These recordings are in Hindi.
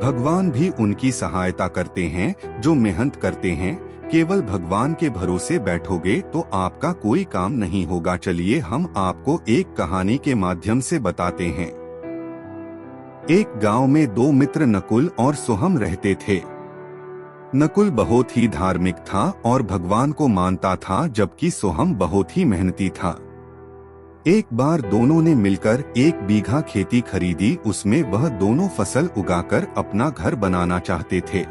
भगवान भी उनकी सहायता करते हैं जो मेहनत करते हैं। केवल भगवान के भरोसे बैठोगे तो आपका कोई काम नहीं होगा। चलिए हम आपको एक कहानी के माध्यम से बताते हैं। एक गांव में दो मित्र नकुल और सोहम रहते थे। नकुल बहुत ही धार्मिक था और भगवान को मानता था, जबकि सोहम बहुत ही मेहनती था। एक बार दोनों ने मिलकर 1 बीघा खेती खरीदी। उसमें वह दोनों फसल उगाकर अपना घर बनाना चाहते थे।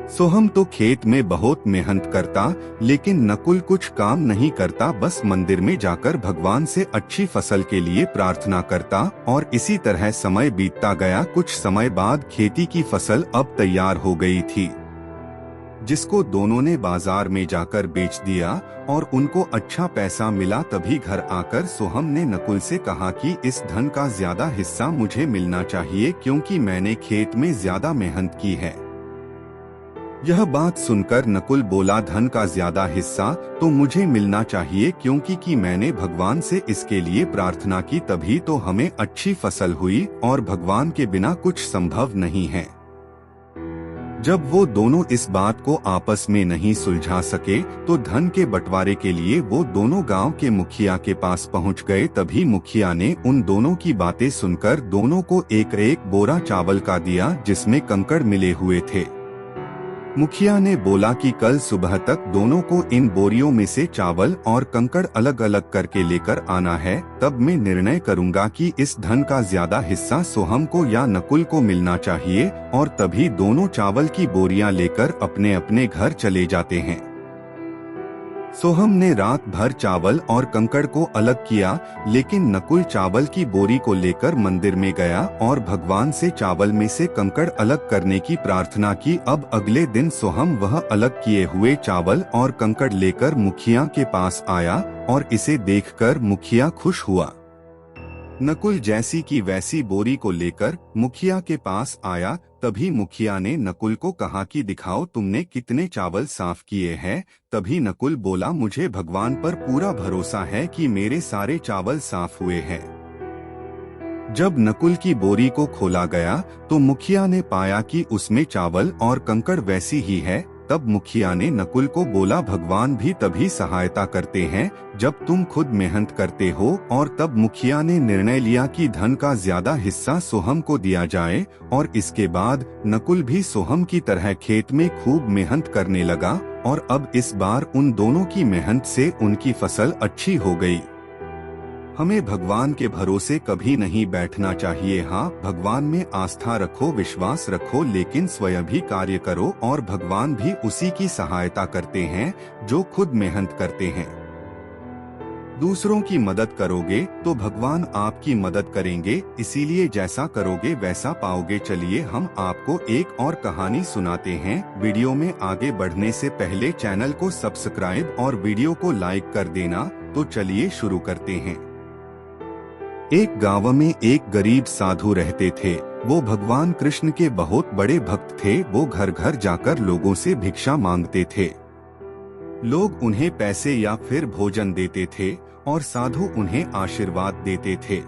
सोहम तो खेत में बहुत मेहनत करता, लेकिन नकुल कुछ काम नहीं करता, बस मंदिर में जाकर भगवान से अच्छी फसल के लिए प्रार्थना करता। और इसी तरह समय बीतता गया। कुछ समय बाद खेती की फसल अब तैयार हो गई थी, जिसको दोनों ने बाजार में जाकर बेच दिया और उनको अच्छा पैसा मिला। तभी घर आकर सोहम ने नकुल से कहा कि इस धन का ज्यादा हिस्सा मुझे मिलना चाहिए, क्योंकि मैंने खेत में ज्यादा मेहनत की है। यह बात सुनकर नकुल बोला, धन का ज्यादा हिस्सा तो मुझे मिलना चाहिए, क्योंकि मैंने भगवान से इसके लिए प्रार्थना की, तभी तो हमें अच्छी फसल हुई और भगवान के बिना कुछ संभव नहीं है। जब वो दोनों इस बात को आपस में नहीं सुलझा सके तो धन के बंटवारे के लिए वो दोनों गांव के मुखिया के पास पहुंच गए। तभी मुखिया ने उन दोनों की बातें सुनकर दोनों को एक एक बोरा चावल का दिया, जिसमें कंकड़ मिले हुए थे। मुखिया ने बोला कि कल सुबह तक दोनों को इन बोरियों में से चावल और कंकड़ अलग अलग करके लेकर आना है, तब मैं निर्णय करूंगा कि इस धन का ज्यादा हिस्सा सोहम को या नकुल को मिलना चाहिए। और तभी दोनों चावल की बोरियां लेकर अपने अपने घर चले जाते हैं। सोहम ने रात भर चावल और कंकड़ को अलग किया, लेकिन नकुल चावल की बोरी को लेकर मंदिर में गया और भगवान से चावल में से कंकड़ अलग करने की प्रार्थना की। अब अगले दिन सोहम वह अलग किए हुए चावल और कंकड़ लेकर मुखिया के पास आया और इसे देखकर मुखिया खुश हुआ। नकुल जैसी की वैसी बोरी को लेकर मुखिया के पास आया। तभी मुखिया ने नकुल को कहा कि दिखाओ तुमने कितने चावल साफ किए हैं। तभी नकुल बोला, मुझे भगवान पर पूरा भरोसा है कि मेरे सारे चावल साफ हुए हैं। जब नकुल की बोरी को खोला गया तो मुखिया ने पाया कि उसमें चावल और कंकड़ वैसी ही है। तब मुखिया ने नकुल को बोला, भगवान भी तभी सहायता करते हैं जब तुम खुद मेहनत करते हो। और तब मुखिया ने निर्णय लिया कि धन का ज्यादा हिस्सा सोहम को दिया जाए। और इसके बाद नकुल भी सोहम की तरह खेत में खूब मेहनत करने लगा और अब इस बार उन दोनों की मेहनत से उनकी फसल अच्छी हो गई। हमें भगवान के भरोसे कभी नहीं बैठना चाहिए। हाँ, भगवान में आस्था रखो, विश्वास रखो, लेकिन स्वयं भी कार्य करो और भगवान भी उसी की सहायता करते हैं जो खुद मेहनत करते हैं। दूसरों की मदद करोगे तो भगवान आपकी मदद करेंगे, इसीलिए जैसा करोगे वैसा पाओगे। चलिए हम आपको एक और कहानी सुनाते हैं। वीडियो में आगे बढ़ने से पहले चैनल को सब्सक्राइब और वीडियो को लाइक कर देना। तो चलिए शुरू करते हैं। एक गांव में एक गरीब साधु रहते थे। वो भगवान कृष्ण के बहुत बड़े भक्त थे। वो घर घर जाकर लोगों से भिक्षा मांगते थे। लोग उन्हें पैसे या फिर भोजन देते थे और साधु उन्हें आशीर्वाद देते थे।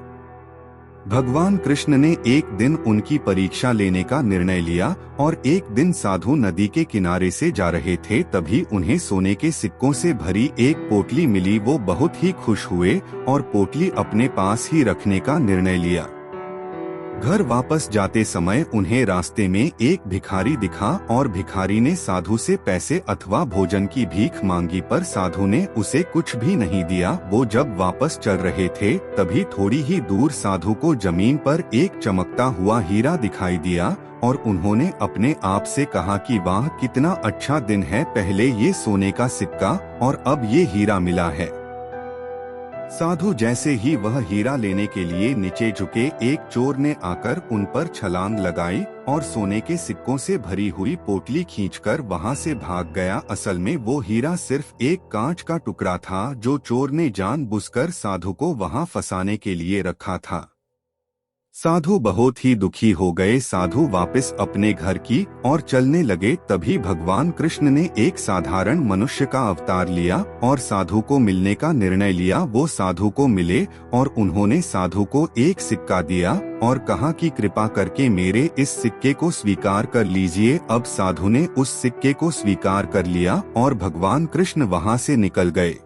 भगवान कृष्ण ने एक दिन उनकी परीक्षा लेने का निर्णय लिया और एक दिन साधु नदी के किनारे से जा रहे थे। तभी उन्हें सोने के सिक्कों से भरी एक पोटली मिली। वो बहुत ही खुश हुए और पोटली अपने पास ही रखने का निर्णय लिया। घर वापस जाते समय उन्हें रास्ते में एक भिखारी दिखा और भिखारी ने साधु से पैसे अथवा भोजन की भीख मांगी, पर साधु ने उसे कुछ भी नहीं दिया। वो जब वापस चल रहे थे तभी थोड़ी ही दूर साधु को जमीन पर एक चमकता हुआ हीरा दिखाई दिया और उन्होंने अपने आप से कहा कि वाह, कितना अच्छा दिन है, पहले ये सोने का सिक्का और अब ये हीरा मिला है। साधु जैसे ही वह हीरा लेने के लिए नीचे झुके, एक चोर ने आकर उन पर छलांग लगाई और सोने के सिक्कों से भरी हुई पोटली खींचकर वहां से भाग गया। असल में वो हीरा सिर्फ एक कांच का टुकड़ा था जो चोर ने जानबूझकर साधु को वहां फंसाने के लिए रखा था। साधु बहुत ही दुखी हो गए। साधु वापस अपने घर की और चलने लगे। तभी भगवान कृष्ण ने एक साधारण मनुष्य का अवतार लिया और साधु को मिलने का निर्णय लिया। वो साधु को मिले और उन्होंने साधु को एक सिक्का दिया और कहा कि कृपा करके मेरे इस सिक्के को स्वीकार कर लीजिए। अब साधु ने उस सिक्के को स्वीकार कर लिया और भगवान कृष्ण वहाँ से निकल गए।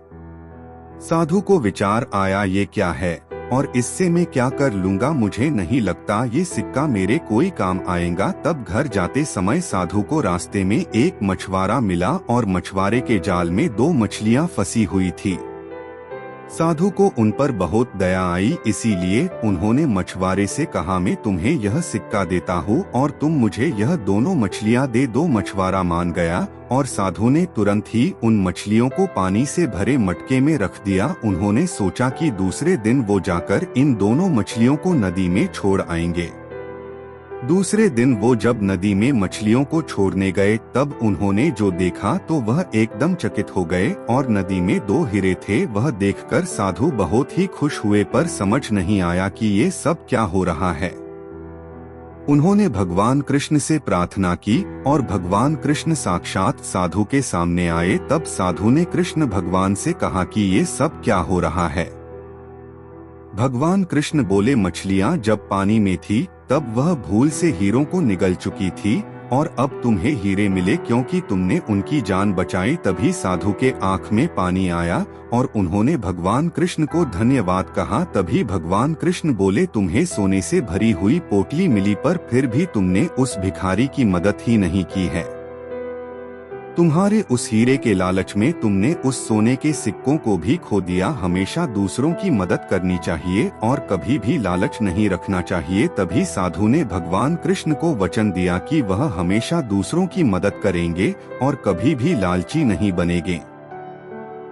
साधु को विचार आया, ये क्या है और इससे मैं क्या कर लूंगा, मुझे नहीं लगता ये सिक्का मेरे कोई काम आएगा। तब घर जाते समय साधु को रास्ते में एक मछुआरा मिला और मछुआरे के जाल में 2 मछलियां फंसी हुई थी। साधु को उन पर बहुत दया आई, इसीलिए उन्होंने मछुआरे से कहा, मैं तुम्हें यह सिक्का देता हूँ और तुम मुझे यह दोनों मछलियाँ दे दो। मछुआरा मान गया और साधु ने तुरंत ही उन मछलियों को पानी से भरे मटके में रख दिया। उन्होंने सोचा कि दूसरे दिन वो जाकर इन दोनों मछलियों को नदी में छोड़ आएंगे। दूसरे दिन वो जब नदी में मछलियों को छोड़ने गए तब उन्होंने जो देखा तो वह एकदम चकित हो गए और नदी में 2 हीरे थे। वह देखकर साधु बहुत ही खुश हुए, पर समझ नहीं आया कि ये सब क्या हो रहा है। उन्होंने भगवान कृष्ण से प्रार्थना की और भगवान कृष्ण साक्षात साधु के सामने आए। तब साधु ने कृष्ण भगवान से कहा कि ये सब क्या हो रहा है। भगवान कृष्ण बोले, मछलियां जब पानी में थी तब वह भूल से हीरों को निगल चुकी थी और अब तुम्हें हीरे मिले क्योंकि तुमने उनकी जान बचाई। तभी साधु के आंख में पानी आया और उन्होंने भगवान कृष्ण को धन्यवाद कहा। तभी भगवान कृष्ण बोले, तुम्हें सोने से भरी हुई पोटली मिली पर फिर भी तुमने उस भिखारी की मदद ही नहीं की है। तुम्हारे उस हीरे के लालच में तुमने उस सोने के सिक्कों को भी खो दिया। हमेशा दूसरों की मदद करनी चाहिए और कभी भी लालच नहीं रखना चाहिए। तभी साधु ने भगवान कृष्ण को वचन दिया कि वह हमेशा दूसरों की मदद करेंगे और कभी भी लालची नहीं बनेंगे।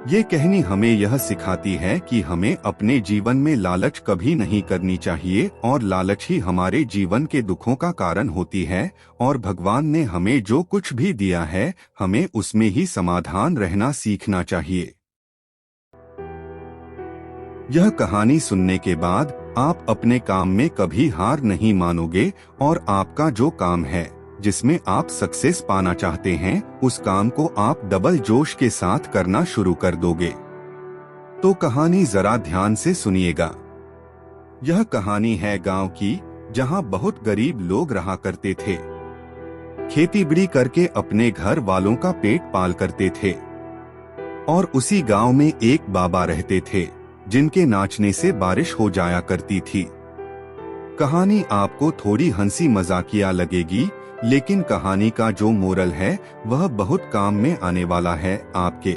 ये कहानी हमें यह सिखाती है कि हमें अपने जीवन में लालच कभी नहीं करनी चाहिए और लालच ही हमारे जीवन के दुखों का कारण होती है। और भगवान ने हमें जो कुछ भी दिया है हमें उसमें ही समाधान रहना सीखना चाहिए। यह कहानी सुनने के बाद आप अपने काम में कभी हार नहीं मानोगे और आपका जो काम है जिसमें आप सक्सेस पाना चाहते हैं उस काम को आप डबल जोश के साथ करना शुरू कर दोगे। तो कहानी जरा ध्यान से सुनिएगा। यह कहानी है गांव की, जहां बहुत गरीब लोग रहा करते थे। खेती बाड़ी करके अपने घर वालों का पेट पाल करते थे। और उसी गांव में एक बाबा रहते थे जिनके नाचने से बारिश हो जाया करती थी। कहानी आपको थोड़ी हंसी मजाकिया लगेगी, लेकिन कहानी का जो मोरल है वह बहुत काम में आने वाला है। आपके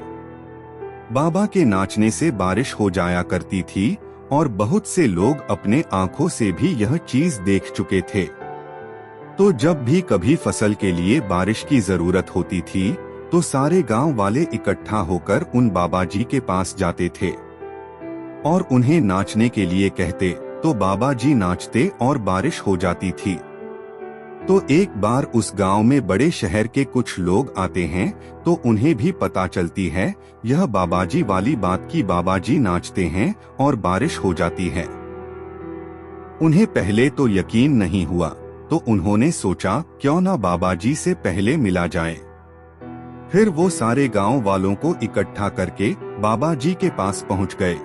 बाबा के नाचने से बारिश हो जाया करती थी और बहुत से लोग अपने आंखों से भी यह चीज देख चुके थे। तो जब भी कभी फसल के लिए बारिश की जरूरत होती थी तो सारे गांव वाले इकट्ठा होकर उन बाबा जी के पास जाते थे और उन्हें नाचने के लिए कहते, तो बाबा जी नाचते और बारिश हो जाती थी। तो एक बार उस गांव में बड़े शहर के कुछ लोग आते हैं तो उन्हें भी पता चलती है यह बाबाजी वाली बात की बाबाजी नाचते हैं और बारिश हो जाती है। उन्हें पहले तो यकीन नहीं हुआ, तो उन्होंने सोचा क्यों ना बाबाजी से पहले मिला जाए। फिर वो सारे गांव वालों को इकट्ठा करके बाबाजी के पास पहुंच गए।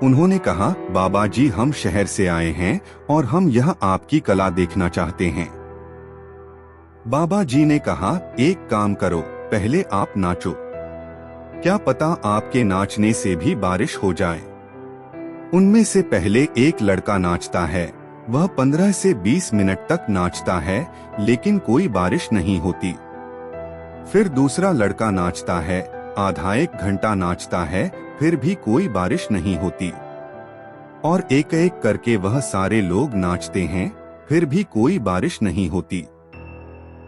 उन्होंने कहा, बाबा जी हम शहर से आए हैं और हम यह आपकी कला देखना चाहते हैं। बाबा जी ने कहा, एक काम करो, पहले आप नाचो, क्या पता आपके नाचने से भी बारिश हो जाए। उनमें से पहले एक लड़का नाचता है, वह 15 से 20 मिनट तक नाचता है लेकिन कोई बारिश नहीं होती। फिर दूसरा लड़का नाचता है, आधा 1 घंटा नाचता है, फिर भी कोई बारिश नहीं होती। और एक एक करके वह सारे लोग नाचते हैं, फिर भी कोई बारिश नहीं होती।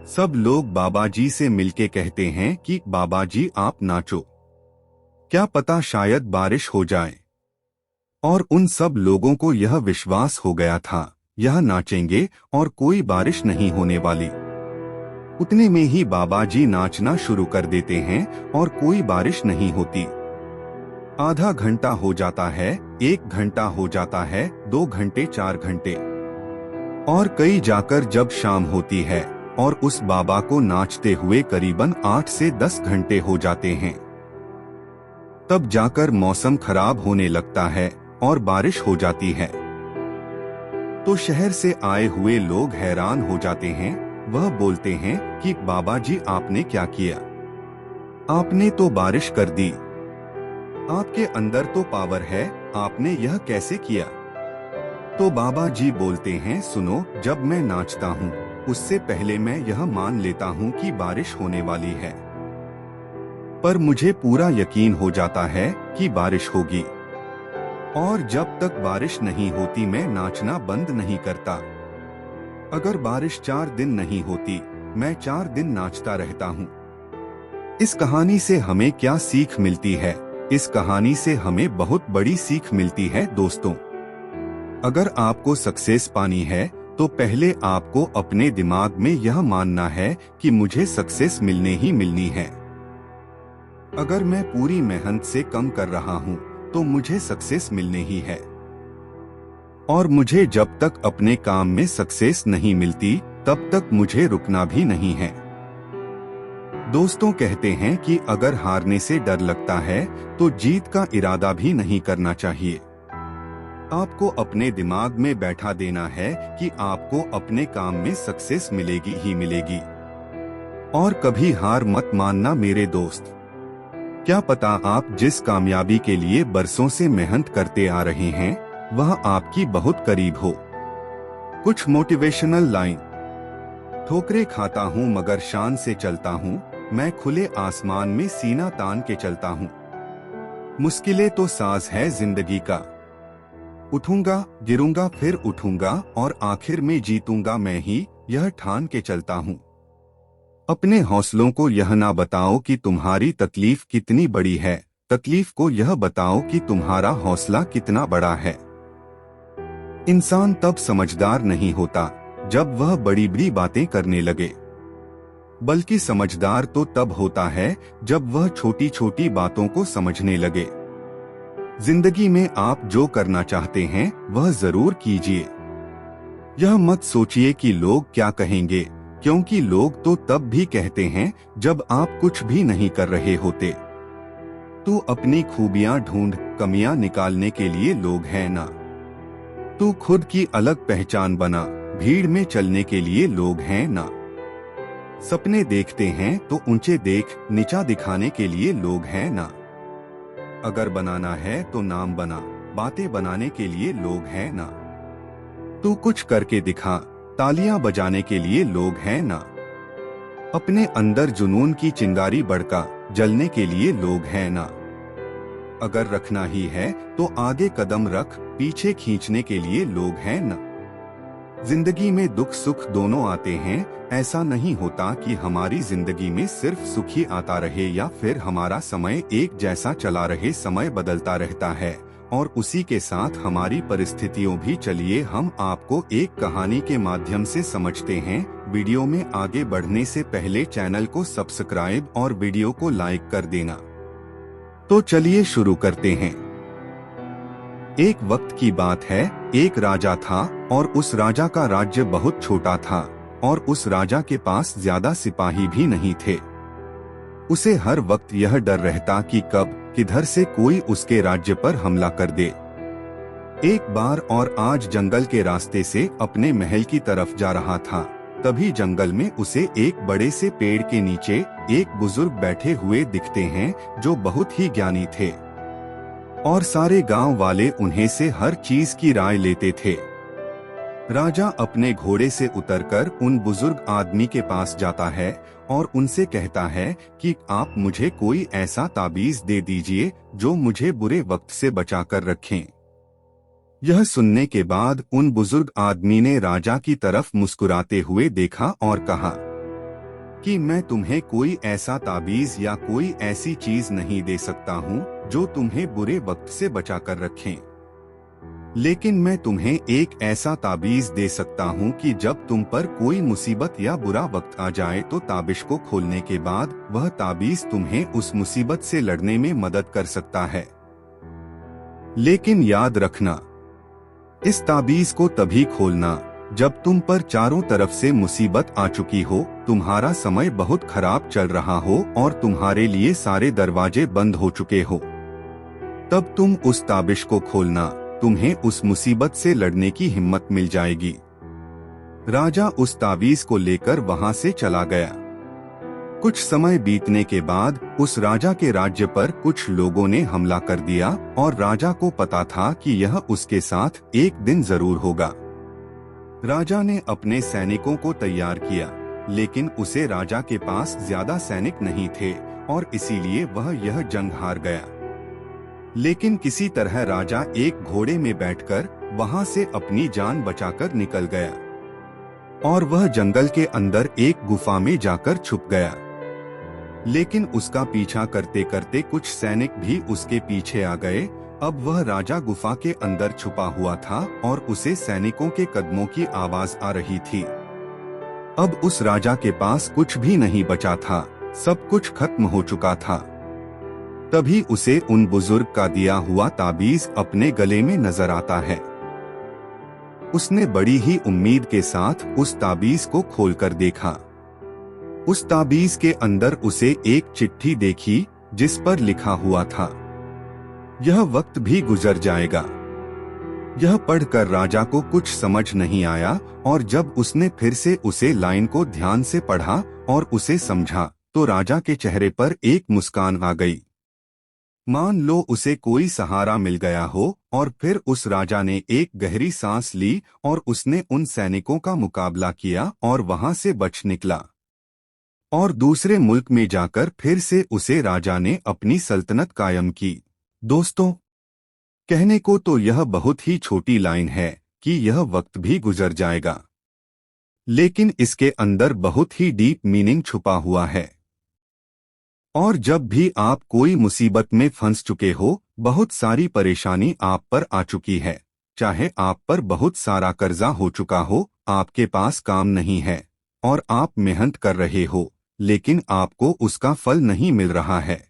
सब लोग बाबा जी से मिलके कहते हैं कि बाबा जी आप नाचो, क्या पता शायद बारिश हो जाए। और उन सब लोगों को यह विश्वास हो गया था यह नाचेंगे और कोई बारिश नहीं होने वाली। उतने में ही बाबा जी नाचना शुरू कर देते हैं और कोई बारिश नहीं होती। आधा घंटा हो जाता है, 1 घंटा हो जाता है, 2 घंटे, 4 घंटे। और कई जाकर जब शाम होती है और उस बाबा को नाचते हुए करीबन 8 से 10 घंटे हो जाते हैं, तब जाकर मौसम खराब होने लगता है और बारिश हो जाती है। तो शहर से आए हुए लोग हैरान हो जाते हैं। वह बोलते हैं कि बाबा जी आपने क्या किया, आपने तो बारिश कर दी, आपके अंदर तो पावर है, आपने यह कैसे किया। तो बाबा जी बोलते हैं, सुनो, जब मैं नाचता हूँ उससे पहले मैं यह मान लेता हूँ कि बारिश होने वाली है, पर मुझे पूरा यकीन हो जाता है कि बारिश होगी, और जब तक बारिश नहीं होती मैं नाचना बंद नहीं करता। अगर बारिश 4 दिन नहीं होती मैं 4 दिन नाचता रहता हूँ। इस कहानी से हमें क्या सीख मिलती है? इस कहानी से हमें बहुत बड़ी सीख मिलती है दोस्तों। अगर आपको सक्सेस पानी है तो पहले आपको अपने दिमाग में यह मानना है कि मुझे सक्सेस मिलने ही मिलनी है। अगर मैं पूरी मेहनत से कम कर रहा हूँ तो मुझे सक्सेस मिलने ही है, और मुझे जब तक अपने काम में सक्सेस नहीं मिलती तब तक मुझे रुकना भी नहीं है। दोस्तों कहते हैं कि अगर हारने से डर लगता है तो जीत का इरादा भी नहीं करना चाहिए। आपको अपने दिमाग में बैठा देना है कि आपको अपने काम में सक्सेस मिलेगी ही मिलेगी, और कभी हार मत मानना मेरे दोस्त। क्या पता आप जिस कामयाबी के लिए बरसों से मेहनत करते आ रहे हैं वह आपकी बहुत करीब हो। कुछ मोटिवेशनल लाइन। ठोकरे खाता हूँ मगर शान से चलता हूँ, मैं खुले आसमान में सीना तान के चलता हूँ। मुश्किलें तो साज है जिंदगी का, उठूंगा गिरूंगा फिर उठूंगा और आखिर में जीतूंगा मैं ही, यह ठान के चलता हूँ। अपने हौसलों को यह ना बताओ कि तुम्हारी तकलीफ कितनी बड़ी है, तकलीफ को यह बताओ कि तुम्हारा हौसला कितना बड़ा है। इंसान तब समझदार नहीं होता जब वह बड़ी बड़ी बातें करने लगे, बल्कि समझदार तो तब होता है जब वह छोटी छोटी बातों को समझने लगे। जिंदगी में आप जो करना चाहते हैं वह जरूर कीजिए। यह मत सोचिए कि लोग क्या कहेंगे, क्योंकि लोग तो तब भी कहते हैं जब आप कुछ भी नहीं कर रहे होते। तू अपनी खूबियां ढूंढ, कमियां निकालने के लिए लोग हैं ना। तू खुद की अलग पहचान बना, भीड़ में चलने के लिए लोग हैं ना। सपने देखते हैं तो ऊंचे देख, नीचा दिखाने के लिए लोग हैं ना। अगर बनाना है तो नाम बना, बातें बनाने के लिए लोग हैं ना। तू कुछ करके दिखा, तालियां बजाने के लिए लोग हैं ना। अपने अंदर जुनून की चिंगारी भड़का, जलने के लिए लोग हैं ना। अगर रखना ही है तो आगे कदम रख, पीछे खींचने के लिए लोग हैं ना। जिंदगी में दुख सुख दोनों आते हैं, ऐसा नहीं होता कि हमारी जिंदगी में सिर्फ सुख ही आता रहे या फिर हमारा समय एक जैसा चला रहे। समय बदलता रहता है और उसी के साथ हमारी परिस्थितियों भी। चलिए हम आपको एक कहानी के माध्यम से समझते हैं। वीडियो में आगे बढ़ने से पहले चैनल को सब्सक्राइब और वीडियो को लाइक कर देना। तो चलिए शुरू करते हैं। एक वक्त की बात है, एक राजा था और उस राजा का राज्य बहुत छोटा था और उस राजा के पास ज्यादा सिपाही भी नहीं थे। उसे हर वक्त यह डर रहता कि कब किधर से कोई उसके राज्य पर हमला कर दे। एक बार और आज जंगल के रास्ते से अपने महल की तरफ जा रहा था, तभी जंगल में उसे एक बड़े से पेड़ के नीचे एक बुजुर्ग बैठे हुए दिखते हैं जो बहुत ही ज्ञानी थे और सारे गांव वाले उन्हें से हर चीज की राय लेते थे। राजा अपने घोड़े से उतरकर उन बुजुर्ग आदमी के पास जाता है और उनसे कहता है कि आप मुझे कोई ऐसा ताबीज दे दीजिए जो मुझे बुरे वक्त से बचाकर रखें। यह सुनने के बाद उन बुजुर्ग आदमी ने राजा की तरफ मुस्कुराते हुए देखा और कहा कि मैं तुम्हें कोई ऐसा ताबीज या कोई ऐसी चीज नहीं दे सकता हूँ जो तुम्हें बुरे वक्त से बचाकर रखें, लेकिन मैं तुम्हें एक ऐसा ताबीज दे सकता हूँ कि जब तुम पर कोई मुसीबत या बुरा वक्त आ जाए तो ताबिश को खोलने के बाद वह ताबीज तुम्हें उस मुसीबत से लड़ने में मदद कर सकता है। लेकिन याद रखना, इस ताबीज को तभी खोलना जब तुम पर चारों तरफ से मुसीबत आ चुकी हो, तुम्हारा समय बहुत खराब चल रहा हो और तुम्हारे लिए सारे दरवाजे बंद हो चुके हो, तब तुम उस ताबिश को खोलना, तुम्हें उस मुसीबत से लड़ने की हिम्मत मिल जाएगी। राजा उस ताबीज को लेकर वहां से चला गया। कुछ समय बीतने के बाद उस राजा के राज्य पर कुछ लोगों ने हमला कर दिया और राजा को पता था कि यह उसके साथ एक दिन जरूर होगा। राजा ने अपने सैनिकों को तैयार किया, लेकिन उसे राजा के पास ज्यादा सैनिक नहीं थे और इसीलिए वह यह जंग हार गया। लेकिन किसी तरह राजा एक घोड़े में बैठकर वहां से अपनी जान बचाकर निकल गया और वह जंगल के अंदर एक गुफा में जाकर छुप गया। लेकिन उसका पीछा करते करते कुछ सैनिक भी उसके पीछे आ गए। अब वह राजा गुफा के अंदर छुपा हुआ था और उसे सैनिकों के कदमों की आवाज आ रही थी। अब उस राजा के पास कुछ भी नहीं बचा था, सब कुछ खत्म हो चुका था। तभी उसे उन बुजुर्ग का दिया हुआ ताबीज अपने गले में नजर आता है। उसने बड़ी ही उम्मीद के साथ उस ताबीज को खोलकर देखा। उस ताबीज के अंदर उसे एक चिट्ठी देखी जिस पर लिखा हुआ था, यह वक्त भी गुजर जाएगा। यह पढ़कर राजा को कुछ समझ नहीं आया और जब उसने फिर से उसे लाइन को ध्यान से पढ़ा और उसे समझा तो राजा के चेहरे पर एक मुस्कान आ गई। मान लो उसे कोई सहारा मिल गया हो। और फिर उस राजा ने एक गहरी सांस ली और उसने उन सैनिकों का मुकाबला किया और वहां से बच निकला और दूसरे मुल्क में जाकर फिर से उसे राजा ने अपनी सल्तनत कायम की। दोस्तों, कहने को तो यह बहुत ही छोटी लाइन है कि यह वक्त भी गुजर जाएगा, लेकिन इसके अंदर बहुत ही डीप मीनिंग छुपा हुआ है। और जब भी आप कोई मुसीबत में फंस चुके हो, बहुत सारी परेशानी आप पर आ चुकी है, चाहे आप पर बहुत सारा कर्जा हो चुका हो, आपके पास काम नहीं है और आप मेहनत कर रहे हो, लेकिन आपको उसका फल नहीं मिल रहा है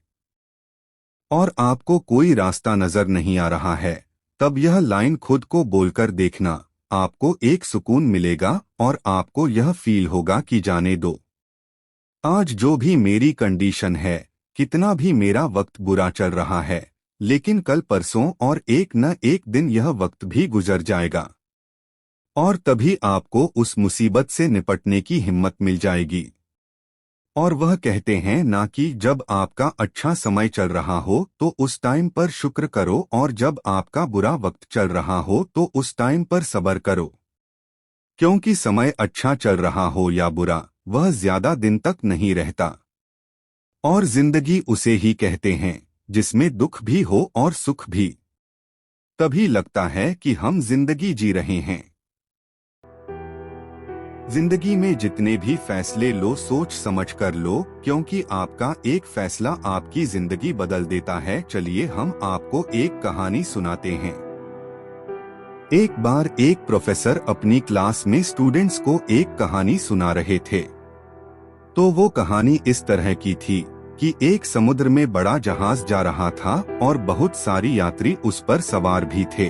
और आपको कोई रास्ता नजर नहीं आ रहा है, तब यह लाइन खुद को बोलकर देखना, आपको एक सुकून मिलेगा और आपको यह फील होगा कि जाने दो, आज जो भी मेरी कंडीशन है, कितना भी मेरा वक्त बुरा चल रहा है, लेकिन कल परसों और एक न एक दिन यह वक्त भी गुजर जाएगा और तभी आपको उस मुसीबत से निपटने की हिम्मत मिल जाएगी। और वह कहते हैं ना कि जब आपका अच्छा समय चल रहा हो तो उस टाइम पर शुक्र करो और जब आपका बुरा वक्त चल रहा हो तो उस टाइम पर सब्र करो, क्योंकि समय अच्छा चल रहा हो या बुरा, वह ज्यादा दिन तक नहीं रहता और जिंदगी उसे ही कहते हैं जिसमें दुख भी हो और सुख भी। तभी लगता है कि हम जिंदगी जी रहे हैं। जिंदगी में जितने भी फैसले लो, सोच समझ कर लो, क्योंकि आपका एक फैसला आपकी जिंदगी बदल देता है। चलिए हम आपको एक कहानी सुनाते हैं। एक बार एक प्रोफेसर अपनी क्लास में स्टूडेंट्स को एक कहानी सुना रहे थे। तो वो कहानी इस तरह की थी कि एक समुद्र में बड़ा जहाज जा रहा था और बहुत सारी यात्री उस पर सवार भी थे।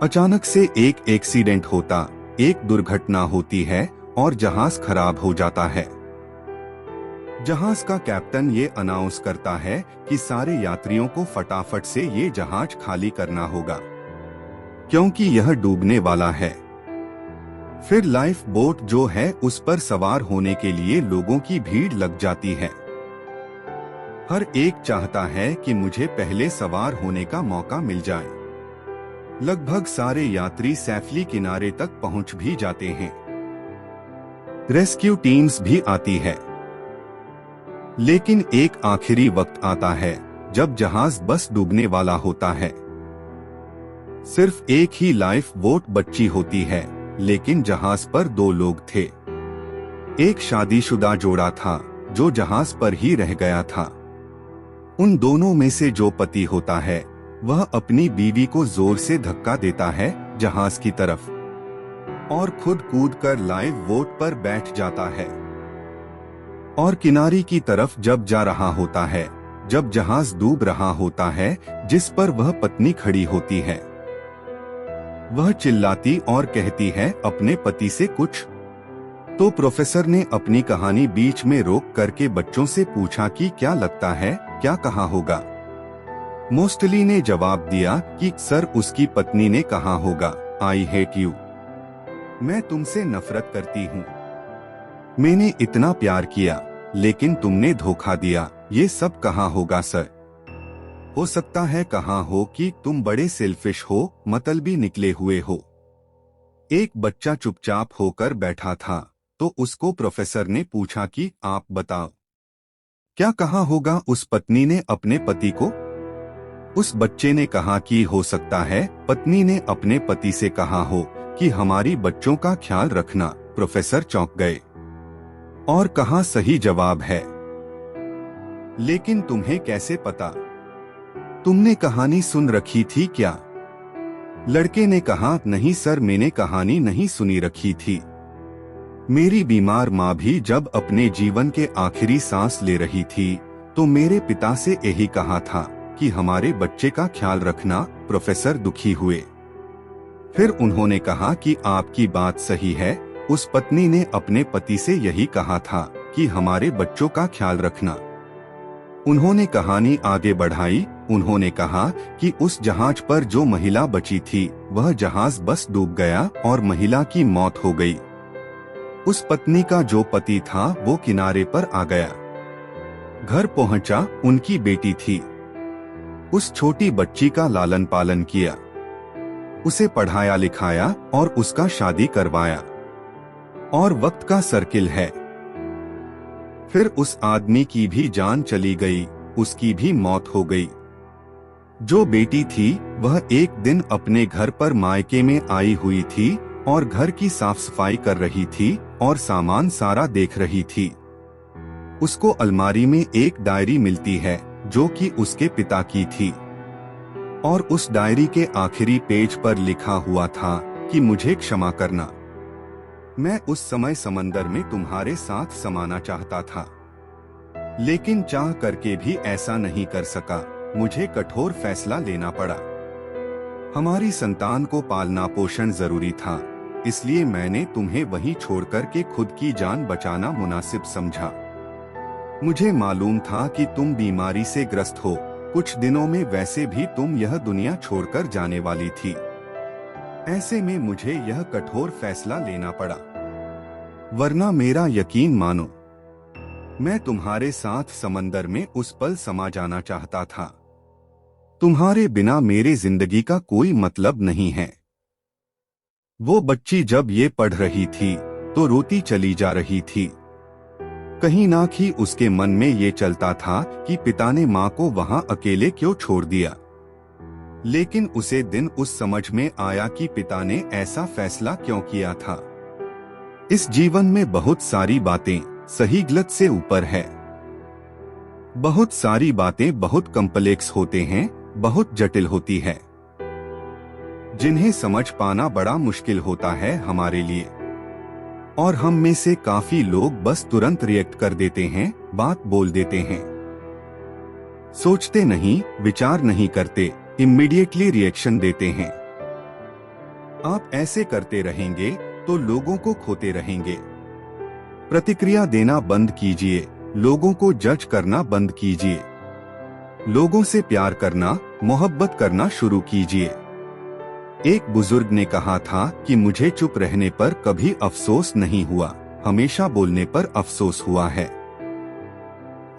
अचानक से एक एक्सीडेंट होता, एक दुर्घटना होती है और जहाज खराब हो जाता है। जहाज का कैप्टन ये अनाउंस करता है कि सारे यात्रियों को फटाफट से ये जहाज खाली करना होगा, क्योंकि यह डूबने वाला है। फिर लाइफ बोट जो है उस पर सवार होने के लिए लोगों की भीड़ लग जाती है। हर एक चाहता है कि मुझे पहले सवार होने का मौका मिल जाए। लगभग सारे यात्री सेफली किनारे तक पहुंच भी जाते हैं। रेस्क्यू टीम्स भी आती है, लेकिन एक आखिरी वक्त आता है जब जहाज बस डूबने वाला होता है। सिर्फ एक ही लाइफ बोट बची होती है, लेकिन जहाज पर 2 लोग थे। एक शादीशुदा जोड़ा था जो जहाज पर ही रह गया था। उन दोनों में से जो पति होता है वह अपनी बीवी को जोर से धक्का देता है जहाज की तरफ और खुद कूदकर लाइफ बोट पर बैठ जाता है और किनारे की तरफ जब जा रहा होता है, जब जहाज डूब रहा होता है जिस पर वह पत्नी खड़ी होती है। वह चिल्लाती और कहती है अपने पति से कुछ। तो प्रोफेसर ने अपनी कहानी बीच में रोक करके बच्चों से पूछा कि क्या लगता है क्या कहा होगा। मोस्टली ने जवाब दिया कि सर उसकी पत्नी ने कहा होगा आई हेट यू, मैं तुमसे नफरत करती हूँ, मैंने इतना प्यार किया लेकिन तुमने धोखा दिया, ये सब कहा होगा सर। हो सकता है कहा हो कि तुम बड़े सेल्फिश हो, मतलबी निकले हुए हो। एक बच्चा चुपचाप होकर बैठा था तो उसको प्रोफेसर ने पूछा कि आप बताओ क्या कहा होगा उस पत्नी ने अपने पति को। उस बच्चे ने कहा कि हो सकता है पत्नी ने अपने पति से कहा हो कि हमारी बच्चों का ख्याल रखना। प्रोफेसर चौंक गए और कहा सही जवाब है, लेकिन तुम्हें कैसे पता, तुमने कहानी सुन रखी थी क्या। लड़के ने कहा नहीं सर, मैंने कहानी नहीं सुनी रखी थी। मेरी बीमार माँ भी जब अपने जीवन के आखिरी सांस ले रही थी तो मेरे पिता से यही कहा था कि हमारे बच्चे का ख्याल रखना। प्रोफेसर दुखी हुए। फिर उन्होंने कहा कि आपकी बात सही है, उस पत्नी ने अपने पति से यही कहा था कि हमारे बच्चों का ख्याल रखना। उन्होंने कहानी आगे बढ़ाई। उन्होंने कहा कि उस जहाज पर जो महिला बची थी वह जहाज बस डूब गया और महिला की मौत हो गई। उस पत्नी का जो पति था वो किनारे पर आ गया। घर पहुंचा, उनकी बेटी थी। उस छोटी बच्ची का लालन पालन किया, उसे पढ़ाया लिखाया और उसका शादी करवाया। और वक्त का सर्किल है। फिर उस आदमी की भी जान चली गई, उसकी भी मौत हो गई। जो बेटी थी वह एक दिन अपने घर पर मायके में आई हुई थी और घर की साफ सफाई कर रही थी और सामान सारा देख रही थी। उसको अलमारी में एक डायरी मिलती है जो कि उसके पिता की थी और उस डायरी के आखिरी पेज पर लिखा हुआ था कि मुझे क्षमा करना, मैं उस समय समंदर में तुम्हारे साथ समाना चाहता था लेकिन चाह करके भी ऐसा नहीं कर सका, मुझे कठोर फैसला लेना पड़ा। हमारी संतान को पालना पोषण जरूरी था, इसलिए मैंने तुम्हें वहीं छोड़कर के खुद की जान बचाना मुनासिब समझा। मुझे मालूम था कि तुम बीमारी से ग्रस्त हो, कुछ दिनों में वैसे भी तुम यह दुनिया छोड़कर जाने वाली थी। ऐसे में मुझे यह कठोर फैसला लेना पड़ा, वरना मेरा यकीन मानो मैं तुम्हारे साथ समंदर में उस पल समा जाना चाहता था। तुम्हारे बिना मेरे जिंदगी का कोई मतलब नहीं है। वो बच्ची जब ये पढ़ रही थी तो रोती चली जा रही थी। कहीं ना कहीं उसके मन में ये चलता था कि पिता ने माँ को वहाँ अकेले क्यों छोड़ दिया। लेकिन उसे दिन उस समझ में आया कि पिता ने ऐसा फैसला क्यों किया था। इस जीवन में बहुत सारी बातें सही गलत से ऊपर है। बहुत सारी बातें बहुत कॉम्प्लेक्स होते हैं, बहुत जटिल होती है, जिन्हें समझ पाना बड़ा मुश्किल होता है हमारे लिए। और हम में से काफी लोग बस तुरंत रिएक्ट कर देते हैं, बात बोल देते हैं, सोचते नहीं, विचार नहीं करते, इमीडिएटली रिएक्शन देते हैं। आप ऐसे करते रहेंगे तो लोगों को खोते रहेंगे। प्रतिक्रिया देना बंद कीजिए, लोगों को जज करना बंद कीजिए, लोगों से प्यार करना, मोहब्बत करना शुरू कीजिए। एक बुजुर्ग ने कहा था कि मुझे चुप रहने पर कभी अफसोस नहीं हुआ, हमेशा बोलने पर अफसोस हुआ है।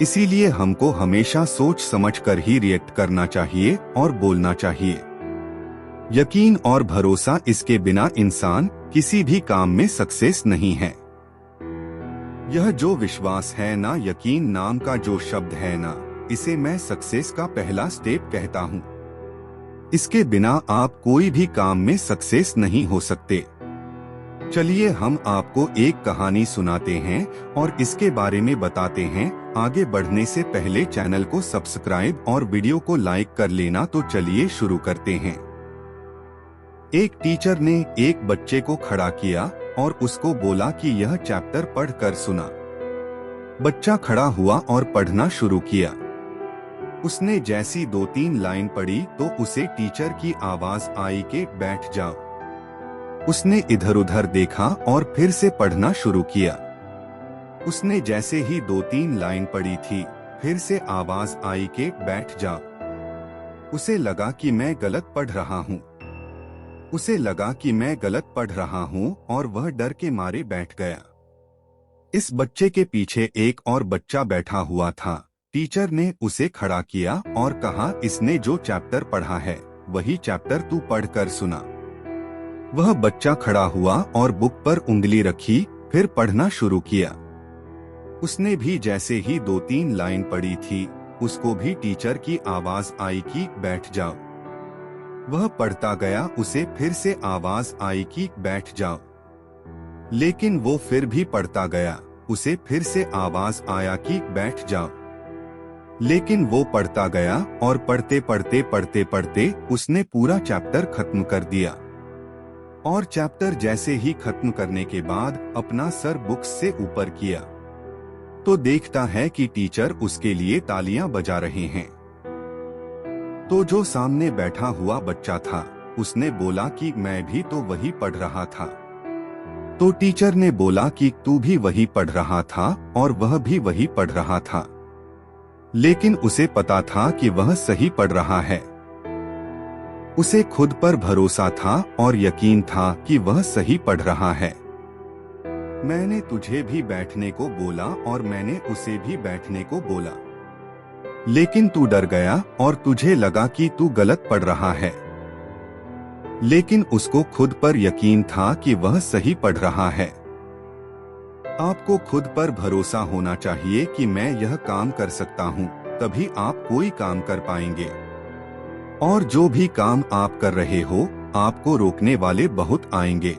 इसीलिए हमको हमेशा सोच समझकर ही रिएक्ट करना चाहिए और बोलना चाहिए। यकीन और भरोसा, इसके बिना इंसान किसी भी काम में सक्सेस नहीं है। यह जो विश्वास है ना, यकीन नाम का जो शब्द है ना, इसे मैं सक्सेस का पहला स्टेप कहता हूँ। इसके बिना आप कोई भी काम में सक्सेस नहीं हो सकते। चलिए हम आपको एक कहानी सुनाते हैं और इसके बारे में बताते हैं। आगे बढ़ने से पहले चैनल को सब्सक्राइब और वीडियो को लाइक कर लेना। तो चलिए शुरू करते हैं। एक टीचर ने एक बच्चे को खड़ा किया और उसको बोला कि यह चैप्टर पढ़कर सुना। बच्चा खड़ा हुआ और पढ़ना शुरू किया। उसने जैसी 2-3 लाइन पढ़ी तो उसे टीचर की आवाज आई कि बैठ जाओ। उसने इधर उधर देखा और फिर से पढ़ना शुरू किया। उसने जैसे ही 2-3 लाइन पढ़ी थी, फिर से आवाज आई कि बैठ जा। उसे लगा कि मैं गलत पढ़ रहा हूँ। और वह डर के मारे बैठ गया। इस बच्चे के पीछे एक और बच्चा बैठा हुआ था। टीचर ने उसे खड़ा किया और कहा, इसने जो चैप्टर पढ़ा है वही चैप्टर तू पढ़ कर सुना। वह बच्चा खड़ा हुआ और बुक पर उंगली रखी, फिर पढ़ना शुरू किया। उसने भी जैसे ही 2-3 लाइन पढ़ी थी, उसको भी टीचर की आवाज आई कि बैठ जाओ। वह पढ़ता गया, उसे फिर से आवाज आई कि बैठ जाओ। लेकिन वो फिर भी पढ़ता गया, उसे फिर से आवाज आया कि बैठ जाओ। लेकिन वो पढ़ता गया और पढ़ते उसने पूरा चैप्टर खत्म कर दिया। और चैप्टर जैसे ही खत्म करने के बाद अपना सर बुक्स से ऊपर किया, तो देखता है कि टीचर उसके लिए तालियां बजा रहे हैं। तो जो सामने बैठा हुआ बच्चा था, उसने बोला कि मैं भी तो वही पढ़ रहा था। तो टीचर ने बोला कि तू भी वही पढ़ रहा था और वह भी वही पढ़ रहा था। लेकिन उसे पता था कि वह सही पढ़ रहा है। उसे खुद पर भरोसा था और यकीन था कि वह सही पढ़ रहा है। मैंने तुझे भी बैठने को बोला और मैंने उसे भी बैठने को बोला, लेकिन तू डर गया और तुझे लगा कि तू गलत पढ़ रहा है। लेकिन उसको खुद पर यकीन था कि वह सही पढ़ रहा है। आपको खुद पर भरोसा होना चाहिए कि मैं यह काम कर सकता हूँ, तभी आप कोई काम कर पाएंगे। और जो भी काम आप कर रहे हो, आपको रोकने वाले बहुत आएंगे।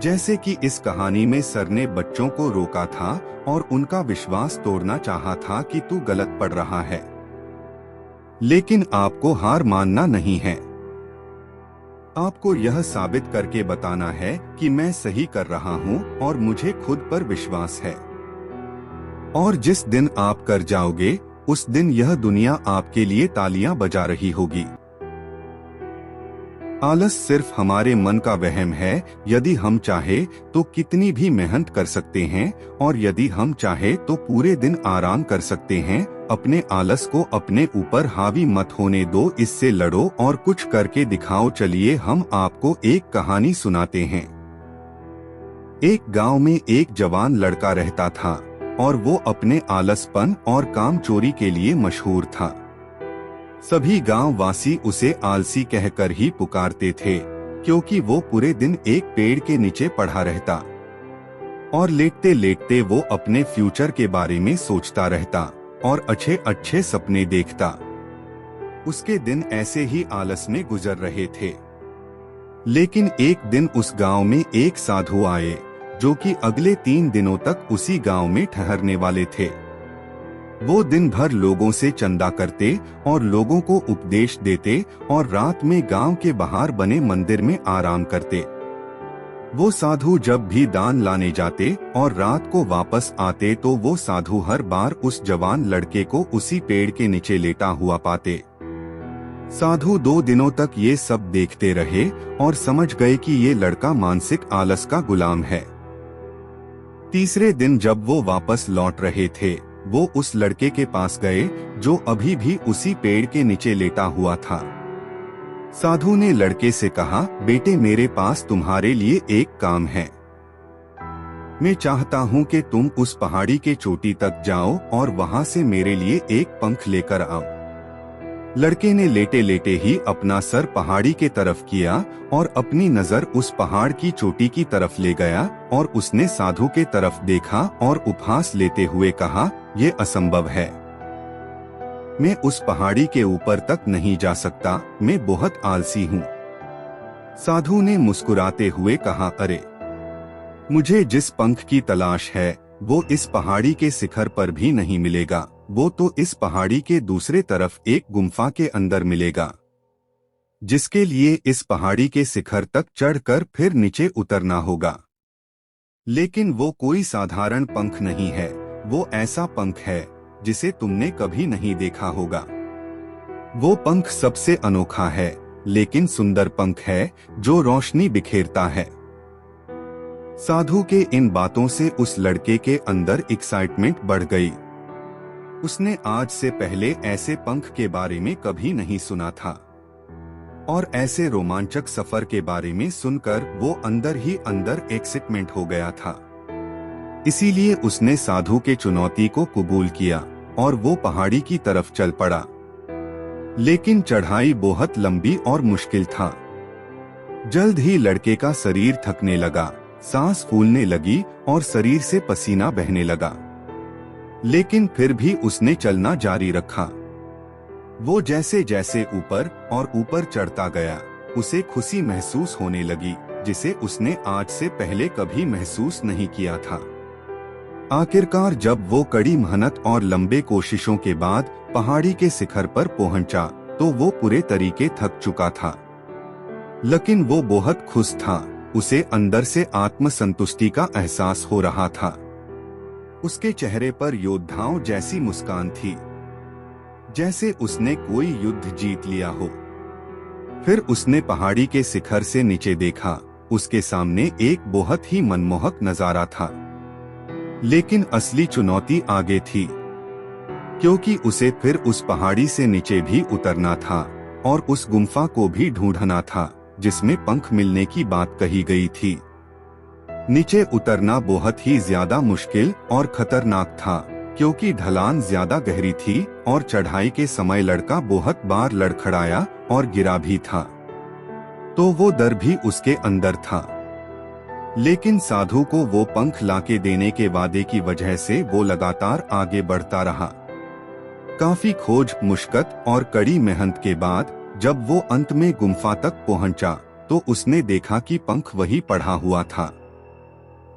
जैसे कि इस कहानी में सर ने बच्चों को रोका था और उनका विश्वास तोड़ना चाहा था कि तू गलत पढ़ रहा है। लेकिन आपको हार मानना नहीं है। आपको यह साबित करके बताना है कि मैं सही कर रहा हूँ और मुझे खुद पर विश्वास है। और जिस दिन आप कर जाओगे, उस दिन यह दुनिया आपके लिए तालियां बजा रही होगी। आलस सिर्फ हमारे मन का वहम है। यदि हम चाहे तो कितनी भी मेहनत कर सकते हैं, और यदि हम चाहे तो पूरे दिन आराम कर सकते हैं। अपने आलस को अपने ऊपर हावी मत होने दो, इससे लड़ो और कुछ करके दिखाओ। चलिए हम आपको एक कहानी सुनाते हैं। एक गांव में एक जवान लड़का रहता था और वो अपने आलसपन और काम चोरी के लिए मशहूर था। सभी गांव वासी उसे आलसी कहकर ही पुकारते थे, क्योंकि वो पूरे दिन एक पेड़ के नीचे पड़ा रहता और लेटते लेटते वो अपने फ्यूचर के बारे में सोचता रहता और अच्छे अच्छे सपने देखता। उसके दिन ऐसे ही आलस में गुजर रहे थे। लेकिन एक दिन उस गांव में एक साधु आए, जो कि अगले 3 दिनों तक उसी गांव में ठहरने वाले थे। वो दिन भर लोगों से चंदा करते और लोगों को उपदेश देते और रात में गांव के बाहर बने मंदिर में आराम करते। वो साधु जब भी दान लाने जाते और रात को वापस आते, तो वो साधु हर बार उस जवान लड़के को उसी पेड़ के नीचे लेटा हुआ पाते। साधु 2 दिनों तक ये सब देखते रहे और समझ गए कि ये लड़का मानसिक आलस का गुलाम है। तीसरे दिन जब वो वापस लौट रहे थे, वो उस लड़के के पास गए जो अभी भी उसी पेड़ के नीचे लेटा हुआ था। साधु ने लड़के से कहा, बेटे मेरे पास तुम्हारे लिए एक काम है। मैं चाहता हूँ कि तुम उस पहाड़ी के चोटी तक जाओ और वहाँ से मेरे लिए एक पंख लेकर आओ। लड़के ने लेटे लेटे ही अपना सर पहाड़ी के तरफ किया और अपनी नजर उस पहाड़ की चोटी की तरफ ले गया और उसने साधु के तरफ देखा और उपहास लेते हुए कहा, ये असंभव है। मैं उस पहाड़ी के ऊपर तक नहीं जा सकता, मैं बहुत आलसी हूँ। साधु ने मुस्कुराते हुए कहा, अरे मुझे जिस पंख की तलाश है वो इस पहाड़ी के शिखर पर भी नहीं मिलेगा, वो तो इस पहाड़ी के दूसरे तरफ एक गुम्फा के अंदर मिलेगा, जिसके लिए इस पहाड़ी के शिखर तक चढ़कर फिर नीचे उतरना होगा। लेकिन वो कोई साधारण पंख नहीं है, वो ऐसा पंख है जिसे तुमने कभी नहीं देखा होगा। वो पंख सबसे अनोखा है, लेकिन सुंदर पंख है जो रोशनी बिखेरता है। साधु के इन बातों से उस लड़के के अंदर एक्साइटमेंट बढ़ गई। उसने आज से पहले ऐसे पंख के बारे में कभी नहीं सुना था और ऐसे रोमांचक सफर के बारे में सुनकर वो अंदर ही अंदर एक्साइटमेंट हो गया था। इसीलिए उसने साधु के चुनौती को कबूल किया और वो पहाड़ी की तरफ चल पड़ा। लेकिन चढ़ाई बहुत लंबी और मुश्किल था। जल्द ही लड़के का शरीर थकने लगा, सांस फूलने लगी और शरीर से पसीना बहने लगा। लेकिन फिर भी उसने चलना जारी रखा। वो जैसे जैसे ऊपर और ऊपर चढ़ता गया, उसे खुशी महसूस होने लगी जिसे उसने आज से पहले कभी महसूस नहीं किया था। आखिरकार जब वो कड़ी मेहनत और लंबे कोशिशों के बाद पहाड़ी के शिखर पर पहुंचा तो वो पूरे तरीके थक चुका था। लेकिन वो बहुत खुश था। उसे अंदर से आत्मसंतुष्टि का एहसास हो रहा था। उसके चेहरे पर योद्धाओं जैसी मुस्कान थी, जैसे उसने कोई युद्ध जीत लिया हो। फिर उसने पहाड़ी के शिखर से नीचे देखा। उसके सामने एक बहुत ही मनमोहक नजारा था। लेकिन असली चुनौती आगे थी, क्योंकि उसे फिर उस पहाड़ी से नीचे भी उतरना था और उस गुम्फा को भी ढूंढना था जिसमें पंख मिलने की बात कही गई थी। नीचे उतरना बहुत ही ज्यादा मुश्किल और खतरनाक था, क्योंकि ढलान ज्यादा गहरी थी और चढ़ाई के समय लड़का बहुत बार लड़खड़ाया और गिरा भी था। तो वो डर भी उसके अंदर था। लेकिन साधु को वो पंख लाके देने के वादे की वजह से वो लगातार आगे बढ़ता रहा। काफी खोज, मुश्किल और कड़ी मेहनत के बाद जब वो अंत में गुम्फा तक पहुंचा तो उसने देखा कि पंख वही पड़ा हुआ था,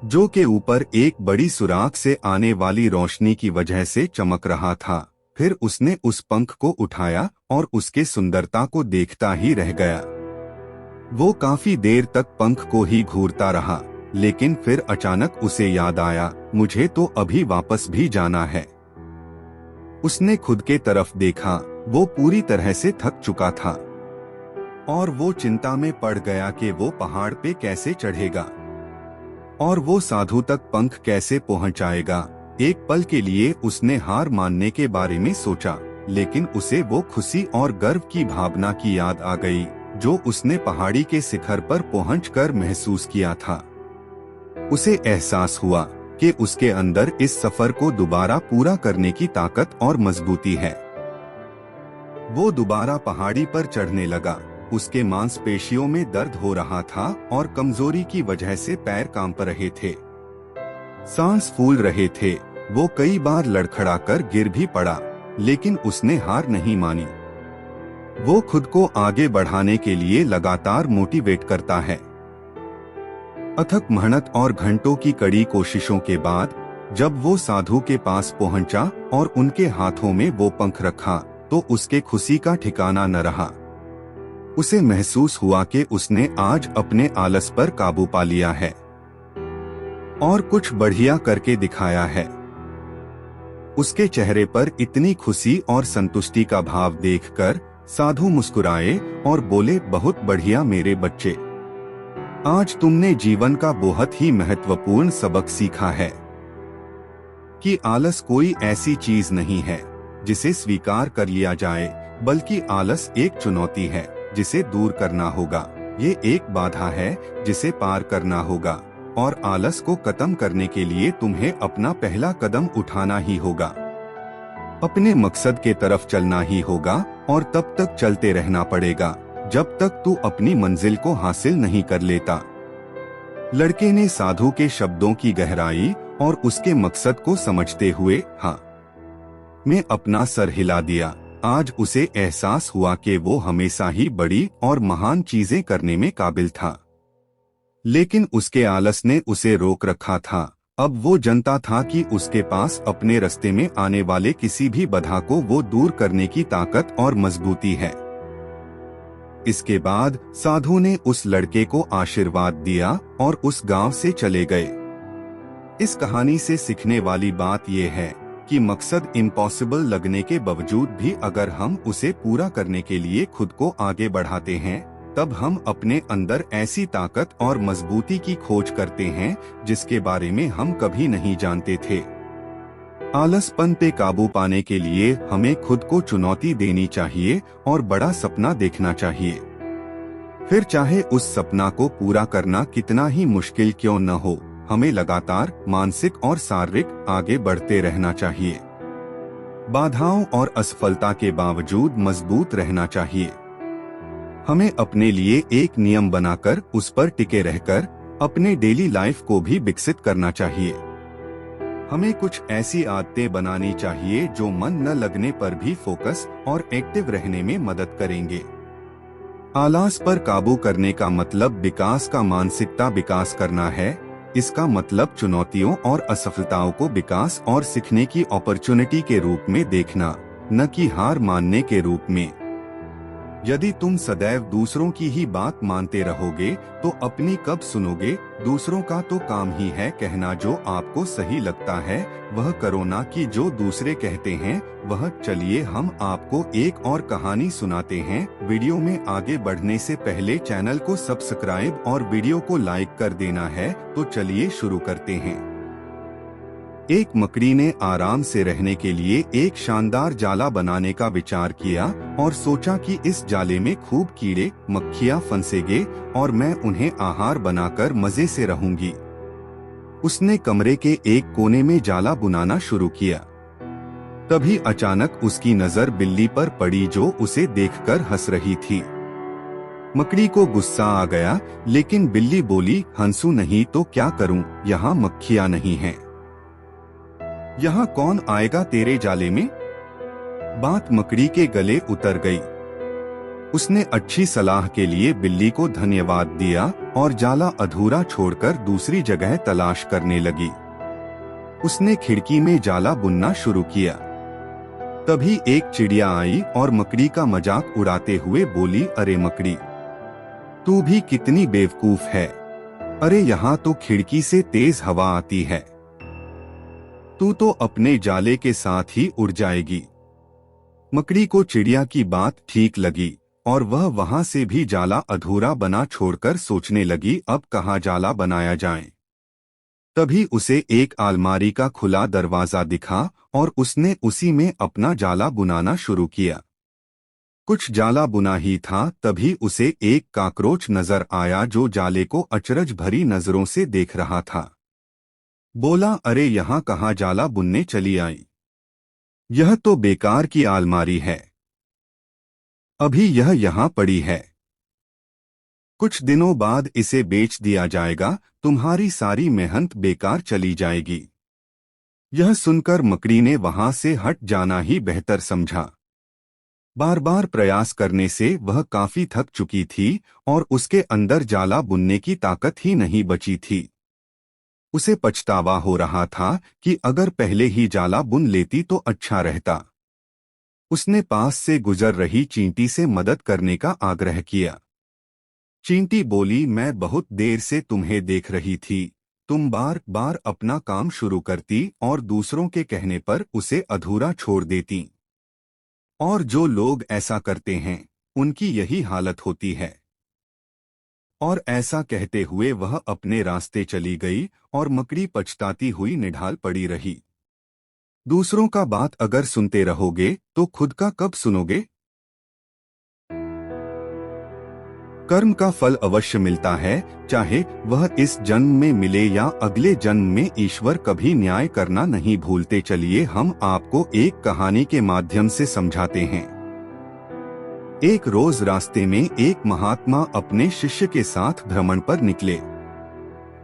जो के ऊपर एक बड़ी सुराख से आने वाली रोशनी की वजह से चमक रहा था। फिर उसने उस पंख को उठाया और उसके सुंदरता को देखता ही रह गया। वो काफी देर तक पंख को ही घूरता रहा, लेकिन फिर अचानक उसे याद आया, मुझे तो अभी वापस भी जाना है। उसने खुद के तरफ देखा। वो पूरी तरह से थक चुका था और वो चिंता में पड़ गया कि वो पहाड़ पे कैसे चढ़ेगा और वो साधु तक पंख कैसे पहुंचाएगा। एक पल के लिए उसने हार मानने के बारे में सोचा, लेकिन उसे वो खुशी और गर्व की भावना की याद आ गई जो उसने पहाड़ी के शिखर पर पहुंचकर महसूस किया था। उसे एहसास हुआ कि उसके अंदर इस सफर को दोबारा पूरा करने की ताकत और मजबूती है। वो दोबारा पहाड़ी पर चढ़ने लगा। उसके मांसपेशियों में दर्द हो रहा था और कमजोरी की वजह से पैर कांप रहे थे, सांस फूल रहे थे। वो कई बार लड़खड़ाकर गिर भी पड़ा, लेकिन उसने हार नहीं मानी। वो खुद को आगे बढ़ाने के लिए लगातार मोटिवेट करता है। अथक मेहनत और घंटों की कड़ी कोशिशों के बाद जब वो साधु के पास पहुंचा और उनके हाथों में वो पंख रखा तो उसके खुशी का ठिकाना न रहा। उसे महसूस हुआ कि उसने आज अपने आलस पर काबू पा लिया है और कुछ बढ़िया करके दिखाया है। उसके चेहरे पर इतनी खुशी और संतुष्टि का भाव देखकर साधु मुस्कुराए और बोले, बहुत बढ़िया मेरे बच्चे, आज तुमने जीवन का बहुत ही महत्वपूर्ण सबक सीखा है कि आलस कोई ऐसी चीज नहीं है जिसे स्वीकार कर लिया जाए, बल्कि आलस एक चुनौती है जिसे दूर करना होगा। ये एक बाधा है जिसे पार करना होगा और आलस को खत्म करने के लिए तुम्हें अपना पहला कदम उठाना ही होगा। अपने मकसद के तरफ चलना ही होगा और तब तक चलते रहना पड़ेगा जब तक तू अपनी मंजिल को हासिल नहीं कर लेता। लड़के ने साधु के शब्दों की गहराई और उसके मकसद को समझते हुए हाँ में अपना सर हिला दिया। आज उसे एहसास हुआ कि वो हमेशा ही बड़ी और महान चीजें करने में काबिल था, लेकिन उसके आलस ने उसे रोक रखा था। अब वो जानता था कि उसके पास अपने रास्ते में आने वाले किसी भी बाधा को वो दूर करने की ताकत और मजबूती है। इसके बाद साधु ने उस लड़के को आशीर्वाद दिया और उस गांव से चले गए। इस कहानी से सीखने वाली बात यह है कि मकसद इम्पॉसिबल लगने के बावजूद भी अगर हम उसे पूरा करने के लिए खुद को आगे बढ़ाते हैं, तब हम अपने अंदर ऐसी ताकत और मजबूती की खोज करते हैं जिसके बारे में हम कभी नहीं जानते थे। आलसपन पे काबू पाने के लिए हमें खुद को चुनौती देनी चाहिए और बड़ा सपना देखना चाहिए। फिर चाहे उस सपना को पूरा करना कितना ही मुश्किल क्यों न हो, हमें लगातार मानसिक और शारीरिक आगे बढ़ते रहना चाहिए। बाधाओं और असफलता के बावजूद मजबूत रहना चाहिए। हमें अपने लिए एक नियम बनाकर उस पर टिके रहकर अपने डेली लाइफ को भी विकसित करना चाहिए। हमें कुछ ऐसी आदतें बनानी चाहिए जो मन न लगने पर भी फोकस और एक्टिव रहने में मदद करेंगे। आलस पर काबू करने का मतलब विकास का मानसिकता विकास करना है। इसका मतलब चुनौतियों और असफलताओं को विकास और सीखने की अपॉर्चुनिटी के रूप में देखना, न कि हार मानने के रूप में। यदि तुम सदैव दूसरों की ही बात मानते रहोगे तो अपनी कब सुनोगे। दूसरों का तो काम ही है कहना जो आपको सही लगता है वह करो, ना कि जो दूसरे कहते हैं वह। चलिए हम आपको एक और कहानी सुनाते हैं। वीडियो में आगे बढ़ने से पहले चैनल को सब्सक्राइब और वीडियो को लाइक कर देना है। तो चलिए शुरू करते हैं। एक मकड़ी ने आराम से रहने के लिए एक शानदार जाला बनाने का विचार किया और सोचा कि इस जाले में खूब कीड़े मक्खियाँ फंसेंगे और मैं उन्हें आहार बनाकर मजे से रहूंगी। उसने कमरे के एक कोने में जाला बुनाना शुरू किया। तभी अचानक उसकी नजर बिल्ली पर पड़ी जो उसे देखकर हंस रही थी। मकड़ी को गुस्सा आ गया, लेकिन बिल्ली बोली, हंसू नहीं तो क्या करूं, यहाँ मक्खियाँ नहीं हैं। यहाँ कौन आएगा तेरे जाले में। बात मकड़ी के गले उतर गई। उसने अच्छी सलाह के लिए बिल्ली को धन्यवाद दिया और जाला अधूरा छोड़कर दूसरी जगह तलाश करने लगी। उसने खिड़की में जाला बुनना शुरू किया। तभी एक चिड़िया आई और मकड़ी का मजाक उड़ाते हुए बोली, अरे मकड़ी, तू भी कितनी बेवकूफ है। अरे यहाँ तो खिड़की से तेज हवा आती है, तू तो अपने जाले के साथ ही उड़ जाएगी। मकड़ी को चिड़िया की बात ठीक लगी और वह वहां से भी जाला अधूरा बना छोड़कर सोचने लगी, अब कहाँ जाला बनाया जाए। तभी उसे एक अलमारी का खुला दरवाजा दिखा और उसने उसी में अपना जाला बुनाना शुरू किया। कुछ जाला बुना ही था, तभी उसे एक कॉकरोच नजर आया जो जाले को अचरज भरी नजरों से देख रहा था। बोला, अरे यहाँ कहाँ जाला बुनने चली आई। यह तो बेकार की अलमारी है, अभी यह यहाँ पड़ी है। कुछ दिनों बाद इसे बेच दिया जाएगा, तुम्हारी सारी मेहनत बेकार चली जाएगी। यह सुनकर मकड़ी ने वहां से हट जाना ही बेहतर समझा। बार बार प्रयास करने से वह काफी थक चुकी थी और उसके अंदर जाला बुनने की ताकत ही नहीं बची थी। उसे पछतावा हो रहा था कि अगर पहले ही जाला बुन लेती तो अच्छा रहता। उसने पास से गुजर रही चींटी से मदद करने का आग्रह किया। चींटी बोली, मैं बहुत देर से तुम्हें देख रही थी, तुम बार बार अपना काम शुरू करती और दूसरों के कहने पर उसे अधूरा छोड़ देती। और जो लोग ऐसा करते हैं उनकी यही हालत होती है। और ऐसा कहते हुए वह अपने रास्ते चली गई और मकड़ी पछताती हुई निढाल पड़ी रही। दूसरों का बात अगर सुनते रहोगे तो खुद का कब सुनोगे। कर्म का फल अवश्य मिलता है, चाहे वह इस जन्म में मिले या अगले जन्म में। ईश्वर कभी न्याय करना नहीं भूलते। चलिए हम आपको एक कहानी के माध्यम से समझाते हैं। एक रोज रास्ते में एक महात्मा अपने शिष्य के साथ भ्रमण पर निकले।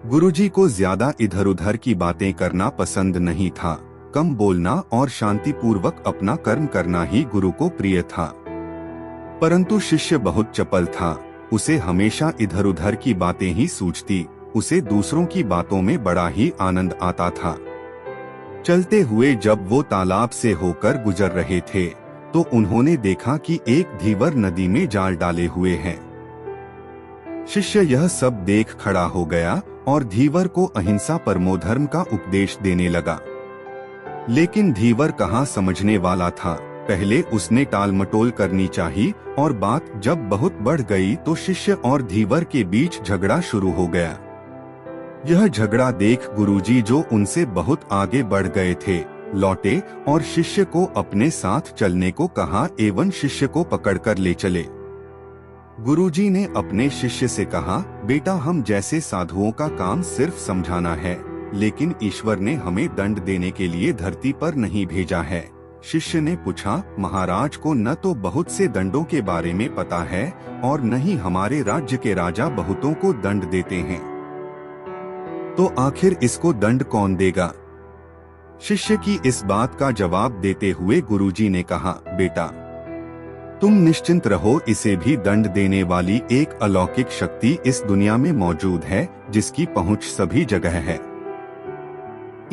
गुरुजी को ज्यादा इधर उधर की बातें करना पसंद नहीं था। कम बोलना और शांतिपूर्वक अपना कर्म करना ही गुरु को प्रिय था। परंतु शिष्य बहुत चपल था। उसे हमेशा इधर उधर की बातें ही सूझती। उसे दूसरों की बातों में बड़ा ही आनंद आता था। चलते हुए जब वो तालाब से होकर गुजर रहे थे तो उन्होंने देखा कि एक धीवर नदी में जाल डाले हुए हैं। शिष्य यह सब देख खड़ा हो गया और धीवर को अहिंसा परमो धर्म का उपदेश देने लगा। लेकिन धीवर कहाँ समझने वाला था। पहले उसने टाल मटोल करनी चाहिए और बात जब बहुत बढ़ गई तो शिष्य और धीवर के बीच झगड़ा शुरू हो गया। यह झगड़ा देख गुरुजी, जो उनसे बहुत आगे बढ़ गए थे, लौटे और शिष्य को अपने साथ चलने को कहा एवं शिष्य को पकड़कर ले चले। गुरुजी ने अपने शिष्य से कहा, बेटा, हम जैसे साधुओं का काम सिर्फ समझाना है, लेकिन ईश्वर ने हमें दंड देने के लिए धरती पर नहीं भेजा है। शिष्य ने पूछा, महाराज को न तो बहुत से दंडों के बारे में पता है और न ही हमारे राज्य के राजा बहुतों को दंड देते हैं, तो आखिर इसको दंड कौन देगा? शिष्य की इस बात का जवाब देते हुए गुरुजी ने कहा, बेटा, तुम निश्चिंत रहो, इसे भी दंड देने वाली एक अलौकिक शक्ति इस दुनिया में मौजूद है, जिसकी पहुंच सभी जगह है।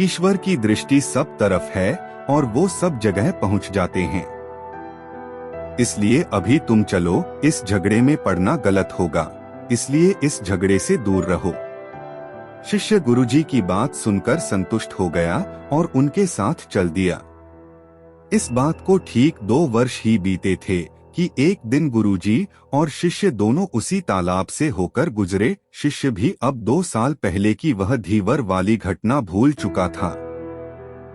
ईश्वर की दृष्टि सब तरफ है और वो सब जगह पहुंच जाते हैं। इसलिए अभी तुम चलो, इस झगड़े में पड़ना गलत होगा, इसलिए इस झगड़े से दूर रहो। शिष्य गुरुजी की बात सुनकर संतुष्ट हो गया और उनके साथ चल दिया। इस बात को ठीक 2 वर्ष ही बीते थे कि एक दिन गुरुजी और शिष्य दोनों उसी तालाब से होकर गुजरे। शिष्य भी अब 2 साल पहले की वह धीवर वाली घटना भूल चुका था।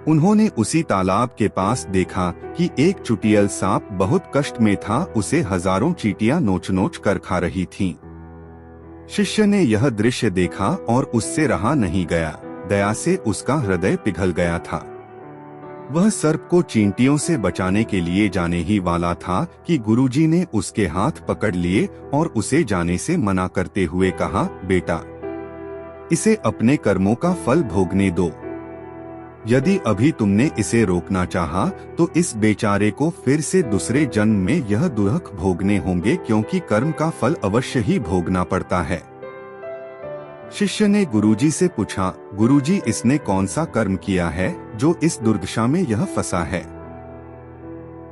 उन्होंने उसी तालाब के पास देखा कि एक चुटियल सांप बहुत कष्ट में था, उसे हजारों चींटियां नोच नोच कर खा रही थीं। शिष्य ने यह दृश्य देखा और उससे रहा नहीं गया। दया से उसका हृदय पिघल गया था। वह सर्प को चींटियों से बचाने के लिए जाने ही वाला था कि गुरुजी ने उसके हाथ पकड़ लिए और उसे जाने से मना करते हुए कहा, बेटा, इसे अपने कर्मों का फल भोगने दो। यदि अभी तुमने इसे रोकना चाहा तो इस बेचारे को फिर से दूसरे जन्म में यह दुख भोगने होंगे, क्योंकि कर्म का फल अवश्य ही भोगना पड़ता है। शिष्य ने गुरुजी से पूछा, गुरुजी, इसने कौन सा कर्म किया है जो इस दुर्दशा में यह फंसा है?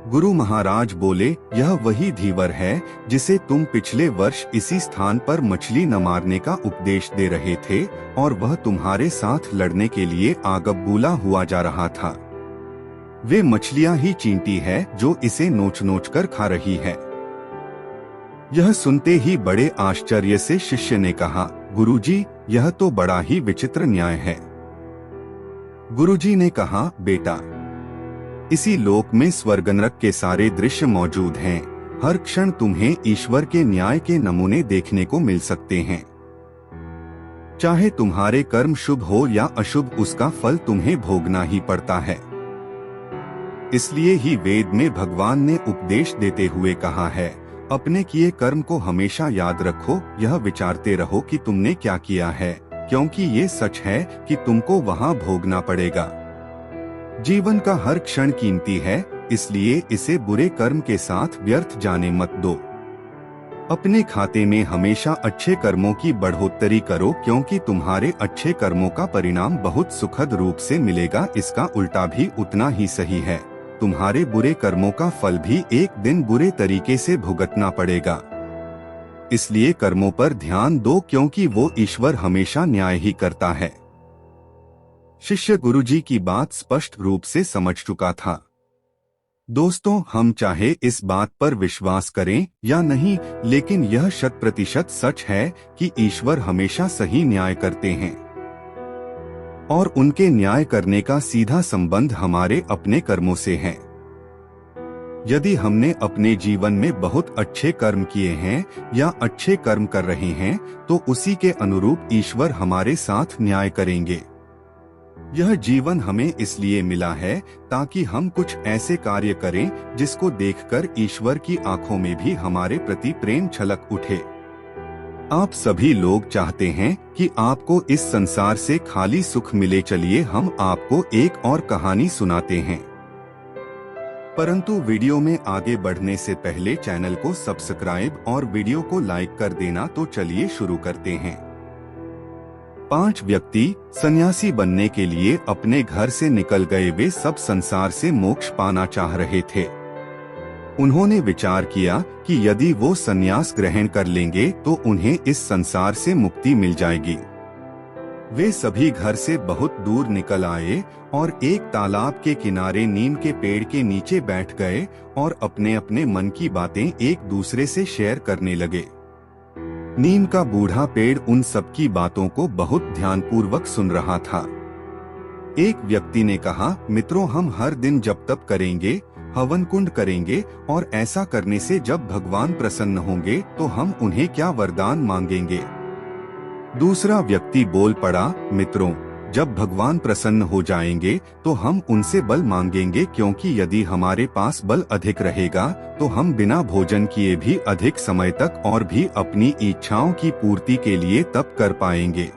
गुरु महाराज बोले, यह वही धीवर है जिसे तुम पिछले वर्ष इसी स्थान पर मछली न मारने का उपदेश दे रहे थे और वह तुम्हारे साथ लड़ने के लिए आगबूला हुआ जा रहा था। वे मछलियां ही चींटी है जो इसे नोच नोच कर खा रही है। यह सुनते ही बड़े आश्चर्य से शिष्य ने कहा, गुरुजी, यह तो बड़ा ही विचित्र न्याय है। गुरुजी ने कहा, बेटा, इसी लोक में स्वर्ग नरक के सारे दृश्य मौजूद हैं। हर क्षण तुम्हें ईश्वर के न्याय के नमूने देखने को मिल सकते हैं। चाहे तुम्हारे कर्म शुभ हो या अशुभ, उसका फल तुम्हें भोगना ही पड़ता है। इसलिए ही वेद में भगवान ने उपदेश देते हुए कहा है, अपने किए कर्म को हमेशा याद रखो, यह विचारते रहो कि तुमने क्या किया है, क्योंकि ये सच है कि तुमको वहाँ भोगना पड़ेगा। जीवन का हर क्षण कीमती है, इसलिए इसे बुरे कर्म के साथ व्यर्थ जाने मत दो। अपने खाते में हमेशा अच्छे कर्मों की बढ़ोतरी करो, क्योंकि तुम्हारे अच्छे कर्मों का परिणाम बहुत सुखद रूप से मिलेगा। इसका उल्टा भी उतना ही सही है, तुम्हारे बुरे कर्मों का फल भी एक दिन बुरे तरीके से भुगतना पड़ेगा। इसलिए कर्मों पर ध्यान दो, क्योंकि वो ईश्वर हमेशा न्याय ही करता है। शिष्य गुरुजी की बात स्पष्ट रूप से समझ चुका था। दोस्तों, हम चाहे इस बात पर विश्वास करें या नहीं, लेकिन यह 100% सच है कि ईश्वर हमेशा सही न्याय करते हैं और उनके न्याय करने का सीधा संबंध हमारे अपने कर्मों से है। यदि हमने अपने जीवन में बहुत अच्छे कर्म किए हैं या अच्छे कर्म कर रहे हैं, तो उसी के अनुरूप ईश्वर हमारे साथ न्याय करेंगे। यह जीवन हमें इसलिए मिला है ताकि हम कुछ ऐसे कार्य करें जिसको देखकर ईश्वर की आंखों में भी हमारे प्रति प्रेम छलक उठे। आप सभी लोग चाहते हैं कि आपको इस संसार से खाली सुख मिले। चलिए हम आपको एक और कहानी सुनाते हैं, परंतु वीडियो में आगे बढ़ने से पहले चैनल को सब्सक्राइब और वीडियो को लाइक कर देना। तो चलिए शुरू करते हैं। 5 व्यक्ति सन्यासी बनने के लिए अपने घर से निकल गए। वे सब संसार से मोक्ष पाना चाह रहे थे। उन्होंने विचार किया कि यदि वो संन्यास ग्रहण कर लेंगे तो उन्हें इस संसार से मुक्ति मिल जाएगी। वे सभी घर से बहुत दूर निकल आए और एक तालाब के किनारे नीम के पेड़ के नीचे बैठ गए और अपने अपने मन की बातें एक दूसरे से शेयर करने लगे। नीम का बूढ़ा पेड़ उन सबकी बातों को बहुत ध्यानपूर्वक सुन रहा था। एक व्यक्ति ने कहा, मित्रों, हम हर दिन जप तप करेंगे, हवन कुंड करेंगे और ऐसा करने से जब भगवान प्रसन्न होंगे तो हम उन्हें क्या वरदान मांगेंगे। दूसरा व्यक्ति बोल पड़ा, मित्रों, जब भगवान प्रसन्न हो जाएंगे तो हम उनसे बल मांगेंगे, क्योंकि यदि हमारे पास बल अधिक रहेगा तो हम बिना भोजन किए भी अधिक समय तक और भी अपनी इच्छाओं की पूर्ति के लिए तप कर पाएंगे।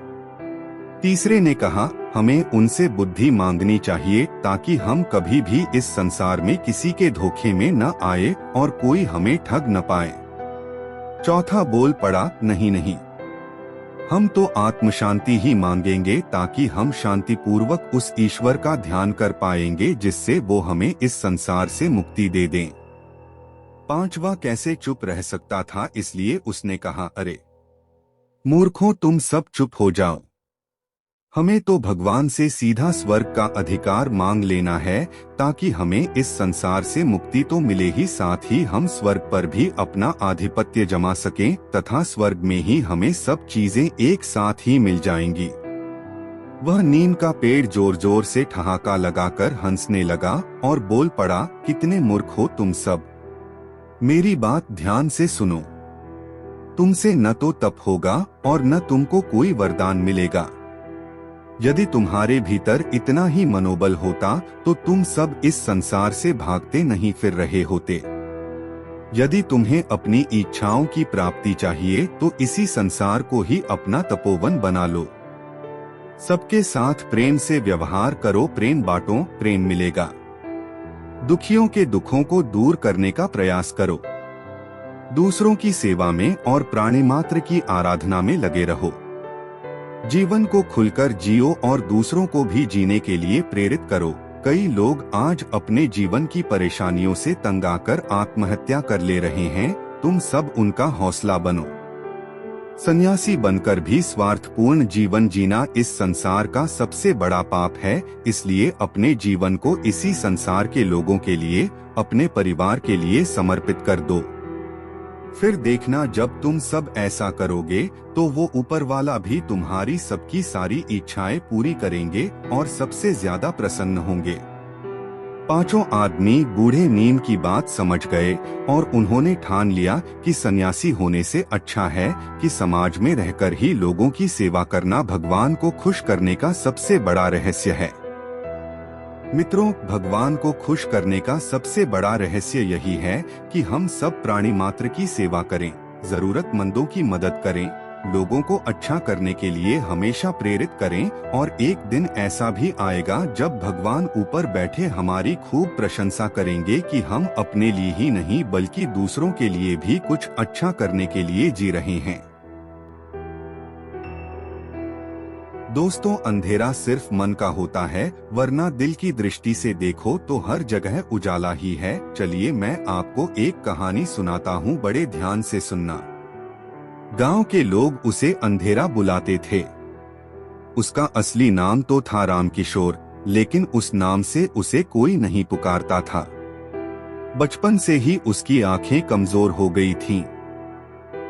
तीसरे ने कहा, हमें उनसे बुद्धि मांगनी चाहिए ताकि हम कभी भी इस संसार में किसी के धोखे में न आए और कोई हमें ठग न पाए। चौथा बोल पड़ा, नहीं नहीं, हम तो आत्म शांति ही मांगेंगे ताकि हम शांतिपूर्वक उस ईश्वर का ध्यान कर पाएंगे जिससे वो हमें इस संसार से मुक्ति दे दें। पांचवा कैसे चुप रह सकता था, इसलिए उसने कहा, अरे मूर्खों, तुम सब चुप हो जाओ। हमें तो भगवान से सीधा स्वर्ग का अधिकार मांग लेना है ताकि हमें इस संसार से मुक्ति तो मिले ही, साथ ही हम स्वर्ग पर भी अपना आधिपत्य जमा सकें तथा स्वर्ग में ही हमें सब चीजें एक साथ ही मिल जाएंगी। वह नीम का पेड़ जोर जोर से ठहाका लगाकर हंसने लगा और बोल पड़ा, कितने मूर्ख हो तुम सब, मेरी बात ध्यान से सुनो। तुमसे न तो तप होगा और न तुमको कोई वरदान मिलेगा। यदि तुम्हारे भीतर इतना ही मनोबल होता तो तुम सब इस संसार से भागते नहीं फिर रहे होते। यदि तुम्हें अपनी इच्छाओं की प्राप्ति चाहिए तो इसी संसार को ही अपना तपोवन बना लो। सबके साथ प्रेम से व्यवहार करो, प्रेम बांटो, प्रेम मिलेगा। दुखियों के दुखों को दूर करने का प्रयास करो। दूसरों की सेवा में और प्राणी मात्र की आराधना में लगे रहो। जीवन को खुलकर जियो और दूसरों को भी जीने के लिए प्रेरित करो। कई लोग आज अपने जीवन की परेशानियों से तंग आकर आत्महत्या कर ले रहे हैं, तुम सब उनका हौसला बनो। सन्यासी बनकर भी स्वार्थपूर्ण जीवन जीना इस संसार का सबसे बड़ा पाप है, इसलिए अपने जीवन को इसी संसार के लोगों के लिए, अपने परिवार के लिए समर्पित कर दो। फिर देखना, जब तुम सब ऐसा करोगे तो वो ऊपर वाला भी तुम्हारी सबकी सारी इच्छाएं पूरी करेंगे और सबसे ज्यादा प्रसन्न होंगे। पांचों आदमी बूढ़े नीम की बात समझ गए और उन्होंने ठान लिया कि सन्यासी होने से अच्छा है कि समाज में रहकर ही लोगों की सेवा करना भगवान को खुश करने का सबसे बड़ा रहस्य है। मित्रों, भगवान को खुश करने का सबसे बड़ा रहस्य यही है कि हम सब प्राणी मात्र की सेवा करें, जरूरतमंदों की मदद करें, लोगों को अच्छा करने के लिए हमेशा प्रेरित करें और एक दिन ऐसा भी आएगा जब भगवान ऊपर बैठे हमारी खूब प्रशंसा करेंगे कि हम अपने लिए ही नहीं बल्कि दूसरों के लिए भी कुछ अच्छा करने के लिए जी रहे हैं। दोस्तों, अंधेरा सिर्फ मन का होता है, वरना दिल की दृष्टि से देखो तो हर जगह उजाला ही है। चलिए मैं आपको एक कहानी सुनाता हूँ, बड़े ध्यान से सुनना। गांव के लोग उसे अंधेरा बुलाते थे। उसका असली नाम तो था रामकिशोर, लेकिन उस नाम से उसे कोई नहीं पुकारता था। बचपन से ही उसकी आंखें कमजोर हो गई थीं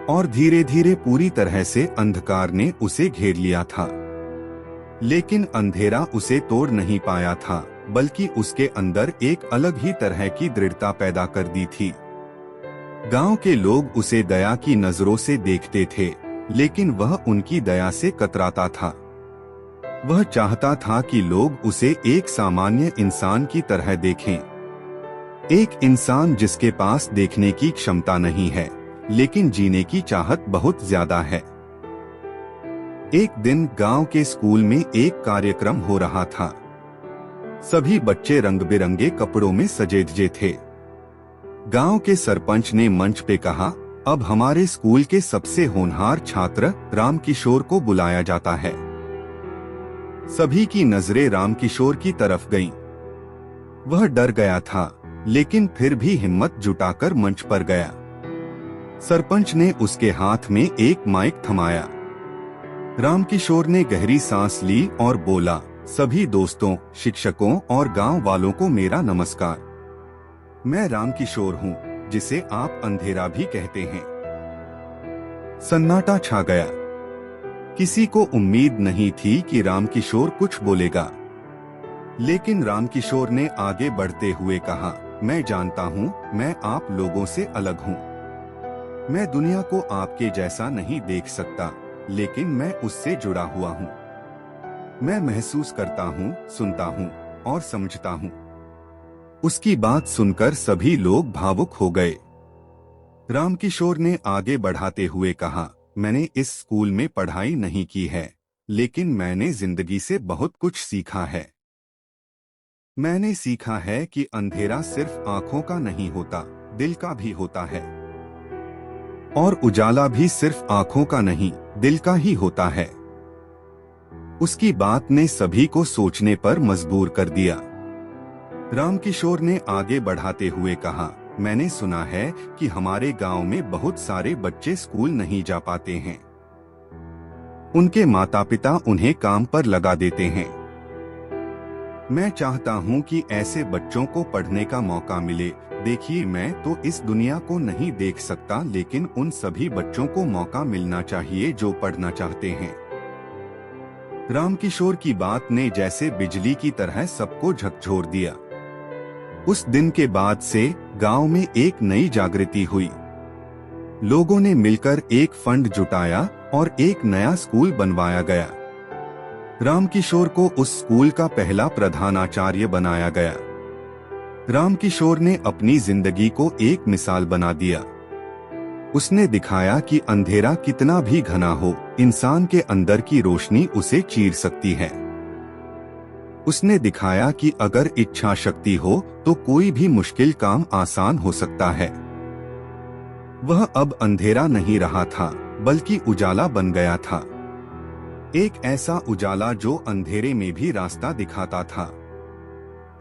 और धीरे धीरे पूरी तरह से अंधकार ने उसे घेर लिया था। लेकिन अंधेरा उसे तोड़ नहीं पाया था, बल्कि उसके अंदर एक अलग ही तरह की दृढ़ता पैदा कर दी थी। गांव के लोग उसे दया की नजरों से देखते थे, लेकिन वह उनकी दया से कतराता था। वह चाहता था कि लोग उसे एक सामान्य इंसान की तरह देखें, एक इंसान जिसके पास देखने की क्षमता नहीं है, लेकिन जीने की चाहत बहुत ज्यादा है। एक दिन गांव के स्कूल में एक कार्यक्रम हो रहा था। सभी बच्चे रंग बिरंगे कपड़ों में सजे धजे थे। गांव के सरपंच ने मंच पे कहा, अब हमारे स्कूल के सबसे होनहार छात्र रामकिशोर को बुलाया जाता है। सभी की नजरें रामकिशोर की तरफ गईं। वह डर गया था, लेकिन फिर भी हिम्मत जुटाकर मंच पर गया। सरपंच ने उसके हाथ में एक माइक थमाया। रामकिशोर ने गहरी सांस ली और बोला, सभी दोस्तों, शिक्षकों और गांव वालों को मेरा नमस्कार। मैं रामकिशोर हूँ, जिसे आप अंधेरा भी कहते हैं। सन्नाटा छा गया। किसी को उम्मीद नहीं थी कि रामकिशोर कुछ बोलेगा, लेकिन रामकिशोर ने आगे बढ़ते हुए कहा, मैं जानता हूँ मैं आप लोगों से अलग हूँ। मैं दुनिया को आपके जैसा नहीं देख सकता, लेकिन मैं उससे जुड़ा हुआ हूँ। मैं महसूस करता हूँ, सुनता हूँ और समझता हूँ। उसकी बात सुनकर सभी लोग भावुक हो गए। रामकिशोर ने आगे बढ़ाते हुए कहा, मैंने इस स्कूल में पढ़ाई नहीं की है, लेकिन मैंने जिंदगी से बहुत कुछ सीखा है। मैंने सीखा है कि अंधेरा सिर्फ आंखों का नहीं होता, दिल का भी होता है। और उजाला भी सिर्फ आंखों का नहीं, दिल का ही होता है। उसकी बात ने सभी को सोचने पर मजबूर कर दिया। रामकिशोर ने आगे बढ़ाते हुए कहा, मैंने सुना है कि हमारे गांव में बहुत सारे बच्चे स्कूल नहीं जा पाते हैं। उनके माता पिता उन्हें काम पर लगा देते हैं। मैं चाहता हूं कि ऐसे बच्चों को पढ़ने का मौका मिले। देखिए, मैं तो इस दुनिया को नहीं देख सकता, लेकिन उन सभी बच्चों को मौका मिलना चाहिए जो पढ़ना चाहते हैं। रामकिशोर की बात ने जैसे बिजली की तरह सबको झकझोर दिया। उस दिन के बाद से गांव में एक नई जागृति हुई। लोगों ने मिलकर एक फंड जुटाया और एक नया स्कूल बनवाया गया। रामकिशोर को उस स्कूल का पहला प्रधानाचार्य बनाया गया। रामकिशोर ने अपनी जिंदगी को एक मिसाल बना दिया। उसने दिखाया कि अंधेरा कितना भी घना हो, इंसान के अंदर की रोशनी उसे चीर सकती है। उसने दिखाया कि अगर इच्छा शक्ति हो तो कोई भी मुश्किल काम आसान हो सकता है। वह अब अंधेरा नहीं रहा था, बल्कि उजाला बन गया था। एक ऐसा उजाला जो अंधेरे में भी रास्ता दिखाता था।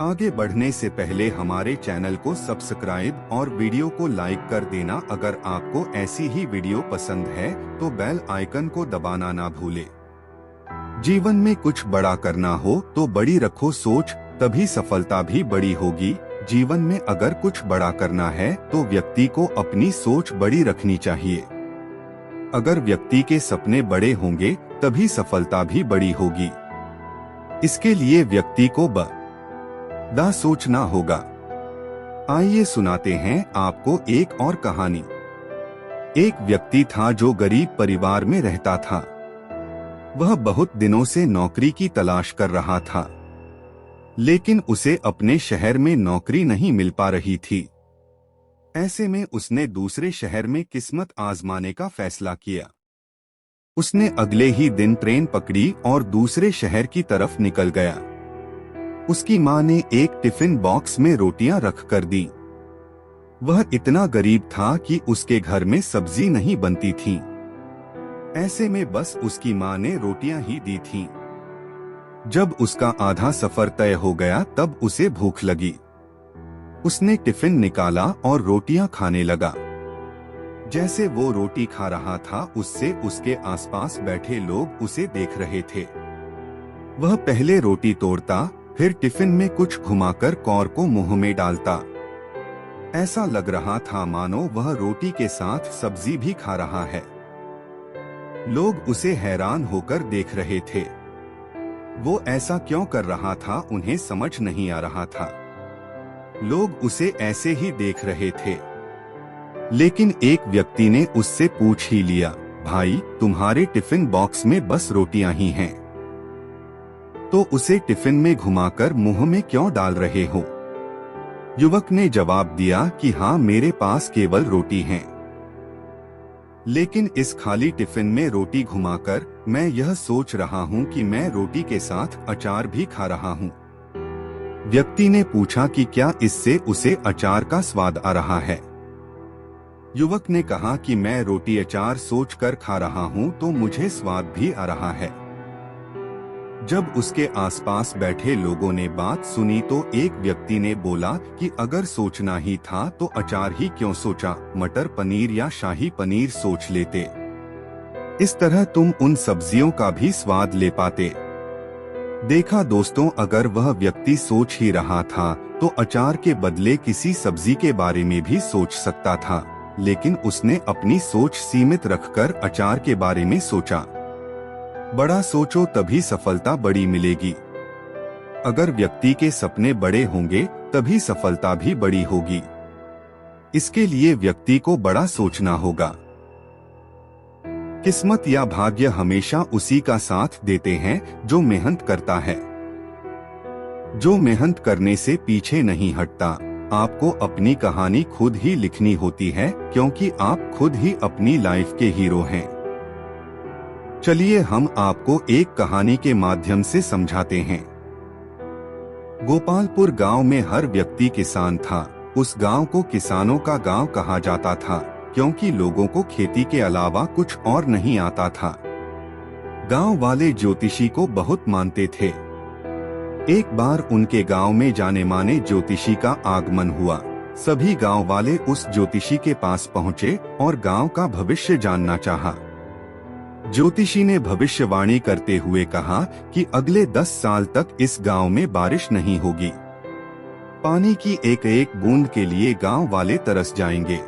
आगे बढ़ने से पहले हमारे चैनल को सब्सक्राइब और वीडियो को लाइक कर देना। अगर आपको ऐसी ही वीडियो पसंद है तो बेल आइकन को दबाना ना भूले। जीवन में कुछ बड़ा करना हो तो बड़ी रखो सोच, तभी सफलता भी बड़ी होगी। जीवन में अगर कुछ बड़ा करना है तो व्यक्ति को अपनी सोच बड़ी रखनी चाहिए। अगर व्यक्ति के सपने बड़े होंगे तभी सफलता भी बड़ी होगी। इसके लिए व्यक्ति को बड़ा सोचना होगा। आइए सुनाते हैं आपको एक और कहानी। एक व्यक्ति था जो गरीब परिवार में रहता था। वह बहुत दिनों से नौकरी की तलाश कर रहा था, लेकिन उसे अपने शहर में नौकरी नहीं मिल पा रही थी। ऐसे में उसने दूसरे शहर में किस्मत आजमाने का फैसला किया। उसने अगले ही दिन ट्रेन पकड़ी और दूसरे शहर की तरफ निकल गया। उसकी मां ने एक टिफिन बॉक्स में रोटियां रख कर दी। वह इतना गरीब था कि उसके घर में सब्जी नहीं बनती थी। ऐसे में बस उसकी मां ने रोटियां ही दी थीं। जब उसका आधा सफर तय हो गया तब उसे भूख लगी। उसने टिफिन निकाला और रोटियां खाने लगा। जैसे वो रोटी खा रहा था, उससे उसके आसपास बैठे लोग उसे देख रहे थे। वह पहले रोटी तोड़ता, फिर टिफिन में कुछ घुमाकर कौर को मुंह में डालता। ऐसा लग रहा था मानो वह रोटी के साथ सब्जी भी खा रहा है। लोग उसे हैरान होकर देख रहे थे। वो ऐसा क्यों कर रहा था, उन्हें समझ नहीं आ रहा था। लोग उसे ऐसे ही देख रहे थे। लेकिन एक व्यक्ति ने उससे पूछ ही लिया, भाई, तुम्हारे टिफिन बॉक्स में बस रोटियां ही हैं, तो उसे टिफिन में घुमाकर मुंह में क्यों डाल रहे हो? युवक ने जवाब दिया कि हाँ, मेरे पास केवल रोटी है, लेकिन इस खाली टिफिन में रोटी घुमाकर मैं यह सोच रहा हूँ कि मैं रोटी के साथ अचार भी खा रहा हूँ। व्यक्ति ने पूछा कि क्या इससे उसे अचार का स्वाद आ रहा है? युवक ने कहा कि मैं रोटी अचार सोचकर खा रहा हूँ तो मुझे स्वाद भी आ रहा है। जब उसके आसपास बैठे लोगों ने बात सुनी तो एक व्यक्ति ने बोला कि अगर सोचना ही था तो अचार ही क्यों सोचा, मटर पनीर या शाही पनीर सोच लेते। इस तरह तुम उन सब्जियों का भी स्वाद ले पाते। देखा दोस्तों, अगर वह व्यक्ति सोच ही रहा था तो अचार के बदले किसी सब्जी के बारे में भी सोच सकता था, लेकिन उसने अपनी सोच सीमित रखकर अचार के बारे में सोचा। बड़ा सोचो तभी सफलता बड़ी मिलेगी। अगर व्यक्ति के सपने बड़े होंगे तभी सफलता भी बड़ी होगी। इसके लिए व्यक्ति को बड़ा सोचना होगा। किस्मत या भाग्य हमेशा उसी का साथ देते हैं जो मेहनत करता है, जो मेहनत करने से पीछे नहीं हटता। आपको अपनी कहानी खुद ही लिखनी होती है, क्योंकि आप खुद ही अपनी लाइफ के हीरो हैं। चलिए हम आपको एक कहानी के माध्यम से समझाते हैं। गोपालपुर गांव में हर व्यक्ति किसान था। उस गांव को किसानों का गांव कहा जाता था, क्योंकि लोगों को खेती के अलावा कुछ और नहीं आता था। गांव वाले ज्योतिषी को बहुत मानते थे। एक बार उनके गांव में जाने माने ज्योतिषी का आगमन हुआ। सभी गांव वाले उस ज्योतिषी के पास पहुंचे और गांव का भविष्य जानना चाहा। ज्योतिषी ने भविष्यवाणी करते हुए कहा कि अगले 10 साल तक इस गांव में बारिश नहीं होगी। पानी की एक एक बूंद के लिए गांव वाले तरस जाएंगे।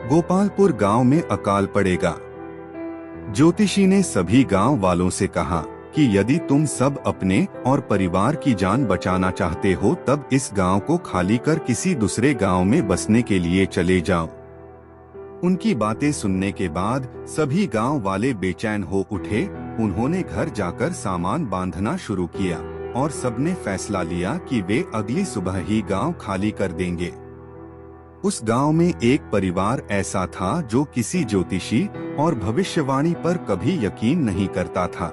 गोपालपुर गांव में अकाल पड़ेगा। ज्योतिषी ने सभी गांव वालों से कहा कि यदि तुम सब अपने और परिवार की जान बचाना चाहते हो तब इस गांव को खाली कर किसी दूसरे गांव में बसने के लिए चले जाओ। उनकी बातें सुनने के बाद सभी गांव वाले बेचैन हो उठे। उन्होंने घर जाकर सामान बांधना शुरू किया और सबने फैसला लिया कि वे अगली सुबह ही गांव खाली कर देंगे। उस गांव में एक परिवार ऐसा था जो किसी ज्योतिषी और भविष्यवाणी पर कभी यकीन नहीं करता था।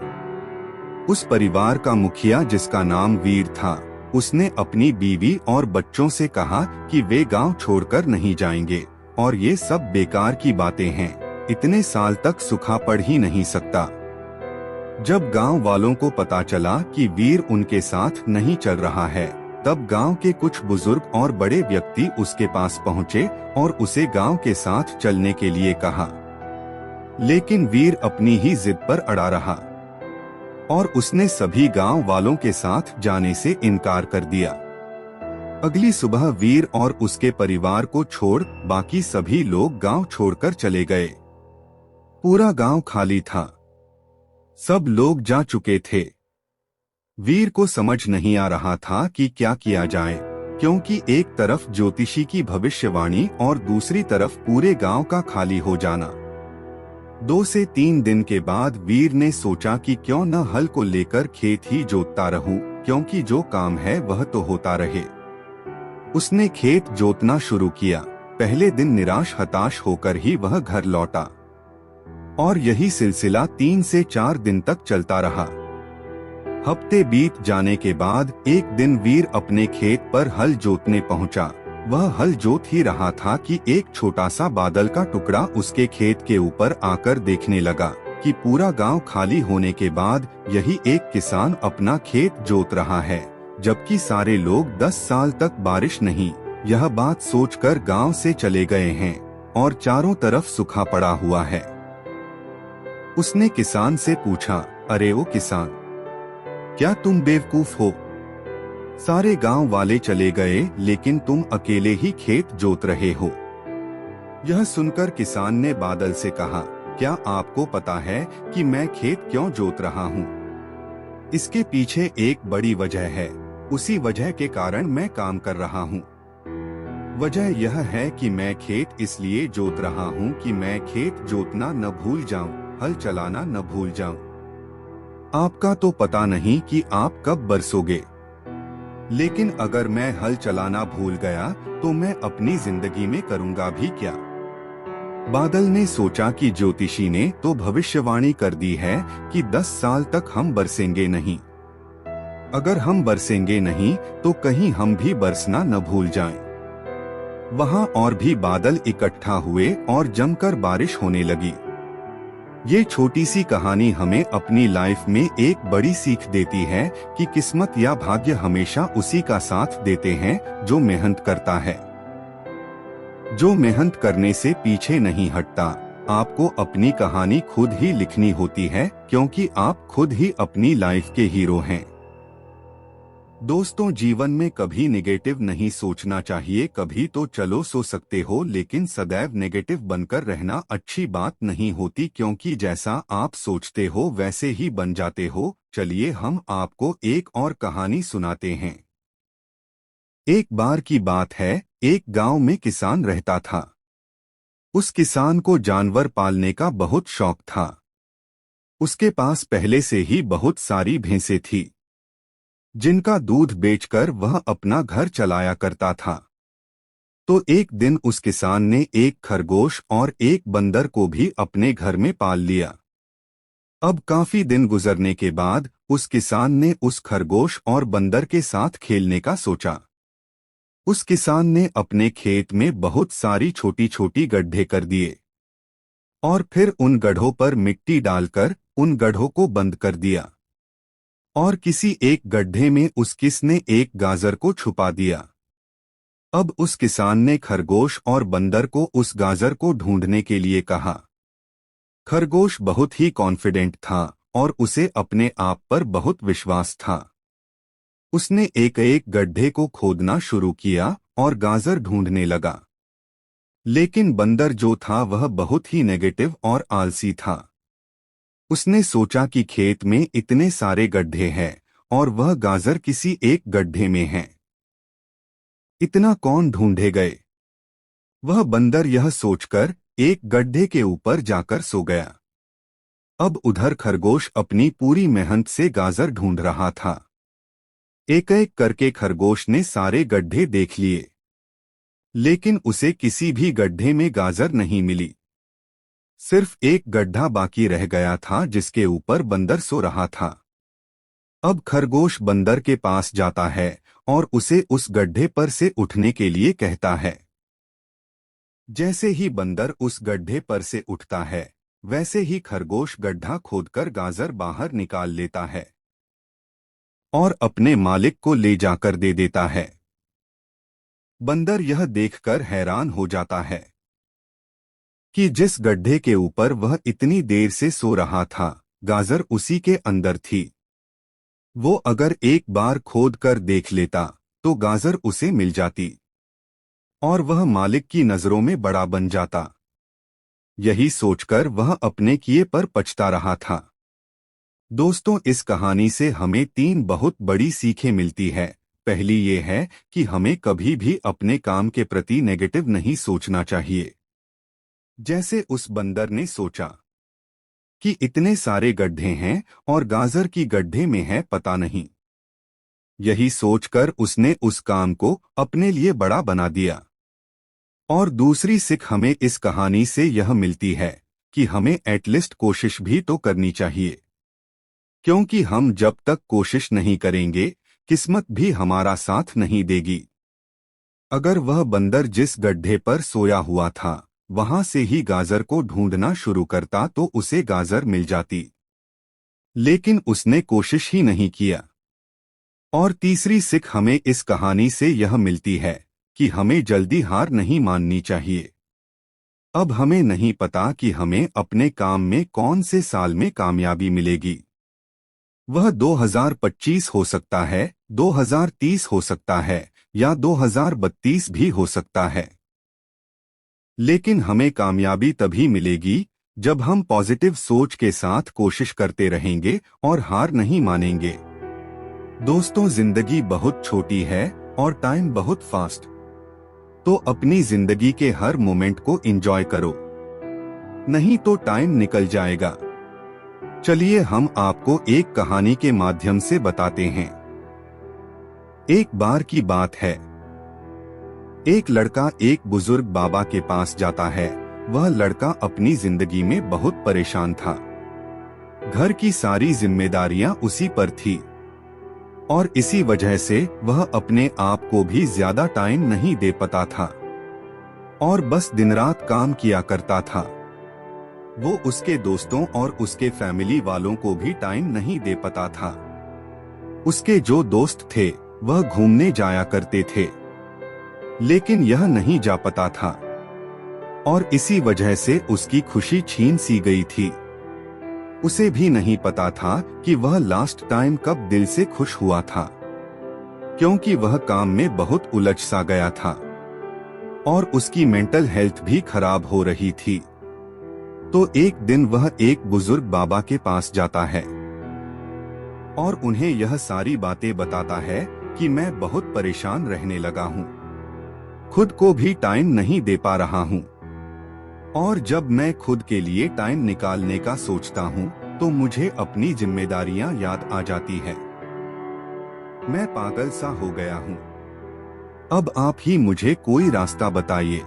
उस परिवार का मुखिया, जिसका नाम वीर था, उसने अपनी बीवी और बच्चों से कहा कि वे गांव छोड़कर नहीं जाएंगे और ये सब बेकार की बातें हैं। इतने साल तक सूखा पड़ ही नहीं सकता। जब गांव वालों को पता चला कि वीर उनके साथ नहीं चल रहा है, तब गांव के कुछ बुजुर्ग और बड़े व्यक्ति उसके पास पहुंचे और उसे गांव के साथ चलने के लिए कहा। लेकिन वीर अपनी ही जिद पर अड़ा रहा और उसने सभी गांव वालों के साथ जाने से इनकार कर दिया। अगली सुबह वीर और उसके परिवार को छोड़ बाकी सभी लोग गांव छोड़कर चले गए। पूरा गांव खाली था। सब लोग जा चुके थे। वीर को समझ नहीं आ रहा था कि क्या किया जाए, क्योंकि एक तरफ ज्योतिषी की भविष्यवाणी और दूसरी तरफ पूरे गांव का खाली हो जाना। 2 से 3 दिन के बाद वीर ने सोचा कि क्यों न हल को लेकर खेत ही जोतता रहूं, क्योंकि जो काम है वह तो होता रहे। उसने खेत जोतना शुरू किया। पहले दिन निराश हताश होकर ही वह घर लौटा और यही सिलसिला 3 से 4 दिन तक चलता रहा। हफ्ते बीत जाने के बाद एक दिन वीर अपने खेत पर हल जोतने पहुंचा। वह हल जोत ही रहा था कि एक छोटा सा बादल का टुकड़ा उसके खेत के ऊपर आकर देखने लगा कि पूरा गांव खाली होने के बाद यही एक किसान अपना खेत जोत रहा है, जबकि सारे लोग 10 साल तक बारिश नहीं। यह बात सोचकर गांव से चले गए हैं और चारों तरफ सूखा पड़ा हुआ है। उसने किसान से पूछा, अरे ओ किसान, क्या तुम बेवकूफ हो? सारे गांव वाले चले गए लेकिन तुम अकेले ही खेत जोत रहे हो। यह सुनकर किसान ने बादल से कहा, क्या आपको पता है कि मैं खेत क्यों जोत रहा हूँ? इसके पीछे एक बड़ी वजह है। उसी वजह के कारण मैं काम कर रहा हूँ। वजह यह है कि मैं खेत इसलिए जोत रहा हूँ कि मैं खेत जोतना न भूल जाऊं, हल चलाना न भूल जाऊं। आपका तो पता नहीं कि आप कब बरसोगे, लेकिन अगर मैं हल चलाना भूल गया तो मैं अपनी जिंदगी में करूंगा भी क्या? बादल ने सोचा कि ज्योतिषी ने तो भविष्यवाणी कर दी है कि 10 साल तक हम बरसेंगे नहीं। अगर हम बरसेंगे नहीं तो कहीं हम भी बरसना न भूल जाएं। वहां और भी बादल इकट्ठा हुए और जमकर बारिश होने लगी। ये छोटी सी कहानी हमें अपनी लाइफ में एक बड़ी सीख देती है कि किस्मत या भाग्य हमेशा उसी का साथ देते हैं जो मेहनत करता है, जो मेहनत करने से पीछे नहीं हटता। आपको अपनी कहानी खुद ही लिखनी होती है, क्योंकि आप खुद ही अपनी लाइफ के हीरो हैं। दोस्तों, जीवन में कभी नेगेटिव नहीं सोचना चाहिए। कभी तो चलो सो सकते हो, लेकिन सदैव नेगेटिव बनकर रहना अच्छी बात नहीं होती, क्योंकि जैसा आप सोचते हो वैसे ही बन जाते हो। चलिए हम आपको एक और कहानी सुनाते हैं। एक बार की बात है, एक गांव में किसान रहता था। उस किसान को जानवर पालने का बहुत शौक था। उसके पास पहले से ही बहुत सारी भैंसें थी, जिनका दूध बेचकर वह अपना घर चलाया करता था। तो एक दिन उस किसान ने एक खरगोश और एक बंदर को भी अपने घर में पाल लिया। अब काफी दिन गुजरने के बाद उस किसान ने उस खरगोश और बंदर के साथ खेलने का सोचा। उस किसान ने अपने खेत में बहुत सारी छोटी छोटी गड्ढे कर दिए और फिर उन गड्ढों पर मिट्टी डालकर उन गड्ढों को बंद कर दिया, और किसी एक गड्ढे में उस किसने एक गाजर को छुपा दिया। अब उस किसान ने खरगोश और बंदर को उस गाजर को ढूंढने के लिए कहा। खरगोश बहुत ही कॉन्फिडेंट था और उसे अपने आप पर बहुत विश्वास था। उसने एक एक गड्ढे को खोदना शुरू किया और गाजर ढूंढने लगा। लेकिन बंदर जो था वह बहुत ही नेगेटिव और आलसी था। उसने सोचा कि खेत में इतने सारे गड्ढे हैं और वह गाजर किसी एक गड्ढे में है, इतना कौन ढूंढे गए। वह बंदर यह सोचकर एक गड्ढे के ऊपर जाकर सो गया। अब उधर खरगोश अपनी पूरी मेहनत से गाजर ढूंढ रहा था। एक एक करके खरगोश ने सारे गड्ढे देख लिए, लेकिन उसे किसी भी गड्ढे में गाजर नहीं मिली। सिर्फ एक गड्ढा बाकी रह गया था, जिसके ऊपर बंदर सो रहा था। अब खरगोश बंदर के पास जाता है और उसे उस गड्ढे पर से उठने के लिए कहता है। जैसे ही बंदर उस गड्ढे पर से उठता है, वैसे ही खरगोश गड्ढा खोदकर गाजर बाहर निकाल लेता है और अपने मालिक को ले जाकर दे देता है। बंदर यह देखकर हैरान हो जाता है कि जिस गड्ढे के ऊपर वह इतनी देर से सो रहा था, गाजर उसी के अंदर थी। वो अगर एक बार खोद कर देख लेता तो गाजर उसे मिल जाती और वह मालिक की नजरों में बड़ा बन जाता। यही सोचकर वह अपने किए पर पछता रहा था। दोस्तों, इस कहानी से हमें 3 बहुत बड़ी सीखें मिलती है। पहली ये है कि हमें कभी भी अपने काम के प्रति नेगेटिव नहीं सोचना चाहिए। जैसे उस बंदर ने सोचा कि इतने सारे गड्ढे हैं और गाजर की गड्ढे में है पता नहीं। यही सोचकर उसने उस काम को अपने लिए बड़ा बना दिया। और दूसरी सीख हमें इस कहानी से यह मिलती है कि हमें एटलीस्ट कोशिश भी तो करनी चाहिए, क्योंकि हम जब तक कोशिश नहीं करेंगे, किस्मत भी हमारा साथ नहीं देगी। अगर वह बंदर जिस गड्ढे पर सोया हुआ था वहां से ही गाजर को ढूंढना शुरू करता तो उसे गाजर मिल जाती, लेकिन उसने कोशिश ही नहीं किया। और तीसरी सीख हमें इस कहानी से यह मिलती है कि हमें जल्दी हार नहीं माननी चाहिए। अब हमें नहीं पता कि हमें अपने काम में कौन से साल में कामयाबी मिलेगी। वह 2025 हो सकता है, 2030 हो सकता है या 2032 भी हो सकता है, लेकिन हमें कामयाबी तभी मिलेगी जब हम पॉजिटिव सोच के साथ कोशिश करते रहेंगे और हार नहीं मानेंगे। दोस्तों, जिंदगी बहुत छोटी है और टाइम बहुत फास्ट, तो अपनी जिंदगी के हर मोमेंट को एंजॉय करो, नहीं तो टाइम निकल जाएगा। चलिए हम आपको एक कहानी के माध्यम से बताते हैं। एक बार की बात है, एक लड़का एक बुजुर्ग बाबा के पास जाता है। वह लड़का अपनी जिंदगी में बहुत परेशान था। घर की सारी जिम्मेदारियां उसी पर थी और इसी वजह से वह अपने आप को भी ज्यादा टाइम नहीं दे पाता था और बस दिन रात काम किया करता था। वो उसके दोस्तों और उसके फैमिली वालों को भी टाइम नहीं दे पाता था। उसके जो दोस्त थे वह घूमने जाया करते थे, लेकिन यह नहीं जा पाता था। और इसी वजह से उसकी खुशी छीन सी गई थी। उसे भी नहीं पता था कि वह लास्ट टाइम कब दिल से खुश हुआ था, क्योंकि वह काम में बहुत उलझ सा गया था और उसकी मेंटल हेल्थ भी खराब हो रही थी। तो एक दिन वह एक बुजुर्ग बाबा के पास जाता है और उन्हें यह सारी बातें बताता है कि मैं बहुत परेशान रहने लगा हूँ, खुद को भी टाइम नहीं दे पा रहा हूँ, और जब मैं खुद के लिए टाइम निकालने का सोचता हूँ तो मुझे अपनी जिम्मेदारियां याद आ जाती है। मैं पागल सा हो गया हूँ, अब आप ही मुझे कोई रास्ता बताइए।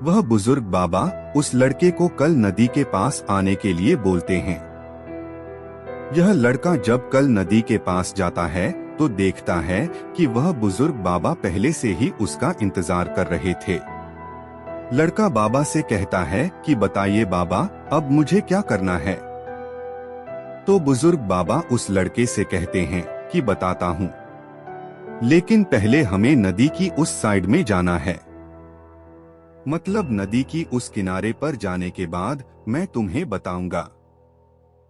वह बुजुर्ग बाबा उस लड़के को कल नदी के पास आने के लिए बोलते हैं। यह लड़का जब कल नदी के पास जाता है तो देखता है कि वह बुजुर्ग बाबा पहले से ही उसका इंतजार कर रहे थे। लड़का बाबा से कहता है कि बताइए बाबा, अब मुझे क्या करना है। तो बुजुर्ग बाबा उस लड़के से कहते हैं कि बताता हूँ, लेकिन पहले हमें नदी की उस साइड में जाना है। मतलब नदी की उस किनारे पर जाने के बाद मैं तुम्हें बताऊंगा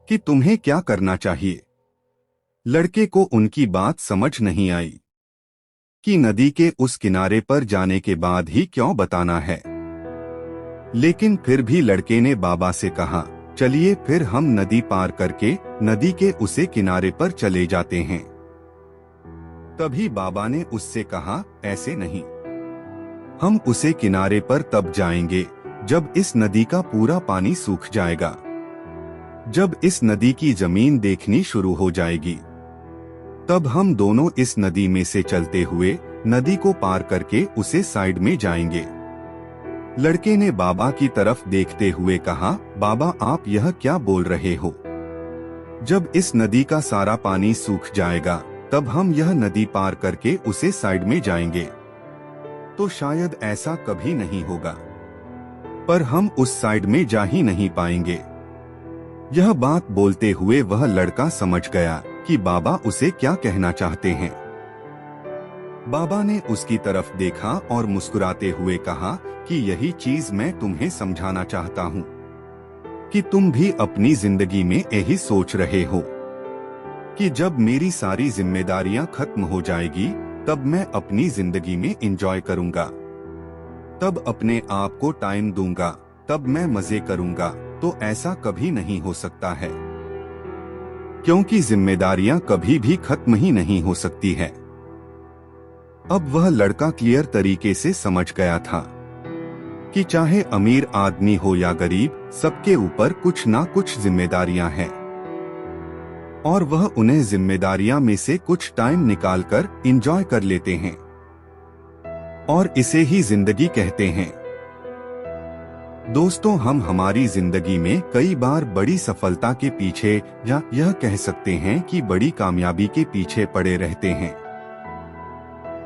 कि तुम्हें क्या करना चाहिए। लड़के को उनकी बात समझ नहीं आई कि नदी के उस किनारे पर जाने के बाद ही क्यों बताना है, लेकिन फिर भी लड़के ने बाबा से कहा, चलिए फिर हम नदी पार करके नदी के उसे किनारे पर चले जाते हैं। तभी बाबा ने उससे कहा, ऐसे नहीं, हम उसे किनारे पर तब जाएंगे जब इस नदी का पूरा पानी सूख जाएगा, जब इस नदी की जमीन देखनी शुरू हो जाएगी, तब हम दोनों इस नदी में से चलते हुए नदी को पार करके उसे साइड में जाएंगे। लड़के ने बाबा की तरफ देखते हुए कहा, बाबा आप यह क्या बोल रहे हो? जब इस नदी का सारा पानी सूख जाएगा तब हम यह नदी पार करके उसे साइड में जाएंगे। तो शायद ऐसा कभी नहीं होगा, पर हम उस साइड में जा ही नहीं पाएंगे। यह बात बोलते हुए वह लड़का समझ गया कि बाबा उसे क्या कहना चाहते हैं। बाबा ने उसकी तरफ देखा और मुस्कुराते हुए कहा कि यही चीज मैं तुम्हें समझाना चाहता हूँ कि तुम भी अपनी जिंदगी में यही सोच रहे हो कि जब मेरी सारी जिम्मेदारियां खत्म हो जाएगी तब मैं अपनी जिंदगी में एंजॉय करूंगा, तब अपने आप को टाइम दूंगा, तब मैं मजे करूंगा। तो ऐसा कभी नहीं हो सकता है, क्योंकि जिम्मेदारियां कभी भी खत्म ही नहीं हो सकती है। अब वह लड़का क्लियर तरीके से समझ गया था कि चाहे अमीर आदमी हो या गरीब, सबके ऊपर कुछ ना कुछ जिम्मेदारियां हैं और वह उन्हें जिम्मेदारियां में से कुछ टाइम निकालकर एंजॉय कर लेते हैं, और इसे ही जिंदगी कहते हैं। दोस्तों, हम हमारी जिंदगी में कई बार बड़ी सफलता के पीछे या यह कह सकते हैं कि बड़ी कामयाबी के पीछे पड़े रहते हैं,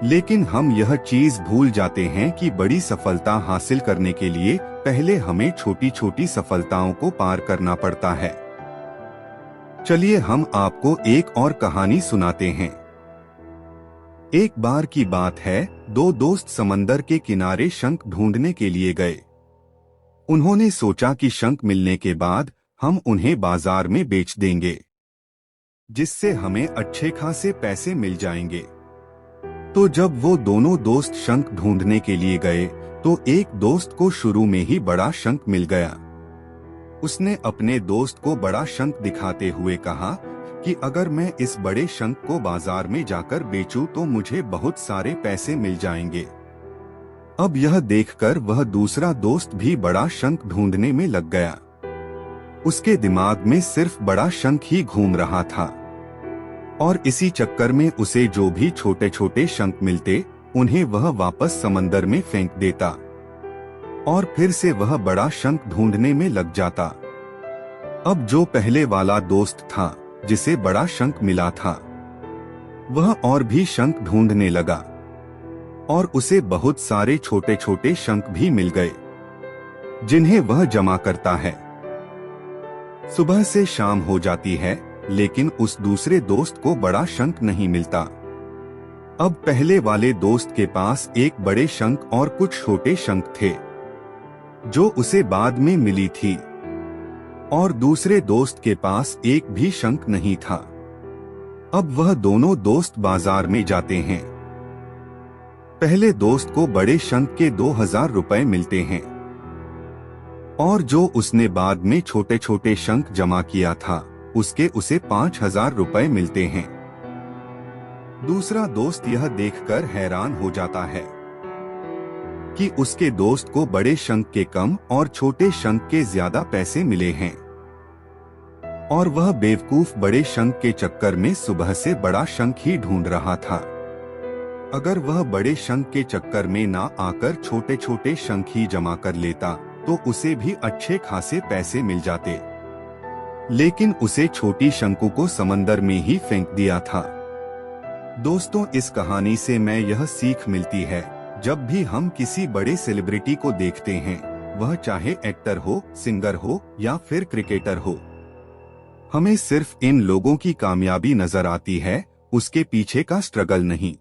लेकिन हम यह चीज भूल जाते हैं कि बड़ी सफलता हासिल करने के लिए पहले हमें छोटी छोटी सफलताओं को पार करना पड़ता है। चलिए हम आपको एक और कहानी सुनाते हैं। एक बार की बात है, दो दोस्त समंदर के किनारे शंख ढूंढने के लिए गए। उन्होंने सोचा कि शंख मिलने के बाद हम उन्हें बाजार में बेच देंगे, जिससे हमें अच्छे खासे पैसे मिल जाएंगे। तो जब वो दोनों दोस्त शंख ढूंढने के लिए गए तो एक दोस्त को शुरू में ही बड़ा शंख मिल गया। उसने अपने दोस्त को बड़ा शंख दिखाते हुए कहा कि अगर मैं इस बड़े शंख को बाजार में जाकर बेचूं तो मुझे बहुत सारे पैसे मिल जाएंगे। अब यह देखकर वह दूसरा दोस्त भी बड़ा शंख ढूंढने में लग गया। उसके दिमाग में सिर्फ बड़ा शंख ही घूम रहा था और इसी चक्कर में उसे जो भी छोटे छोटे शंख मिलते उन्हें वह वापस समंदर में फेंक देता और फिर से वह बड़ा शंख ढूंढने में लग जाता। अब जो पहले वाला दोस्त था जिसे बड़ा शंख मिला था, वह और भी शंख ढूंढने लगा और उसे बहुत सारे छोटे छोटे शंख भी मिल गए, जिन्हें वह जमा करता है। सुबह से शाम हो जाती है, लेकिन उस दूसरे दोस्त को बड़ा शंख नहीं मिलता। अब पहले वाले दोस्त के पास एक बड़े शंख और कुछ छोटे शंख थे। जो उसे बाद में मिली थी। और दूसरे दोस्त के पास एक भी शंख नहीं था। अब वह दोनों दोस्त बाजार में जाते हैं। पहले दोस्त को बड़े शंख के 2000 रुपए मिलते हैं और जो उसने बाद में छोटे छोटे शंख जमा किया था उसे 5000 रुपए मिलते हैं। दूसरा दोस्त यह देखकर हैरान हो जाता है कि उसके दोस्त को बड़े शंख के कम और छोटे शंख के ज्यादा पैसे मिले हैं और वह बेवकूफ बड़े शंख के चक्कर में सुबह से बड़ा शंख ही ढूंढ रहा था। अगर वह बड़े शंख के चक्कर में ना आकर छोटे छोटे शंख ही जमा कर लेता तो उसे भी अच्छे खासे पैसे मिल जाते, लेकिन उसे छोटी शंखों को समंदर में ही फेंक दिया था। दोस्तों, इस कहानी से मैं यह सीख मिलती है, जब भी हम किसी बड़े सेलिब्रिटी को देखते हैं, वह चाहे एक्टर हो, सिंगर हो या फिर क्रिकेटर हो, हमें सिर्फ इन लोगों की कामयाबी नजर आती है, उसके पीछे का स्ट्रगल नहीं।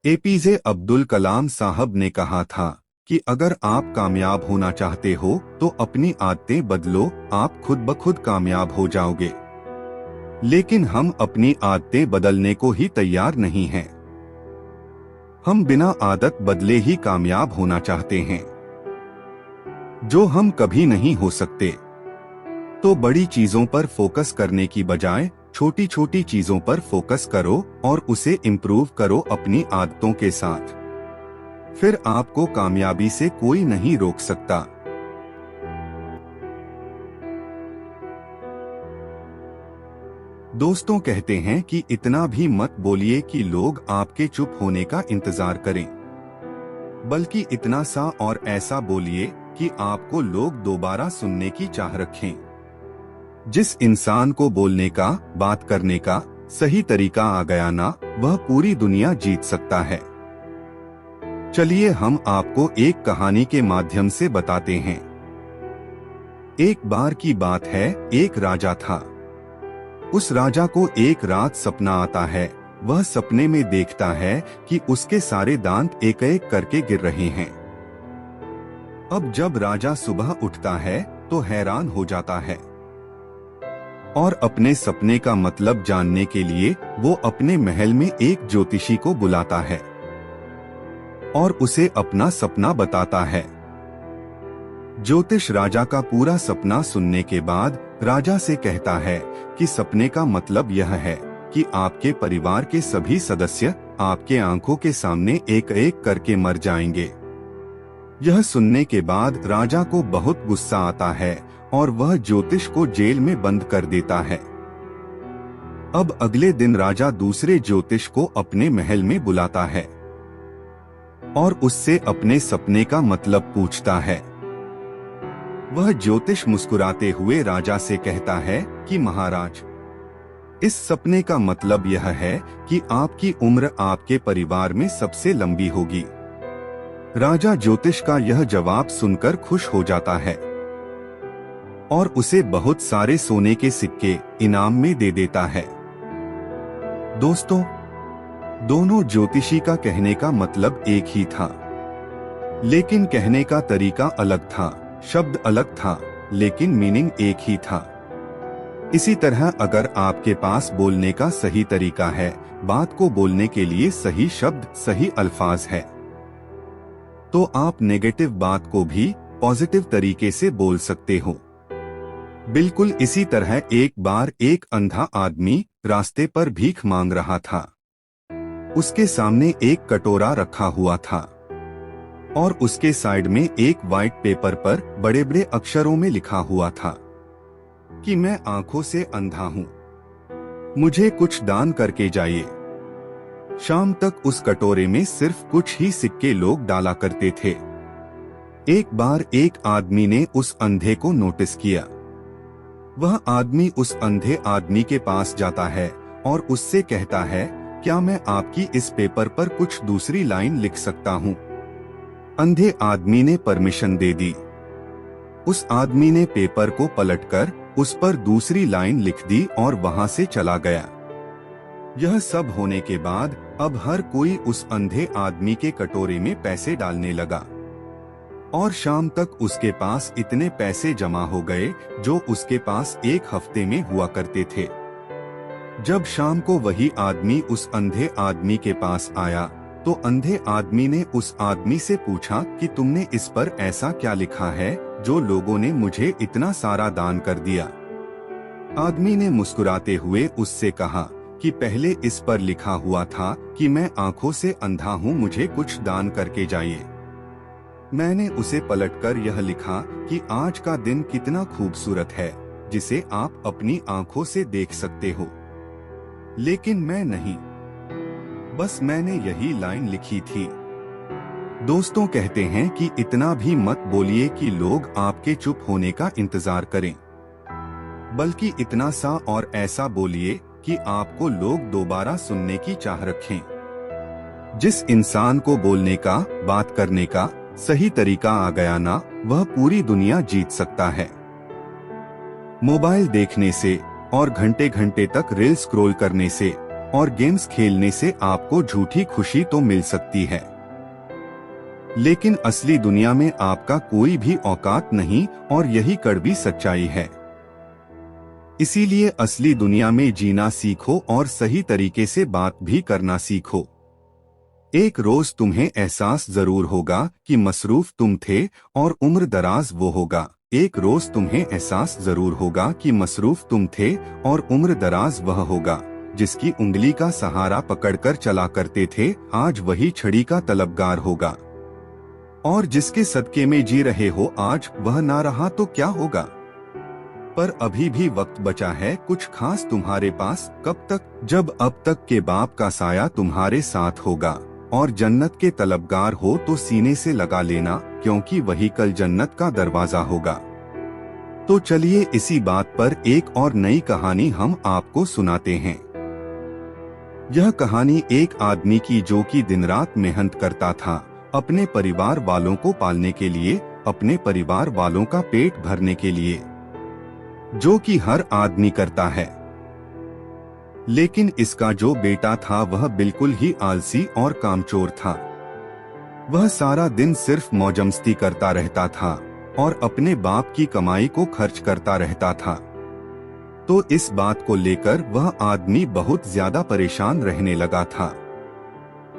एपीजे अब्दुल कलाम साहब ने कहा था कि अगर आप कामयाब होना चाहते हो तो अपनी आदतें बदलो, आप खुद ब खुद कामयाब हो जाओगे। लेकिन हम अपनी आदतें बदलने को ही तैयार नहीं हैं। हम बिना आदत बदले ही कामयाब होना चाहते हैं, जो हम कभी नहीं हो सकते। तो बड़ी चीजों पर फोकस करने की बजाय छोटी छोटी चीजों पर फोकस करो और उसे इम्प्रूव करो अपनी आदतों के साथ। फिर आपको कामयाबी से कोई नहीं रोक सकता। दोस्तों कहते हैं कि इतना भी मत बोलिए कि लोग आपके चुप होने का इंतजार करें, बल्कि इतना सा और ऐसा बोलिए कि आपको लोग दोबारा सुनने की चाह रखें। जिस इंसान को बोलने का, बात करने का सही तरीका आ गया ना, वह पूरी दुनिया जीत सकता है। चलिए हम आपको एक कहानी के माध्यम से बताते हैं। एक बार की बात है, एक राजा था। उस राजा को एक रात सपना आता है। वह सपने में देखता है कि उसके सारे दांत एक एक करके गिर रहे हैं। अब जब राजा सुबह उठता है तो हैरान हो जाता है और अपने सपने का मतलब जानने के लिए वो अपने महल में एक ज्योतिषी को बुलाता है और उसे अपना सपना बताता है। ज्योतिष राजा का पूरा सपना सुनने के बाद राजा से कहता है कि सपने का मतलब यह है कि आपके परिवार के सभी सदस्य आपके आंखों के सामने एक एक करके मर जाएंगे। यह सुनने के बाद राजा को बहुत गुस्सा आता है और वह ज्योतिष को जेल में बंद कर देता है। अब अगले दिन राजा दूसरे ज्योतिष को अपने महल में बुलाता है और उससे अपने सपने का मतलब पूछता है। वह ज्योतिष मुस्कुराते हुए राजा से कहता है कि महाराज, इस सपने का मतलब यह है कि आपकी उम्र आपके परिवार में सबसे लंबी होगी। राजा ज्योतिष का यह जवाब सुनकर खुश हो जाता है और उसे बहुत सारे सोने के सिक्के इनाम में दे देता है। दोस्तों, दोनों ज्योतिषी का कहने का मतलब एक ही था, लेकिन कहने का तरीका अलग था, शब्द अलग था, लेकिन मीनिंग एक ही था। इसी तरह अगर आपके पास बोलने का सही तरीका है, बात को बोलने के लिए सही शब्द, सही अल्फाज है, तो आप नेगेटिव बात को भी पॉजिटिव तरीके से बोल सकते हो। बिल्कुल इसी तरह एक बार एक अंधा आदमी रास्ते पर भीख मांग रहा था। उसके सामने एक कटोरा रखा हुआ था और उसके साइड में एक वाइट पेपर पर बड़े बड़े अक्षरों में लिखा हुआ था कि मैं आंखों से अंधा हूँ, मुझे कुछ दान करके जाइए। शाम तक उस कटोरे में सिर्फ कुछ ही सिक्के लोग डाला करते थे। एक बार एक आदमी ने उस अंधे को नोटिस किया। वह आदमी उस अंधे आदमी के पास जाता है और उससे कहता है, क्या मैं आपकी इस पेपर पर कुछ दूसरी लाइन लिख सकता हूँ? अंधे आदमी ने परमिशन दे दी। उस आदमी ने पेपर को पलटकर उस पर दूसरी लाइन लिख दी और वहां से चला गया। यह सब होने के बाद अब हर कोई उस अंधे आदमी के कटोरे में पैसे डालने लगा। और शाम तक उसके पास इतने पैसे जमा हो गए जो उसके पास एक हफ्ते में हुआ करते थे। जब शाम को वही आदमी उस अंधे आदमी के पास आया तो अंधे आदमी ने उस आदमी से पूछा कि तुमने इस पर ऐसा क्या लिखा है जो लोगों ने मुझे इतना सारा दान कर दिया। आदमी ने मुस्कुराते हुए उससे कहा कि पहले इस पर लिखा हुआ था कि मैं आंखों से अंधा हूँ, मुझे कुछ दान करके जाइए। मैंने उसे पलटकर यह लिखा कि आज का दिन कितना खूबसूरत है जिसे आप अपनी आंखों से देख सकते हो, लेकिन मैं नहीं। बस मैंने यही लाइन लिखी थी। दोस्तों कहते हैं कि इतना भी मत बोलिए कि लोग आपके चुप होने का इंतजार करें, बल्कि इतना सा और ऐसा बोलिए कि आपको लोग दोबारा सुनने की चाह रखें। जिस इंसान को बोलने का, बात करने का सही तरीका आ गया ना, वह पूरी दुनिया जीत सकता है। मोबाइल देखने से और घंटे घंटे तक रील स्क्रॉल करने से और गेम्स खेलने से आपको झूठी खुशी तो मिल सकती है, लेकिन असली दुनिया में आपका कोई भी औकात नहीं, और यही कड़वी सच्चाई है। इसीलिए असली दुनिया में जीना सीखो और सही तरीके से बात भी करना सीखो। एक रोज तुम्हें एहसास जरूर होगा कि मसरूफ तुम थे और उम्र दराज वो होगा। एक रोज तुम्हें एहसास जरूर होगा कि मसरूफ तुम थे और उम्र दराज वह होगा जिसकी उंगली का सहारा पकड़कर चला करते थे, आज वही छड़ी का तलबगार होगा। और जिसके सदके में जी रहे हो आज वह ना रहा तो क्या होगा। पर अभी भी वक्त बचा है कुछ खास तुम्हारे पास। कब तक? जब अब तक के बाप का साया तुम्हारे साथ होगा और जन्नत के तलबगार हो तो सीने से लगा लेना, क्योंकि वही कल जन्नत का दरवाजा होगा। तो चलिए इसी बात पर एक और नई कहानी हम आपको सुनाते हैं। यह कहानी एक आदमी की जो कि दिन रात मेहनत करता था अपने परिवार वालों को पालने के लिए, अपने परिवार वालों का पेट भरने के लिए, जो कि हर आदमी करता है। लेकिन इसका जो बेटा था वह बिल्कुल ही आलसी और कामचोर था। वह सारा दिन सिर्फ मौजमस्ती करता रहता था और अपने बाप की कमाई को खर्च करता रहता था। तो इस बात को लेकर वह आदमी बहुत ज्यादा परेशान रहने लगा था।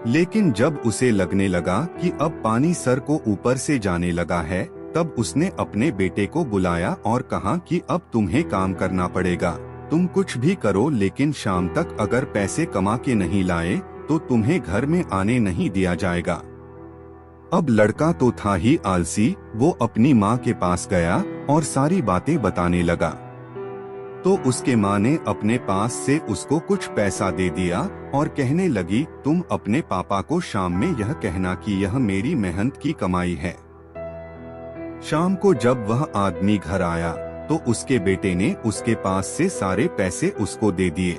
लेकिन जब उसे लगने लगा कि अब पानी सर को ऊपर से जाने लगा है, तब उसने अपने बेटे को बुलाया और कहा कि अब तुम्हें काम करना पड़ेगा। तुम कुछ भी करो, लेकिन शाम तक अगर पैसे कमा के नहीं लाए तो तुम्हें घर में आने नहीं दिया जाएगा। अब लड़का तो था ही आलसी, वो अपनी माँ के पास गया और सारी बातें बताने लगा। तो उसके माँ ने अपने पास से उसको कुछ पैसा दे दिया और कहने लगी, तुम अपने पापा को शाम में यह कहना कि यह मेरी मेहनत की कमाई है। शाम को जब वह आदमी घर आया तो उसके बेटे ने उसके पास से सारे पैसे उसको दे दिए।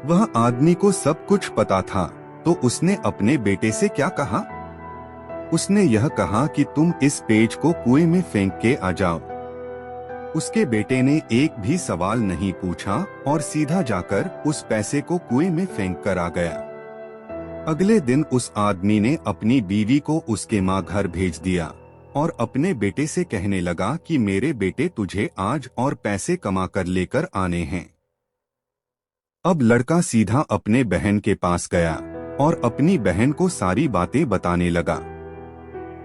वह आदमी को सब कुछ पता था, तो उसने अपने बेटे से क्या कहा? उसने यह कहा कि तुम इस पेज को कुएं में फेंक के आ जाओ। उसके बेटे ने एक भी सवाल नहीं पूछा और सीधा जाकर उस पैसे को कुएं में फेंक कर आ गया। अगले दिन उस आदमी ने अपनी बीवी को उसके माँ घर भेज दिया और अपने बेटे से कहने लगा कि मेरे बेटे तुझे आज और पैसे कमा कर लेकर आने हैं। अब लड़का सीधा अपने बहन के पास गया और अपनी बहन को सारी बातें बताने लगा।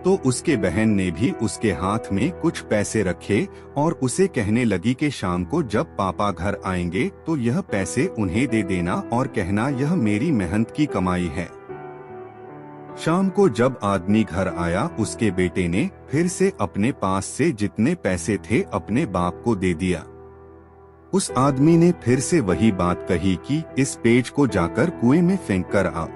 तो उसके बहन ने भी उसके हाथ में कुछ पैसे रखे और उसे कहने लगी कि शाम को जब पापा घर आएंगे तो यह पैसे उन्हें दे देना और कहना यह मेरी मेहनत की कमाई है। शाम को जब आदमी घर आया, उसके बेटे ने फिर से अपने पास से जितने पैसे थे अपने बाप को दे दिया। उस आदमी ने फिर से वही बात कही कि इस पेज को जाकर कुएं में फेंक कर आओ,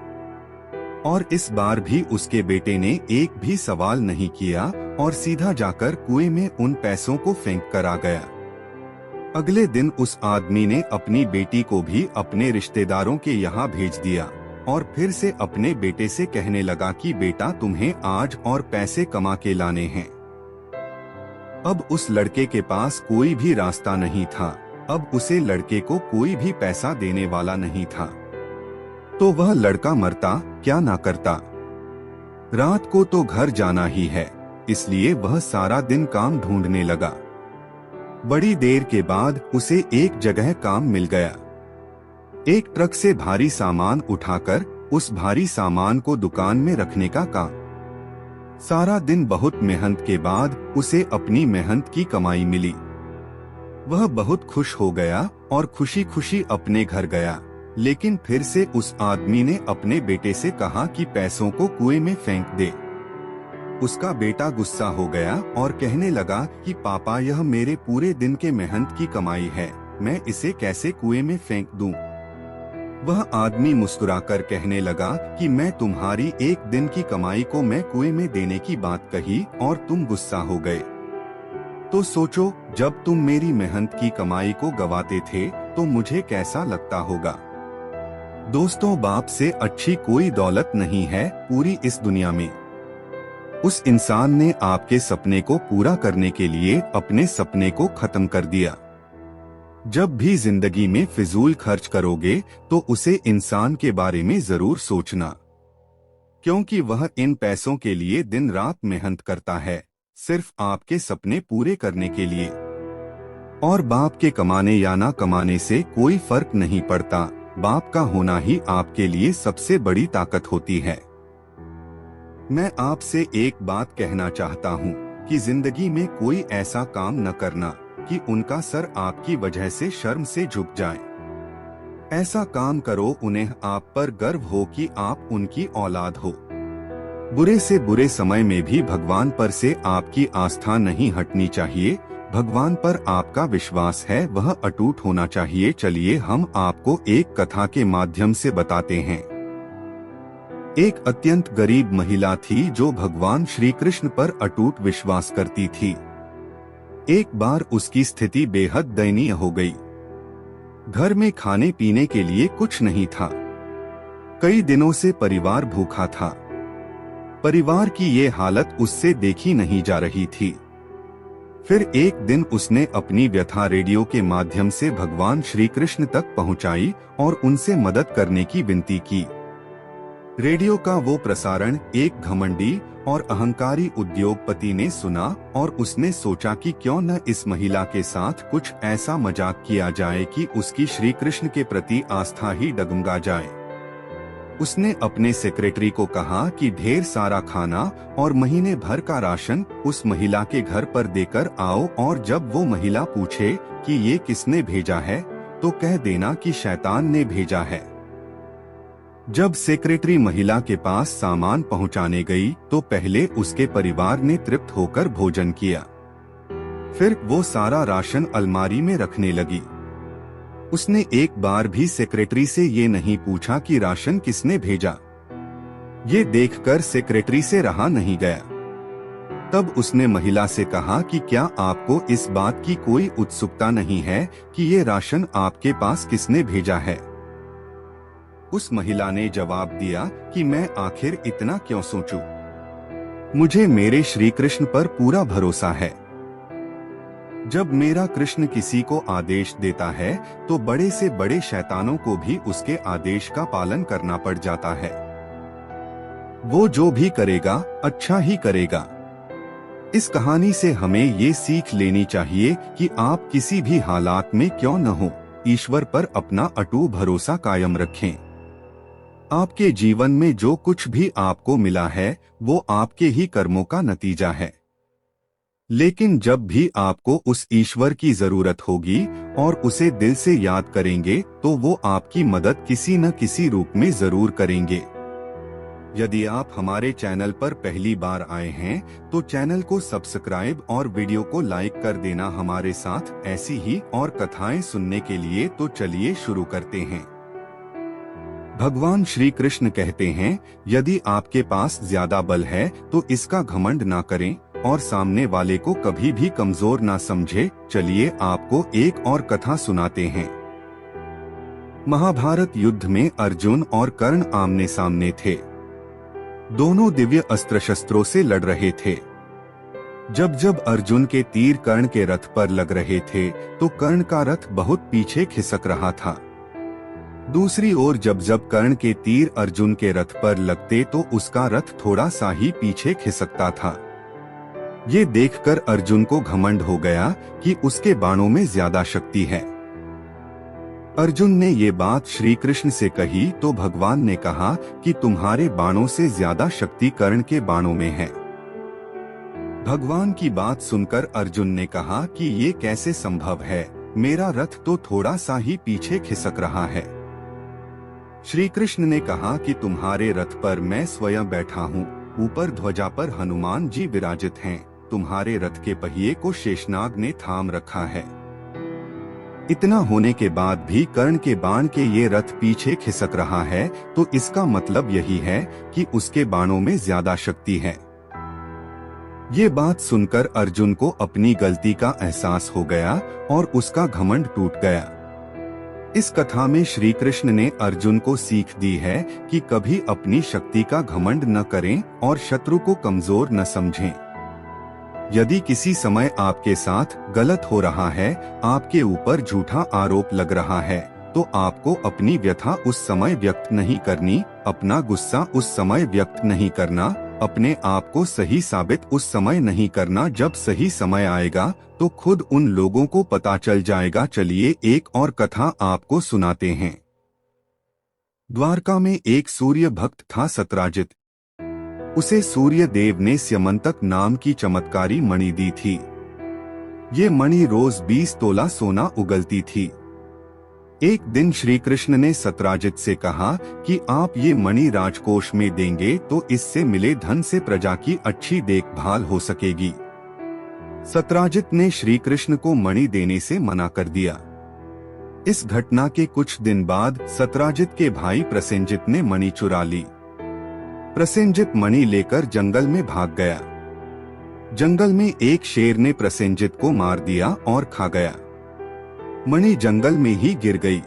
और इस बार भी उसके बेटे ने एक भी सवाल नहीं किया और सीधा जाकर कुएं में उन पैसों को फेंक कर आ गया। अगले दिन उस आदमी ने अपनी बेटी को भी अपने रिश्तेदारों के यहाँ भेज दिया और फिर से अपने बेटे से कहने लगा कि बेटा तुम्हें आज और पैसे कमा के लाने हैं। अब उस लड़के के पास कोई भी रास्ता नहीं था, अब उसे लड़के को कोई भी पैसा देने वाला नहीं था। तो वह लड़का मरता क्या ना करता। रात को तो घर जाना ही है, इसलिए वह सारा दिन काम ढूंढने लगा। बड़ी देर के बाद उसे एक जगह काम मिल गया। एक ट्रक से भारी सामान उठाकर उस भारी सामान को दुकान में रखने का काम। सारा दिन बहुत मेहनत के बाद उसे अपनी मेहनत की कमाई मिली। वह बहुत खुश हो गया और खुशी खुशी अपने घर गया। लेकिन फिर से उस आदमी ने अपने बेटे से कहा कि पैसों को कुएं में फेंक दे। उसका बेटा गुस्सा हो गया और कहने लगा कि पापा, यह मेरे पूरे दिन के मेहनत की कमाई है, मैं इसे कैसे कुएं में फेंक दूं? वह आदमी मुस्कुराकर कहने लगा कि मैं तुम्हारी एक दिन की कमाई को मैं कुएं में देने की बात कही और तुम गुस्सा हो गए। तो सोचो, जब तुम मेरी मेहनत की कमाई को गवाते थे तो मुझे कैसा लगता होगा। दोस्तों, बाप से अच्छी कोई दौलत नहीं है पूरी इस दुनिया में। उस इंसान ने आपके सपने को पूरा करने के लिए अपने सपने को खत्म कर दिया। जब भी जिंदगी में फिजूल खर्च करोगे तो उसे इंसान के बारे में जरूर सोचना, क्योंकि वह इन पैसों के लिए दिन रात मेहनत करता है, सिर्फ आपके सपने पूरे करने के लिए। और बाप के कमाने या ना कमाने से कोई फर्क नहीं पड़ता, बाप का होना ही आपके लिए सबसे बड़ी ताकत होती है। मैं आपसे एक बात कहना चाहता हूँ कि जिंदगी में कोई ऐसा काम न करना कि उनका सर आपकी वजह से शर्म से झुक जाए। ऐसा काम करो उन्हें आप पर गर्व हो कि आप उनकी औलाद हो। बुरे से बुरे समय में भी भगवान पर से आपकी आस्था नहीं हटनी चाहिए। भगवान पर आपका विश्वास है, वह अटूट होना चाहिए। चलिए हम आपको एक कथा के माध्यम से बताते हैं। एक अत्यंत गरीब महिला थी जो भगवान श्री कृष्ण पर अटूट विश्वास करती थी। एक बार उसकी स्थिति बेहद दयनीय हो गई। घर में खाने पीने के लिए कुछ नहीं था। कई दिनों से परिवार भूखा था। परिवार की ये हालत उससे देखी नहीं जा रही थी। फिर एक दिन उसने अपनी व्यथा रेडियो के माध्यम से भगवान श्री कृष्ण तक पहुंचाई और उनसे मदद करने की विनती की। रेडियो का वो प्रसारण एक घमंडी और अहंकारी उद्योगपति ने सुना और उसने सोचा कि क्यों न इस महिला के साथ कुछ ऐसा मजाक किया जाए कि उसकी श्री कृष्ण के प्रति आस्था ही डगमगा जाए। उसने अपने सेक्रेटरी को कहा कि ढेर सारा खाना और महीने भर का राशन उस महिला के घर पर देकर आओ, और जब वो महिला पूछे कि ये किसने भेजा है तो कह देना कि शैतान ने भेजा है। जब सेक्रेटरी महिला के पास सामान पहुंचाने गई तो पहले उसके परिवार ने तृप्त होकर भोजन किया। फिर वो सारा राशन अलमारी में रखने लगी। उसने एक बार भी सेक्रेटरी से ये नहीं पूछा कि राशन किसने भेजा। ये देखकर सेक्रेटरी से रहा नहीं गया। तब उसने महिला से कहा कि क्या आपको इस बात की कोई उत्सुकता नहीं है कि ये राशन आपके पास किसने भेजा है? उस महिला ने जवाब दिया कि मैं आखिर इतना क्यों सोचूं? मुझे मेरे श्री कृष्ण पर पूरा भरोसा है। जब मेरा कृष्ण किसी को आदेश देता है तो बड़े से बड़े शैतानों को भी उसके आदेश का पालन करना पड़ जाता है। वो जो भी करेगा अच्छा ही करेगा। इस कहानी से हमें ये सीख लेनी चाहिए कि आप किसी भी हालात में क्यों न हो, ईश्वर पर अपना अटूट भरोसा कायम रखें। आपके जीवन में जो कुछ भी आपको मिला है वो आपके ही कर्मों का नतीजा है। लेकिन जब भी आपको उस ईश्वर की जरूरत होगी और उसे दिल से याद करेंगे तो वो आपकी मदद किसी न किसी रूप में जरूर करेंगे। यदि आप हमारे चैनल पर पहली बार आए हैं तो चैनल को सब्सक्राइब और वीडियो को लाइक कर देना हमारे साथ ऐसी ही और कथाएं सुनने के लिए। तो चलिए शुरू करते हैं। भगवान श्री कृष्ण कहते हैं, यदि आपके पास ज्यादा बल है तो इसका घमंड ना करें और सामने वाले को कभी भी कमजोर ना समझे। चलिए आपको एक और कथा सुनाते हैं। महाभारत युद्ध में अर्जुन और कर्ण आमने सामने थे। दोनों दिव्य अस्त्र शस्त्रों से लड़ रहे थे। जब जब अर्जुन के तीर कर्ण के रथ पर लग रहे थे तो कर्ण का रथ बहुत पीछे खिसक रहा था। दूसरी ओर जब जब कर्ण के तीर अर्जुन के रथ पर लगते तो उसका रथ थोड़ा सा ही पीछे खिसकता था। ये देखकर अर्जुन को घमंड हो गया कि उसके बाणों में ज्यादा शक्ति है। अर्जुन ने ये बात श्री कृष्ण से कही तो भगवान ने कहा कि तुम्हारे बाणों से ज्यादा शक्ति कर्ण के बाणों में है। भगवान की बात सुनकर अर्जुन ने कहा कि ये कैसे संभव है, मेरा रथ तो थोड़ा सा ही पीछे खिसक रहा है। श्री कृष्ण ने कहा कि तुम्हारे रथ पर मैं स्वयं बैठा हूँ, ऊपर ध्वजा पर हनुमान जी विराजित हैं, तुम्हारे रथ के पहिए को शेषनाग ने थाम रखा है। इतना होने के बाद भी कर्ण के बाण के ये रथ पीछे खिसक रहा है, तो इसका मतलब यही है कि उसके बाणों में ज्यादा शक्ति है। ये बात सुनकर अर्जुन को अपनी गलती का एहसास हो गया और उसका घमंड टूट गया। इस कथा में श्री कृष्ण ने अर्जुन को सीख दी है कि कभी अपनी शक्ति का घमंड न करें और शत्रु को कमजोर न समझें। यदि किसी समय आपके साथ गलत हो रहा है, आपके ऊपर झूठा आरोप लग रहा है, तो आपको अपनी व्यथा उस समय व्यक्त नहीं करनी, अपना गुस्सा उस समय व्यक्त नहीं करना, अपने आप को सही साबित उस समय नहीं करना। जब सही समय आएगा तो खुद उन लोगों को पता चल जाएगा। चलिए एक और कथा आपको सुनाते हैं। द्वारका में एक सूर्य भक्त था सत्राजित। उसे सूर्य देव ने स्यमंतक नाम की चमत्कारी मणि दी थी। ये मणि रोज 20 तोला सोना उगलती थी। एक दिन श्री कृष्ण ने सत्राजित से कहा कि आप ये मणि राजकोष में देंगे तो इससे मिले धन से प्रजा की अच्छी देखभाल हो सकेगी। सत्राजित ने श्री कृष्ण को मणि देने से मना कर दिया। इस घटना के कुछ दिन बाद सत्राजित के भाई प्रसेनजित ने मणि चुरा ली। प्रसेनजित मणि लेकर जंगल में भाग गया। जंगल में एक शेर ने प्रसेनजित को मार दिया और खा गया। मणि जंगल में ही गिर गई।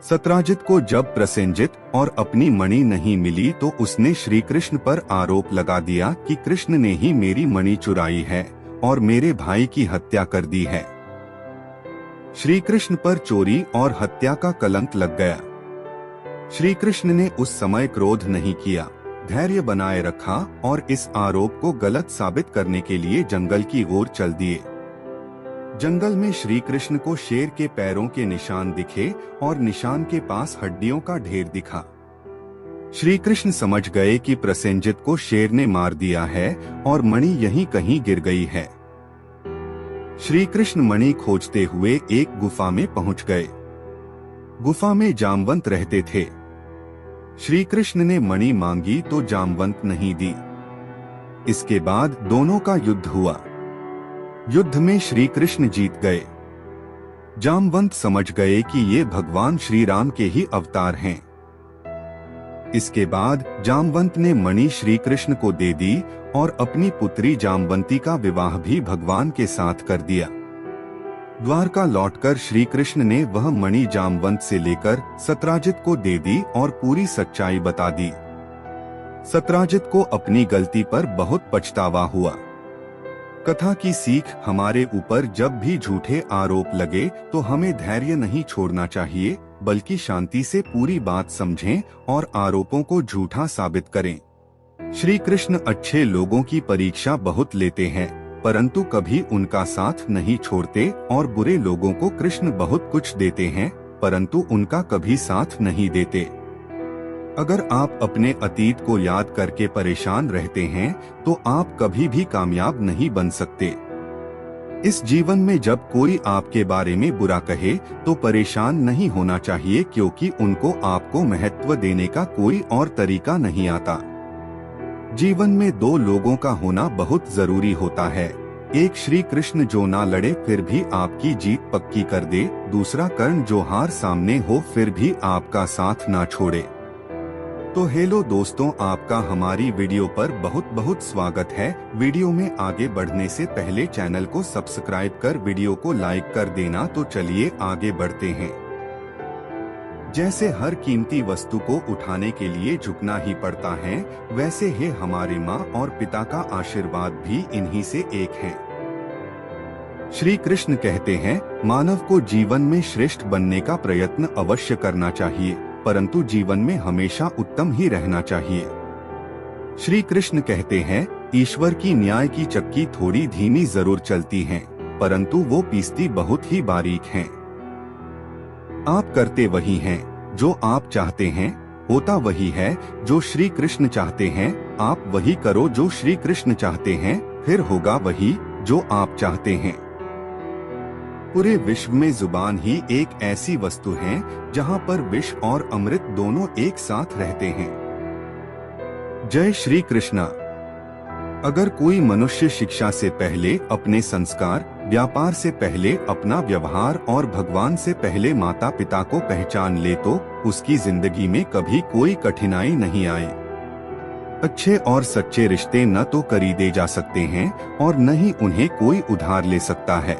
सत्राजित को जब प्रसेनजित और अपनी मणि नहीं मिली तो उसने श्री कृष्ण पर आरोप लगा दिया कि कृष्ण ने ही मेरी मणि चुराई है और मेरे भाई की हत्या कर दी है। श्री कृष्ण पर चोरी और हत्या का कलंक लग गया। श्री कृष्ण ने उस समय क्रोध नहीं किया, धैर्य बनाए रखा और इस आरोप को गलत साबित करने के लिए जंगल की ओर चल दिए। जंगल में श्री कृष्ण को शेर के पैरों के निशान दिखे और निशान के पास हड्डियों का ढेर दिखा। श्री कृष्ण समझ गए कि प्रसेनजित को शेर ने मार दिया है और मणि यहीं कहीं गिर गई है। श्री कृष्ण मणि खोजते हुए एक गुफा में पहुंच गए। गुफा में जामवंत रहते थे। श्री कृष्ण ने मणि मांगी तो जामवंत नहीं दी। इसके बाद दोनों का युद्ध हुआ। युद्ध में श्री कृष्ण जीत गए। जामवंत समझ गए कि ये भगवान श्री राम के ही अवतार हैं। इसके बाद जामवंत ने मणि श्री कृष्ण को दे दी और अपनी पुत्री जामवंती का विवाह भी भगवान के साथ कर दिया। द्वारका लौटकर श्री कृष्ण ने वह मणि जामवंत से लेकर सत्राजित को दे दी और पूरी सच्चाई बता दी। सत्राजित को अपनी गलती पर बहुत पछतावा हुआ। कथा की सीख हमारे ऊपर जब भी झूठे आरोप लगे तो हमें धैर्य नहीं छोड़ना चाहिए, बल्कि शांति से पूरी बात समझें और आरोपों को झूठा साबित करें। श्री कृष्ण अच्छे लोगों की परीक्षा बहुत लेते हैं, परंतु कभी उनका साथ नहीं छोड़ते और बुरे लोगों को कृष्ण बहुत कुछ देते हैं, परंतु उनका कभी साथ नहीं देते। अगर आप अपने अतीत को याद करके परेशान रहते हैं तो आप कभी भी कामयाब नहीं बन सकते। इस जीवन में जब कोई आपके बारे में बुरा कहे तो परेशान नहीं होना चाहिए, क्योंकि उनको आपको महत्व देने का कोई और तरीका नहीं आता। जीवन में दो लोगों का होना बहुत जरूरी होता है। एक श्री कृष्ण जो ना लड़े फिर भी आपकी जीत पक्की कर दे, दूसरा कर्ण जो हार सामने हो फिर भी आपका साथ ना छोड़े। तो हेलो दोस्तों, आपका हमारी वीडियो पर बहुत बहुत स्वागत है। वीडियो में आगे बढ़ने से पहले चैनल को सब्सक्राइब कर वीडियो को लाइक कर देना। तो चलिए आगे बढ़ते हैं। जैसे हर कीमती वस्तु को उठाने के लिए झुकना ही पड़ता है, वैसे ही हमारे माँ और पिता का आशीर्वाद भी इन्हीं से एक है। श्री कृष्ण कहते हैं, मानव को जीवन में श्रेष्ठ बनने का प्रयत्न अवश्य करना चाहिए, परंतु जीवन में हमेशा उत्तम ही रहना चाहिए। श्री कृष्ण कहते हैं, ईश्वर की न्याय की चक्की थोड़ी धीमी जरूर चलती हैं, परंतु वो पीसती बहुत ही बारीक हैं। आप करते वही हैं जो आप चाहते हैं, होता वही है जो श्री कृष्ण चाहते हैं। आप वही करो जो श्री कृष्ण चाहते हैं, फिर होगा वही जो आप चाहते हैं। पूरे विश्व में जुबान ही एक ऐसी वस्तु है जहाँ पर विष और अमृत दोनों एक साथ रहते हैं। जय श्री कृष्णा। अगर कोई मनुष्य शिक्षा से पहले अपने संस्कार, व्यापार से पहले अपना व्यवहार और भगवान से पहले माता पिता को पहचान ले तो उसकी जिंदगी में कभी कोई कठिनाई नहीं आए। अच्छे और सच्चे रिश्ते न तो खरीदे जा सकते हैं और न ही उन्हें कोई उधार ले सकता है।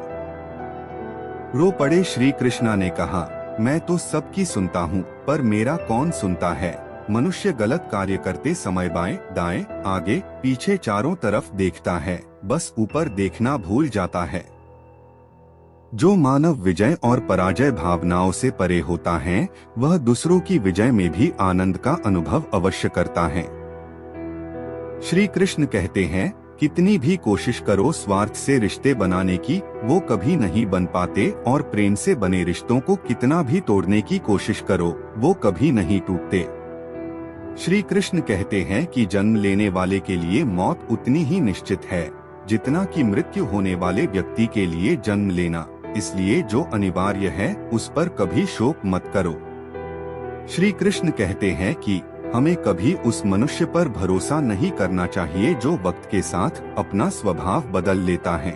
रो पड़े श्री कृष्णा ने कहा, मैं तो सबकी सुनता हूँ, पर मेरा कौन सुनता है। मनुष्य गलत कार्य करते समय बाएं, दाएं, आगे, पीछे चारों तरफ देखता है, बस ऊपर देखना भूल जाता है। जो मानव विजय और पराजय भावनाओं से परे होता है, वह दूसरों की विजय में भी आनंद का अनुभव अवश्य करता है। श्री कृष्ण कहते हैं, कितनी भी कोशिश करो स्वार्थ से रिश्ते बनाने की, वो कभी नहीं बन पाते, और प्रेम से बने रिश्तों को कितना भी तोड़ने की कोशिश करो, वो कभी नहीं टूटते। श्री कृष्ण कहते हैं कि जन्म लेने वाले के लिए मौत उतनी ही निश्चित है जितना कि मृत्यु होने वाले व्यक्ति के लिए जन्म लेना, इसलिए जो अनिवार्य है उस पर कभी शोक मत करो। श्री कृष्ण कहते हैं कि हमें कभी उस मनुष्य पर भरोसा नहीं करना चाहिए जो वक्त के साथ अपना स्वभाव बदल लेता है।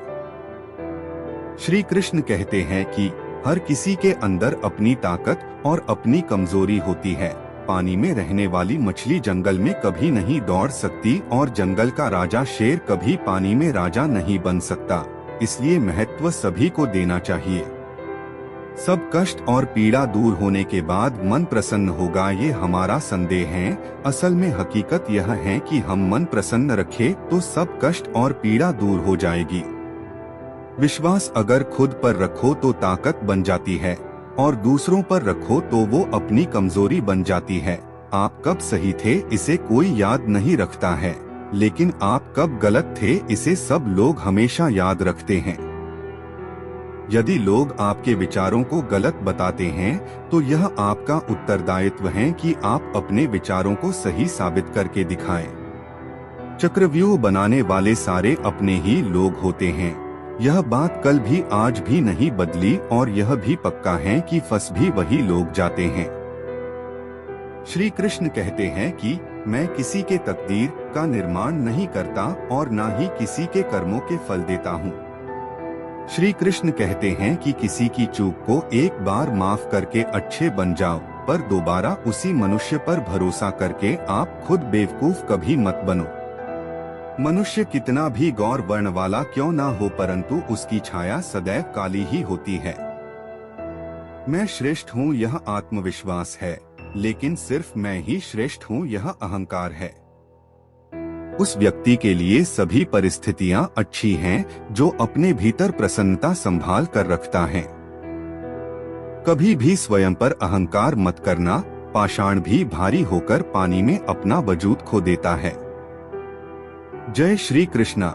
श्री कृष्ण कहते हैं कि हर किसी के अंदर अपनी ताकत और अपनी कमजोरी होती है। पानी में रहने वाली मछली जंगल में कभी नहीं दौड़ सकती और जंगल का राजा शेर कभी पानी में राजा नहीं बन सकता, इसलिए महत्व सभी को देना चाहिए। सब कष्ट और पीड़ा दूर होने के बाद मन प्रसन्न होगा, ये हमारा संदेह है। असल में हकीकत यह है कि हम मन प्रसन्न रखें तो सब कष्ट और पीड़ा दूर हो जाएगी। विश्वास अगर खुद पर रखो तो ताकत बन जाती है, और दूसरों पर रखो तो वो अपनी कमजोरी बन जाती है। आप कब सही थे इसे कोई याद नहीं रखता है, लेकिन आप कब गलत थे इसे सब लोग हमेशा याद रखते हैं। यदि लोग आपके विचारों को गलत बताते हैं तो यह आपका उत्तरदायित्व है कि आप अपने विचारों को सही साबित करके दिखाएं। चक्रव्यूह बनाने वाले सारे अपने ही लोग होते हैं। यह बात कल भी आज भी नहीं बदली, और यह भी पक्का है कि फंस भी वही लोग जाते हैं। श्री कृष्ण कहते हैं कि मैं किसी के तकदीर का निर्माण नहीं करता और न ही किसी के कर्मों के फल देता हूँ। श्री कृष्ण कहते हैं कि किसी की चूक को एक बार माफ करके अच्छे बन जाओ, पर दोबारा उसी मनुष्य पर भरोसा करके आप खुद बेवकूफ कभी मत बनो। मनुष्य कितना भी गौर वर्ण वाला क्यों ना हो, परंतु उसकी छाया सदैव काली ही होती है। मैं श्रेष्ठ हूँ यह आत्मविश्वास है, लेकिन सिर्फ मैं ही श्रेष्ठ हूँ यह अहंकार है। उस व्यक्ति के लिए सभी परिस्थितियां अच्छी हैं जो अपने भीतर प्रसन्नता संभाल कर रखता है। कभी भी स्वयं पर अहंकार मत करना, पाषाण भी भारी होकर पानी में अपना वजूद खो देता है। जय श्री कृष्णा।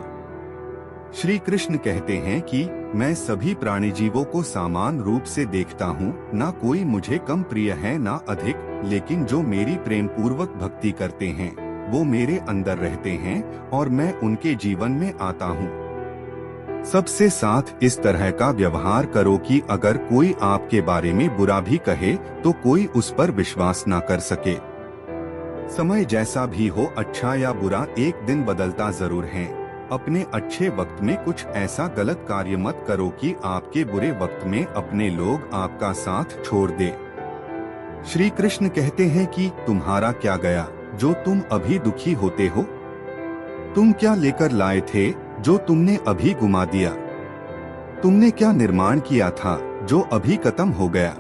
श्री कृष्ण कहते हैं कि मैं सभी प्राणी जीवों को समान रूप से देखता हूँ, ना कोई मुझे कम प्रिय है ना अधिक, लेकिन जो मेरी प्रेम पूर्वक भक्ति करते हैं वो मेरे अंदर रहते हैं और मैं उनके जीवन में आता हूँ। सबसे साथ इस तरह का व्यवहार करो कि अगर कोई आपके बारे में बुरा भी कहे तो कोई उस पर विश्वास ना कर सके। समय जैसा भी हो, अच्छा या बुरा, एक दिन बदलता जरूर है। अपने अच्छे वक्त में कुछ ऐसा गलत कार्य मत करो कि आपके बुरे वक्त में अपने लोग आपका साथ छोड़ दे। श्री कृष्ण कहते हैं कि तुम्हारा क्या गया जो तुम अभी दुखी होते हो? तुम क्या लेकर लाए थे जो तुमने अभी गुमा दिया? तुमने क्या निर्माण किया था जो अभी खत्म हो गया?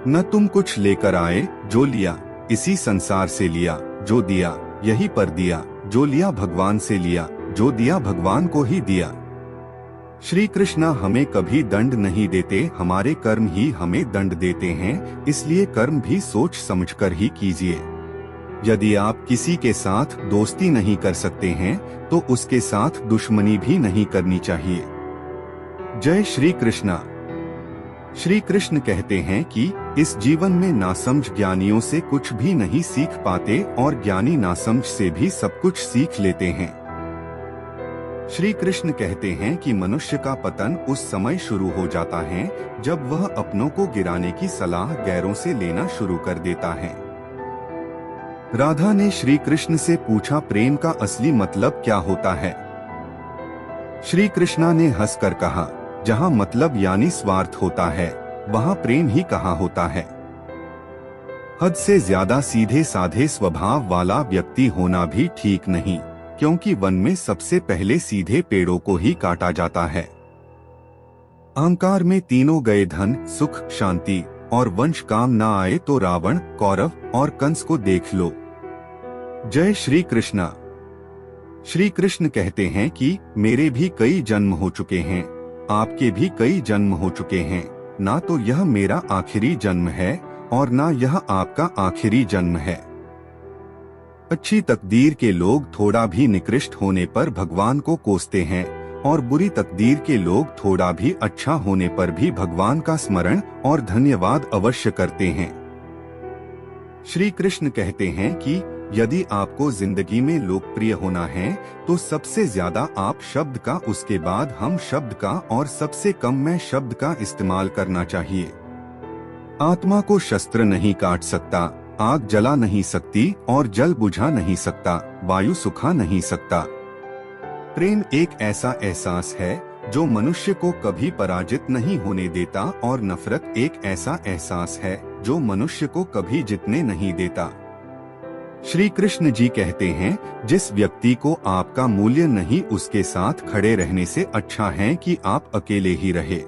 न तुम कुछ लेकर आए, जो लिया इसी संसार से लिया, जो दिया यही पर दिया, जो लिया भगवान से लिया, जो दिया भगवान को ही दिया। श्री कृष्ण हमें कभी दंड नहीं देते, हमारे कर्म ही हमें दंड देते हैं, इसलिए कर्म भी सोच समझकर ही कीजिए। यदि आप किसी के साथ दोस्ती नहीं कर सकते हैं तो उसके साथ दुश्मनी भी नहीं करनी चाहिए। जय श्री कृष्णा। श्री कृष्ण कहते हैं कि इस जीवन में नासमझ ज्ञानियों से कुछ भी नहीं सीख पाते और ज्ञानी नासमझ से भी सब कुछ सीख लेते हैं। श्री कृष्ण कहते हैं कि मनुष्य का पतन उस समय शुरू हो जाता है जब वह अपनों को गिराने की सलाह गैरों से लेना शुरू कर देता है। राधा ने श्री कृष्ण से पूछा, प्रेम का असली मतलब क्या होता है? श्री कृष्णा ने हंसकर कहा, जहाँ मतलब यानी स्वार्थ होता है वहाँ प्रेम ही कहाँ होता है। हद से ज्यादा सीधे साधे स्वभाव वाला व्यक्ति होना भी ठीक नहीं, क्योंकि वन में सबसे पहले सीधे पेड़ों को ही काटा जाता है। अहंकार में तीनों गए, धन, सुख, शांति और वंश काम ना आए तो रावण, कौरव और कंस को देख लो। जय श्री कृष्णा। श्री कृष्ण कहते हैं कि मेरे भी कई जन्म हो चुके हैं, आपके भी कई जन्म हो चुके हैं, ना तो यह मेरा आखिरी जन्म है और ना यह आपका आखिरी जन्म है। अच्छी तकदीर के लोग थोड़ा भी निकृष्ट होने पर भगवान को कोसते हैं और बुरी तकदीर के लोग थोड़ा भी अच्छा होने पर भी भगवान का स्मरण और धन्यवाद अवश्य करते हैं। श्री कृष्ण कहते हैं कि यदि आपको जिंदगी में लोकप्रिय होना है तो सबसे ज्यादा आप शब्द का, उसके बाद हम शब्द का और सबसे कम मैं शब्द का इस्तेमाल करना चाहिए। आत्मा को शस्त्र नहीं काट सकता, आग जला नहीं सकती और जल बुझा नहीं सकता, वायु सुखा नहीं सकता। प्रेम एक ऐसा एहसास है जो मनुष्य को कभी पराजित नहीं होने देता और नफरत एक ऐसा एहसास है जो मनुष्य को कभी जीतने नहीं देता। श्री कृष्ण जी कहते हैं, जिस व्यक्ति को आपका मूल्य नहीं उसके साथ खड़े रहने से अच्छा है कि आप अकेले ही रहे।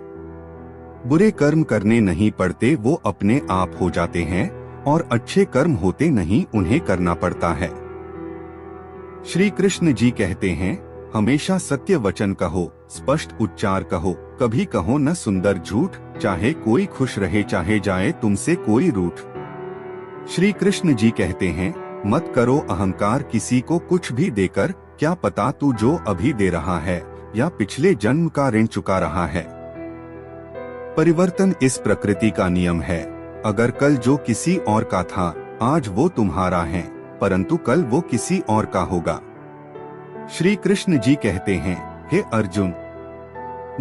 बुरे कर्म करने नहीं पड़ते, वो अपने आप हो जाते हैं और अच्छे कर्म होते नहीं, उन्हें करना पड़ता है। श्री कृष्ण जी कहते हैं, हमेशा सत्य वचन कहो, स्पष्ट उच्चार कहो, कभी कहो न सुंदर झूठ, चाहे कोई खुश रहे चाहे जाए तुमसे कोई रूठ। श्री कृष्ण जी कहते हैं, मत करो अहंकार किसी को कुछ भी देकर, क्या पता तू जो अभी दे रहा है या पिछले जन्म का ऋण चुका रहा है। परिवर्तन इस प्रकृति का नियम है। अगर कल जो किसी और का था आज वो तुम्हारा है, परंतु कल वो किसी और का होगा। श्री कृष्ण जी कहते हैं, हे अर्जुन,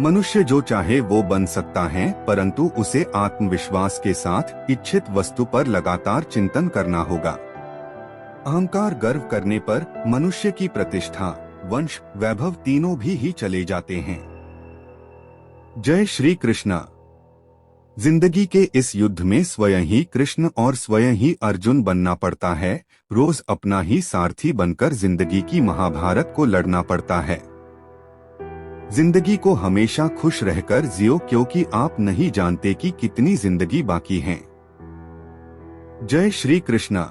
मनुष्य जो चाहे वो बन सकता है, परंतु उसे आत्मविश्वास के साथ इच्छित वस्तु पर लगातार चिंतन करना होगा। अहंकार, गर्व करने पर मनुष्य की प्रतिष्ठा, वंश, वैभव तीनों भी ही चले जाते हैं। जय श्री कृष्णा। जिंदगी के इस युद्ध में स्वयं ही कृष्ण और स्वयं ही अर्जुन बनना पड़ता है। रोज अपना ही सारथी बनकर जिंदगी की महाभारत को लड़ना पड़ता है। जिंदगी को हमेशा खुश रहकर जियो, क्योंकि आप नहीं जानते कि कितनी जिंदगी बाकी है। जय श्री कृष्णा।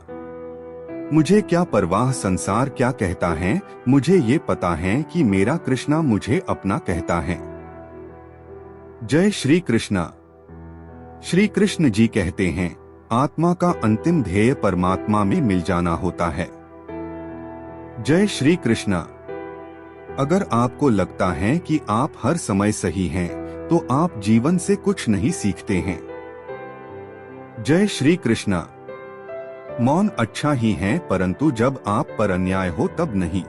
मुझे क्या परवाह संसार क्या कहता है, मुझे ये पता है कि मेरा कृष्णा मुझे अपना कहता है। जय श्री कृष्णा। श्री कृष्ण जी कहते हैं, आत्मा का अंतिम ध्येय परमात्मा में मिल जाना होता है। जय श्री कृष्णा। अगर आपको लगता है कि आप हर समय सही हैं, तो आप जीवन से कुछ नहीं सीखते हैं। जय श्री कृष्णा। मौन अच्छा ही है, परंतु जब आप पर अन्याय हो तब नहीं।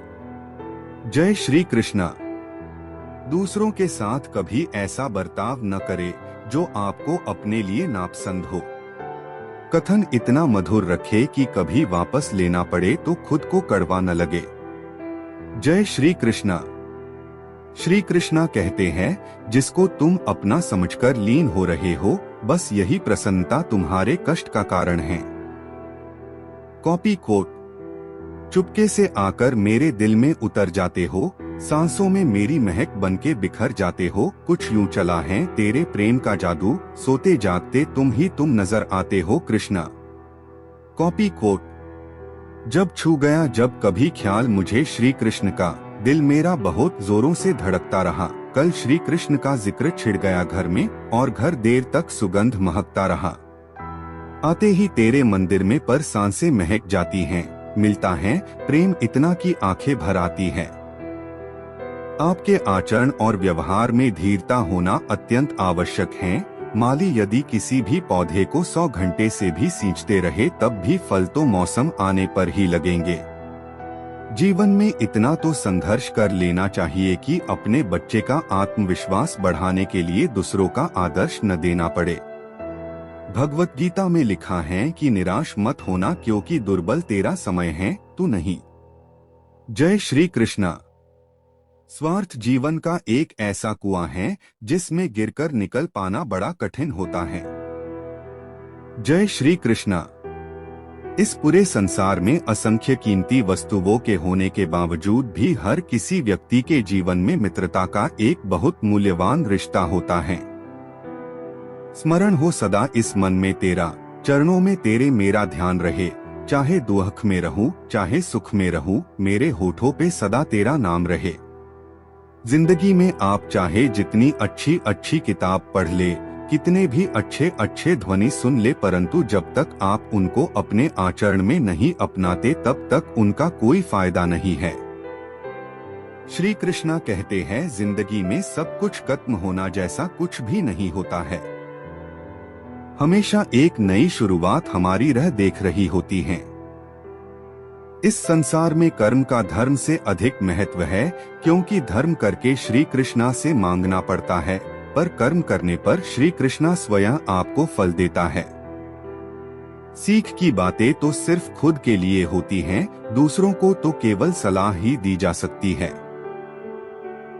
जय श्री कृष्णा। दूसरों के साथ कभी ऐसा बर्ताव न करे जो आपको अपने लिए नापसंद हो। कथन इतना मधुर रखे कि कभी वापस लेना पड़े तो खुद को कड़वा न लगे। जय श्री कृष्णा। श्री कृष्णा कहते हैं, जिसको तुम अपना समझकर लीन हो रहे हो, बस यही प्रसन्नता तुम्हारे कष्ट का कारण है। Copy quote. चुपके से आकर मेरे दिल में उतर जाते हो, सांसों में मेरी महक बनके बिखर जाते हो। कुछ यूं चला है तेरे प्रेम का जादू, सोते जागते तुम ही तुम नजर आते हो कृष्णा। Copy coat. जब छू गया जब कभी ख्याल मुझे श्री कृष्ण का, दिल मेरा बहुत जोरों से धड़कता रहा। कल श्री कृष्ण का जिक्र छिड़ गया घर में और घर देर तक सुगंध महकता रहा। आते ही तेरे मंदिर में पर सांसें महक जाती हैं, मिलता है प्रेम इतना कि आंखें भर आती है। आपके आचरण और व्यवहार में धीरता होना अत्यंत आवश्यक है। माली यदि किसी भी पौधे को 100 घंटे से भी सींचते रहे तब भी फल तो मौसम आने पर ही लगेंगे। जीवन में इतना तो संघर्ष कर लेना चाहिए कि अपने बच्चे का आत्मविश्वास बढ़ाने के लिए दूसरों का आदर्श न देना पड़े। भगवत गीता में लिखा है कि निराश मत होना क्योंकि दुर्बल तेरा समय है, तू नहीं। जय श्री कृष्णा। स्वार्थ जीवन का एक ऐसा कुआं है जिसमें गिरकर निकल पाना बड़ा कठिन होता है। जय श्री कृष्णा। इस पूरे संसार में असंख्य कीमती वस्तुओं के होने के बावजूद भी हर किसी व्यक्ति के जीवन में मित्रता का एक बहुत मूल्यवान रिश्ता होता है। स्मरण हो सदा इस मन में तेरा, चरणों में तेरे मेरा ध्यान रहे। चाहे दुख में रहूं चाहे सुख में रहूं, मेरे होठों पे सदा तेरा नाम रहे। जिंदगी में आप चाहे जितनी अच्छी अच्छी किताब पढ़ ले, कितने भी अच्छे अच्छे ध्वनि सुन ले, परंतु जब तक आप उनको अपने आचरण में नहीं अपनाते तब तक उनका कोई फायदा नहीं है। श्री कृष्णा कहते हैं जिंदगी में सब कुछ खत्म होना जैसा कुछ भी नहीं होता है। हमेशा एक नई शुरुआत हमारी राह देख रही होती है। इस संसार में कर्म का धर्म से अधिक महत्व है, क्योंकि धर्म करके श्री कृष्णा से मांगना पड़ता है, पर कर्म करने पर श्री कृष्णा स्वयं आपको फल देता है। सीख की बातें तो सिर्फ खुद के लिए होती हैं, दूसरों को तो केवल सलाह ही दी जा सकती है।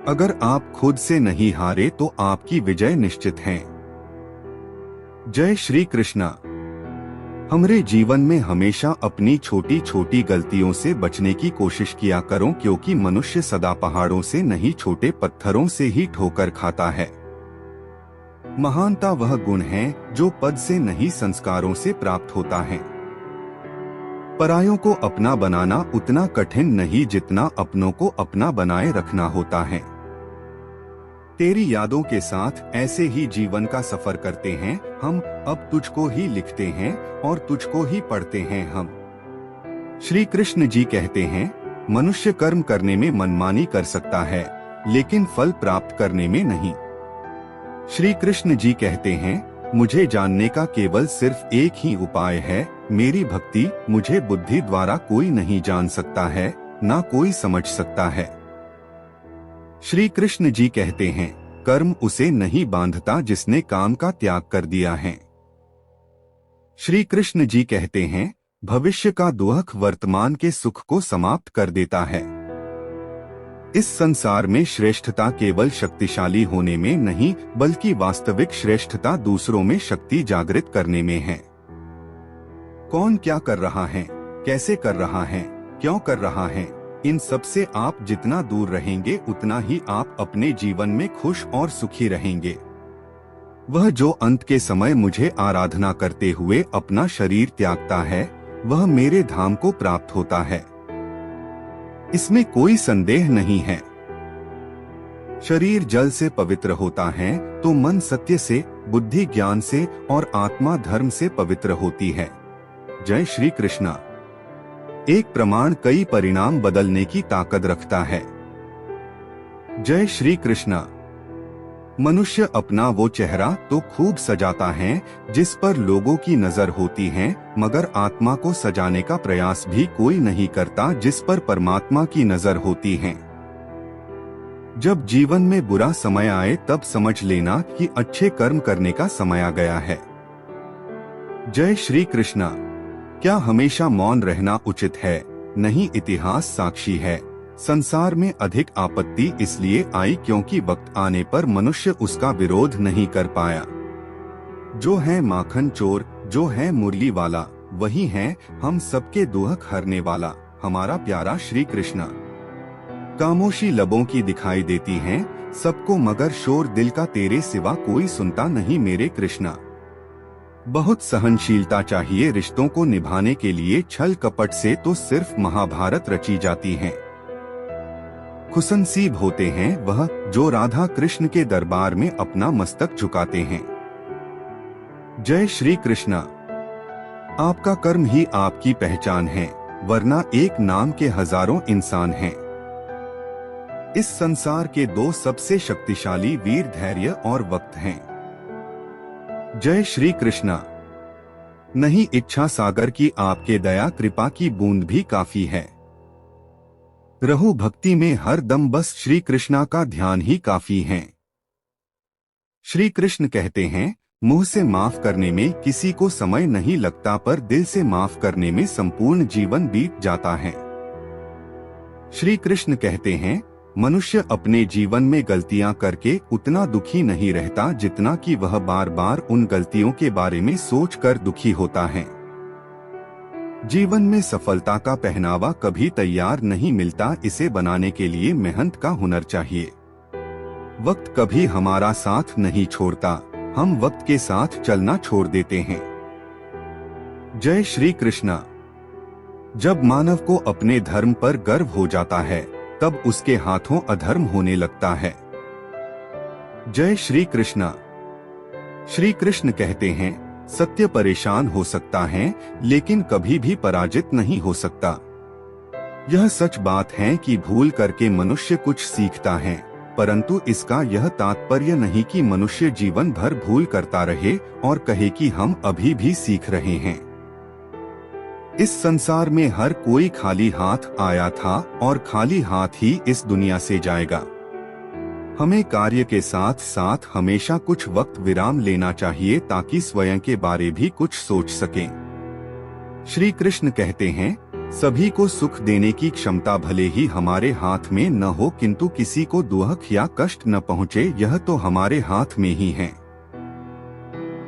अगर आप खुद से नहीं हारे तो आपकी विजय निश्चित है। जय श्री कृष्णा। हमारे जीवन में हमेशा अपनी छोटी छोटी गलतियों से बचने की कोशिश किया करो, क्योंकि मनुष्य सदा पहाड़ों से नहीं छोटे पत्थरों से ही ठोकर खाता है। महानता वह गुण है जो पद से नहीं संस्कारों से प्राप्त होता है। परायों को अपना बनाना उतना कठिन नहीं जितना अपनों को अपना बनाए रखना होता है। तेरी यादों के साथ ऐसे ही जीवन का सफर करते हैं हम, अब तुझको ही लिखते हैं और तुझको ही पढ़ते हैं हम। श्री कृष्ण जी कहते हैं मनुष्य कर्म करने में मनमानी कर सकता है, लेकिन फल प्राप्त करने में नहीं। श्री कृष्ण जी कहते हैं मुझे जानने का केवल सिर्फ एक ही उपाय है, मेरी भक्ति। मुझे बुद्धि द्वारा कोई नहीं जान सकता है, ना कोई समझ सकता है। श्री कृष्ण जी कहते हैं कर्म उसे नहीं बांधता जिसने काम का त्याग कर दिया है। श्री कृष्ण जी कहते हैं भविष्य का दुख वर्तमान के सुख को समाप्त कर देता है। इस संसार में श्रेष्ठता केवल शक्तिशाली होने में नहीं, बल्कि वास्तविक श्रेष्ठता दूसरों में शक्ति जागृत करने में है। कौन क्या कर रहा है, कैसे कर रहा है, क्यों कर रहा है, इन सब से आप जितना दूर रहेंगे उतना ही आप अपने जीवन में खुश और सुखी रहेंगे। वह जो अंत के समय मुझे आराधना करते हुए अपना शरीर त्यागता है, वह मेरे धाम को प्राप्त होता है। इसमें कोई संदेह नहीं है। शरीर जल से पवित्र होता है तो मन सत्य से, बुद्धि ज्ञान से और आत्मा धर्म से पवित्र होती है। जय श्री कृष्णा। एक प्रमाण कई परिणाम बदलने की ताकत रखता है। जय श्री कृष्णा। मनुष्य अपना वो चेहरा तो खूब सजाता है जिस पर लोगों की नजर होती है, मगर आत्मा को सजाने का प्रयास भी कोई नहीं करता जिस पर परमात्मा की नजर होती है। जब जीवन में बुरा समय आए तब समझ लेना कि अच्छे कर्म करने का समय आ गया है। जय श्री कृष्णा। क्या हमेशा मौन रहना उचित है? नहीं, इतिहास साक्षी है। संसार में अधिक आपत्ति इसलिए आई क्योंकि वक्त आने पर मनुष्य उसका विरोध नहीं कर पाया। जो है माखन चोर, जो है मुरली वाला, वही है हम सबके दुख हरने वाला, हमारा प्यारा श्री कृष्णा। खामोशी लबों की दिखाई देती है सबको, मगर शोर दिल का तेरे सिवा कोई सुनता नहीं मेरे कृष्णा। बहुत सहनशीलता चाहिए रिश्तों को निभाने के लिए, छल कपट से तो सिर्फ महाभारत रची जाती है। खुशनसीब होते हैं वह जो राधा कृष्ण के दरबार में अपना मस्तक झुकाते हैं। जय श्री कृष्णा। आपका कर्म ही आपकी पहचान है। वरना एक नाम के हजारों इंसान हैं। इस संसार के दो सबसे शक्तिशाली वीर धैर्य और वक्त हैं। जय श्री कृष्णा। नहीं, इच्छा सागर की आपके दया कृपा की बूंद भी काफी है। रहु भक्ति में हर दम बस श्री कृष्णा का ध्यान ही काफी है। श्री कृष्ण कहते हैं, मुंह से माफ करने में किसी को समय नहीं लगता, पर दिल से माफ करने में संपूर्ण जीवन बीत जाता है। श्री कृष्ण कहते हैं, मनुष्य अपने जीवन में गलतियां करके उतना दुखी नहीं रहता जितना कि वह बार बार उन गलतियों के बारे में सोचकर दुखी होता है। जीवन में सफलता का पहनावा कभी तैयार नहीं मिलता, इसे बनाने के लिए मेहनत का हुनर चाहिए। वक्त कभी हमारा साथ नहीं छोड़ता, हम वक्त के साथ चलना छोड़ देते हैं। जय श्री कृष्णा। जब मानव को अपने धर्म पर गर्व हो जाता है, तब उसके हाथों अधर्म होने लगता है। जय श्री कृष्णा। श्री कृष्ण कहते हैं, सत्य परेशान हो सकता है लेकिन कभी भी पराजित नहीं हो सकता। यह सच बात है कि भूल करके मनुष्य कुछ सीखता है, परंतु इसका यह तात्पर्य नहीं कि मनुष्य जीवन भर भूल करता रहे और कहे कि हम अभी भी सीख रहे हैं। इस संसार में हर कोई खाली हाथ आया था और खाली हाथ ही इस दुनिया से जाएगा। हमें कार्य के साथ साथ हमेशा कुछ वक्त विराम लेना चाहिए ताकि स्वयं के बारे भी कुछ सोच सकें। श्री कृष्ण कहते हैं, सभी को सुख देने की क्षमता भले ही हमारे हाथ में न हो, किंतु किसी को दुख या कष्ट न पहुंचे, यह तो हमारे हाथ में ही है।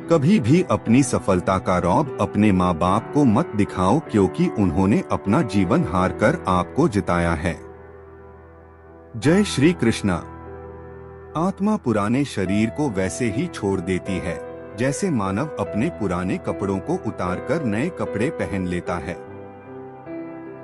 कभी भी अपनी सफलता का रौब अपने माँ बाप को मत दिखाओ, क्योंकि उन्होंने अपना जीवन हार कर आपको जिताया है। जय श्री कृष्णा। आत्मा पुराने शरीर को वैसे ही छोड़ देती है जैसे मानव अपने पुराने कपड़ों को उतारकर नए कपड़े पहन लेता है।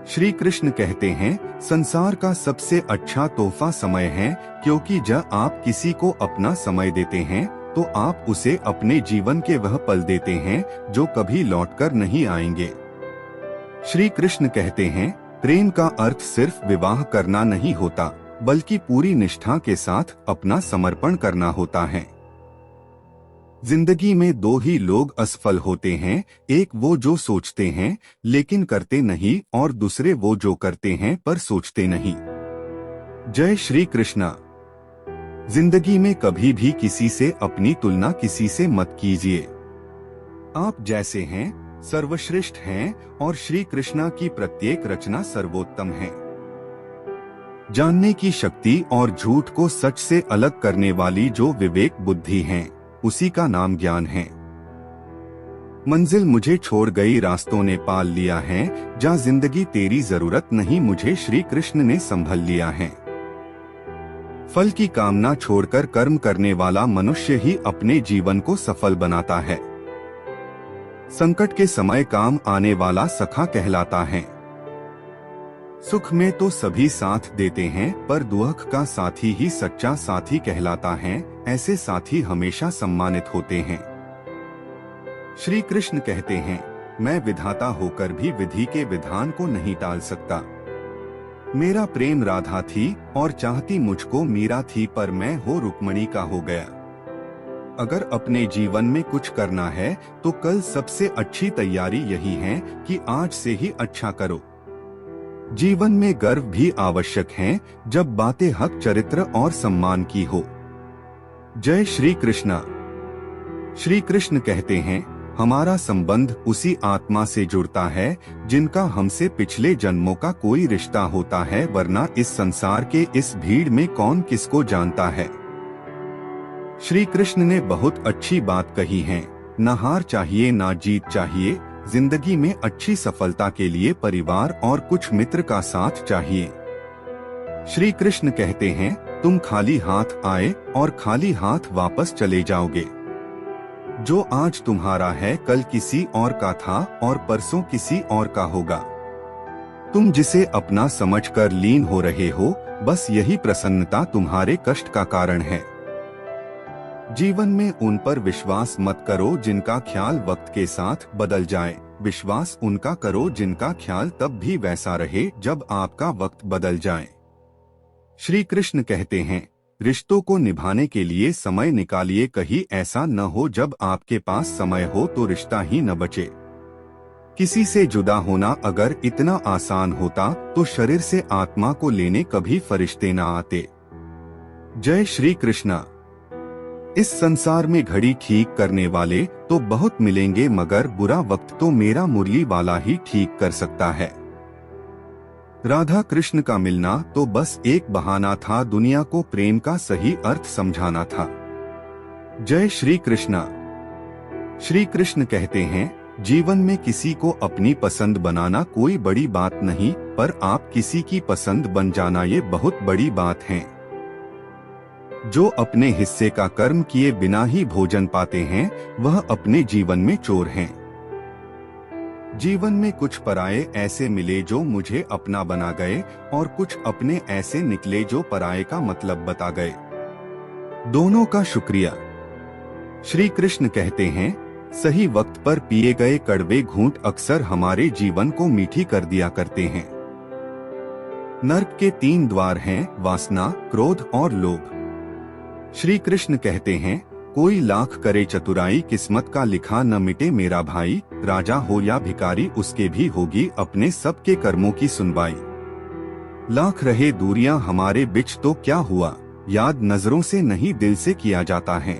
श्री कृष्ण कहते हैं, संसार का सबसे अच्छा तोहफा समय है, क्योंकि जब आप किसी को अपना समय देते हैं तो आप उसे अपने जीवन के वह पल देते हैं जो कभी लौटकर नहीं आएंगे। श्री कृष्ण कहते हैं, प्रेम का अर्थ सिर्फ विवाह करना नहीं होता, बल्कि पूरी निष्ठा के साथ अपना समर्पण करना होता है। जिंदगी में दो ही लोग असफल होते हैं, एक वो जो सोचते हैं लेकिन करते नहीं, और दूसरे वो जो करते हैं पर सोचते नहीं। जय श्री कृष्णा। जिंदगी में कभी भी किसी से अपनी तुलना किसी से मत कीजिए। आप जैसे हैं सर्वश्रेष्ठ हैं और श्री कृष्णा की प्रत्येक रचना सर्वोत्तम है। जानने की शक्ति और झूठ को सच से अलग करने वाली जो विवेक बुद्धि है, उसी का नाम ज्ञान है। मंजिल मुझे छोड़ गई रास्तों ने पाल लिया है, जहाँ जिंदगी तेरी जरूरत नहीं मुझे श्री कृष्ण ने संभल लिया है। फल की कामना छोड़कर कर्म करने वाला मनुष्य ही अपने जीवन को सफल बनाता है। संकट के समय काम आने वाला सखा कहलाता है। सुख में तो सभी साथ देते हैं, पर दुख का साथी ही सच्चा साथी कहलाता है। ऐसे साथी हमेशा सम्मानित होते हैं। श्री कृष्ण कहते हैं, मैं विधाता होकर भी विधि के विधान को नहीं टाल सकता। मेरा प्रेम राधा थी और चाहती मुझको मीरा थी, पर मैं हो रुक्मणी का हो गया। अगर अपने जीवन में कुछ करना है तो कल सबसे अच्छी तैयारी यही है कि आज से ही अच्छा करो। जीवन में गर्व भी आवश्यक है जब बातें हक, चरित्र और सम्मान की हो। जय श्री कृष्णा। श्री कृष्ण कहते हैं, हमारा संबंध उसी आत्मा से जुड़ता है जिनका हमसे पिछले जन्मों का कोई रिश्ता होता है, वरना इस संसार के इस भीड़ में कौन किसको जानता है। श्री कृष्ण ने बहुत अच्छी बात कही है, न हार चाहिए ना जीत चाहिए। जिंदगी में अच्छी सफलता के लिए परिवार और कुछ मित्र का साथ चाहिए। श्री कृष्ण कहते हैं, तुम खाली हाथ आए और खाली हाथ वापस चले जाओगे। जो आज तुम्हारा है कल किसी और का था और परसों किसी और का होगा। तुम जिसे अपना समझकर लीन हो रहे हो, बस यही प्रसन्नता तुम्हारे कष्ट का कारण है। जीवन में उन पर विश्वास मत करो जिनका ख्याल वक्त के साथ बदल जाए। विश्वास उनका करो जिनका ख्याल तब भी वैसा रहे जब आपका वक्त बदल जाए। श्री कृष्ण कहते हैं, रिश्तों को निभाने के लिए समय निकालिए, कहीं ऐसा न हो जब आपके पास समय हो तो रिश्ता ही न बचे। किसी से जुदा होना अगर इतना आसान होता तो शरीर से आत्मा को लेने कभी फरिश्ते न आते। जय श्री कृष्णा। इस संसार में घड़ी ठीक करने वाले तो बहुत मिलेंगे, मगर बुरा वक्त तो मेरा मुरली वाला ही ठीक कर सकता है। राधा कृष्ण का मिलना तो बस एक बहाना था, दुनिया को प्रेम का सही अर्थ समझाना था। जय श्री कृष्णा। श्री कृष्ण कहते हैं, जीवन में किसी को अपनी पसंद बनाना कोई बड़ी बात नहीं, पर आप किसी की पसंद बन जाना ये बहुत बड़ी बात है। जो अपने हिस्से का कर्म किए बिना ही भोजन पाते हैं वह अपने जीवन में चोर हैं। जीवन में कुछ पराये ऐसे मिले जो मुझे अपना बना गए और कुछ अपने ऐसे निकले जो पराये का मतलब बता गए। दोनों का शुक्रिया। श्री कृष्ण कहते हैं, सही वक्त पर पिए गए कड़वे घूंट अक्सर हमारे जीवन को मीठी कर दिया करते हैं। नर्क के 3 द्वार हैं, वासना, क्रोध और लोभ। श्री कृष्ण कहते हैं, कोई लाख करे चतुराई किस्मत का लिखा न मिटे मेरा भाई, राजा हो या भिखारी उसके भी होगी अपने सबके कर्मों की सुनवाई। लाख रहे दूरियां हमारे बिच तो क्या हुआ, याद नजरों से नहीं दिल से किया जाता है।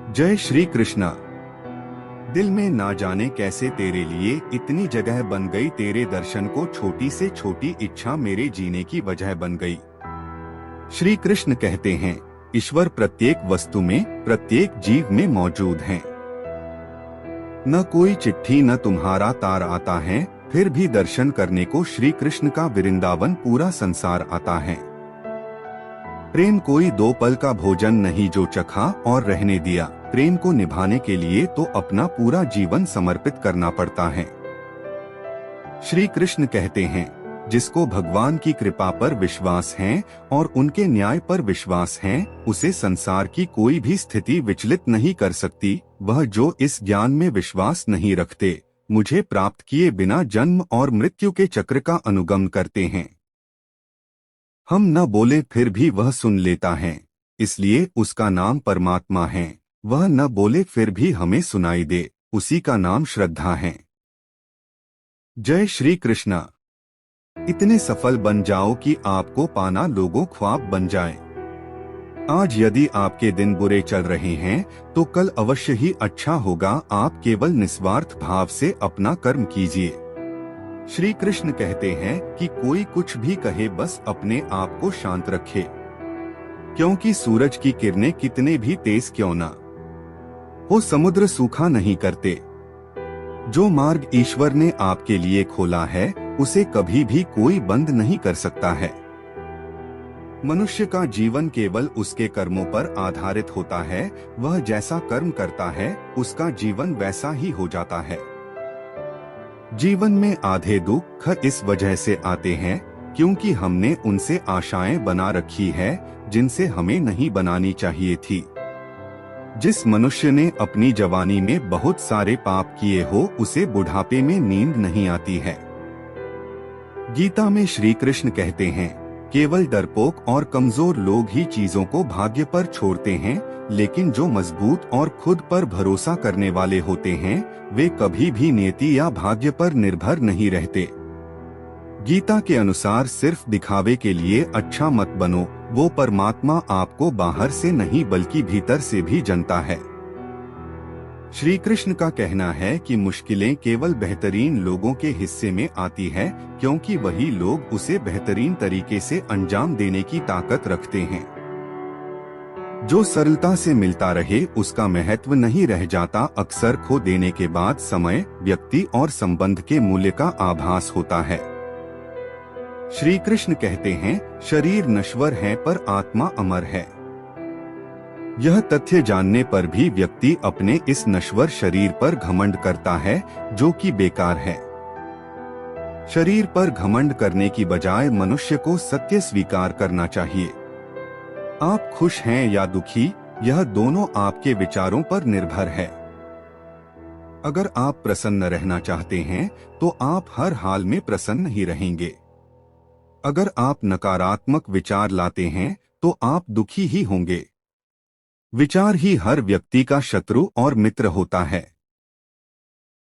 जय श्री कृष्णा। दिल में ना जाने कैसे तेरे लिए इतनी जगह बन गई, तेरे दर्शन को छोटी से छोटी इच्छा मेरे जीने की वजह बन गई। श्री कृष्ण कहते हैं, ईश्वर प्रत्येक वस्तु में, प्रत्येक जीव में मौजूद हैं। न कोई चिट्ठी न तुम्हारा तार आता है, फिर भी दर्शन करने को श्री कृष्ण का वृंदावन पूरा संसार आता है। प्रेम कोई 2 पल का भोजन नहीं जो चखा और रहने दिया, प्रेम को निभाने के लिए तो अपना पूरा जीवन समर्पित करना पड़ता है। श्री कृष्ण कहते हैं, जिसको भगवान की कृपा पर विश्वास है और उनके न्याय पर विश्वास है, उसे संसार की कोई भी स्थिति विचलित नहीं कर सकती। वह जो इस ज्ञान में विश्वास नहीं रखते, मुझे प्राप्त किए बिना जन्म और मृत्यु के चक्र का अनुगम करते हैं। हम न बोले फिर भी वह सुन लेता है, इसलिए उसका नाम परमात्मा है। वह न बोले फिर भी हमें सुनाई दे, उसी का नाम श्रद्धा है। जय श्री कृष्णा। इतने सफल बन जाओ कि आपको पाना लोगों ख्वाब बन जाए। आज यदि आपके दिन बुरे चल रहे हैं तो कल अवश्य ही अच्छा होगा। आप केवल निस्वार्थ भाव से अपना कर्म कीजिए। श्री कृष्ण कहते हैं कि कोई कुछ भी कहे, बस अपने आप को शांत रखे, क्योंकि सूरज की किरणें कितने भी तेज क्यों ना हो, समुद्र सूखा नहीं करते। जो मार्ग ईश्वर ने आपके लिए खोला है उसे कभी भी कोई बंद नहीं कर सकता है। मनुष्य का जीवन केवल उसके कर्मों पर आधारित होता है। वह जैसा कर्म करता है उसका जीवन वैसा ही हो जाता है। जीवन में आधे दुख इस वजह से आते हैं क्योंकि हमने उनसे आशाएं बना रखी है जिनसे हमें नहीं बनानी चाहिए थी। जिस मनुष्य ने अपनी जवानी में बहुत सारे पाप किए हो उसे बुढ़ापे में नींद नहीं आती है। गीता में श्री कृष्ण कहते हैं, केवल डरपोक और कमजोर लोग ही चीजों को भाग्य पर छोड़ते हैं, लेकिन जो मजबूत और खुद पर भरोसा करने वाले होते हैं वे कभी भी नियति या भाग्य पर निर्भर नहीं रहते। गीता के अनुसार सिर्फ दिखावे के लिए अच्छा मत बनो, वो परमात्मा आपको बाहर से नहीं बल्कि भीतर से भी जानता है। श्री कृष्ण का कहना है कि मुश्किलें केवल बेहतरीन लोगों के हिस्से में आती है, क्योंकि वही लोग उसे बेहतरीन तरीके से अंजाम देने की ताकत रखते हैं। जो सरलता से मिलता रहे उसका महत्व नहीं रह जाता। अक्सर खो देने के बाद समय, व्यक्ति और संबंध के मूल्य का आभास होता है। श्री कृष्ण कहते हैं, शरीर नश्वर है पर आत्मा अमर है। यह तथ्य जानने पर भी व्यक्ति अपने इस नश्वर शरीर पर घमंड करता है, जो कि बेकार है। शरीर पर घमंड करने की बजाय मनुष्य को सत्य स्वीकार करना चाहिए। आप खुश हैं या दुखी, यह दोनों आपके विचारों पर निर्भर है। अगर आप प्रसन्न रहना चाहते हैं तो आप हर हाल में प्रसन्न ही रहेंगे। अगर आप नकारात्मक विचार लाते हैं तो आप दुखी ही होंगे। विचार ही हर व्यक्ति का शत्रु और मित्र होता है।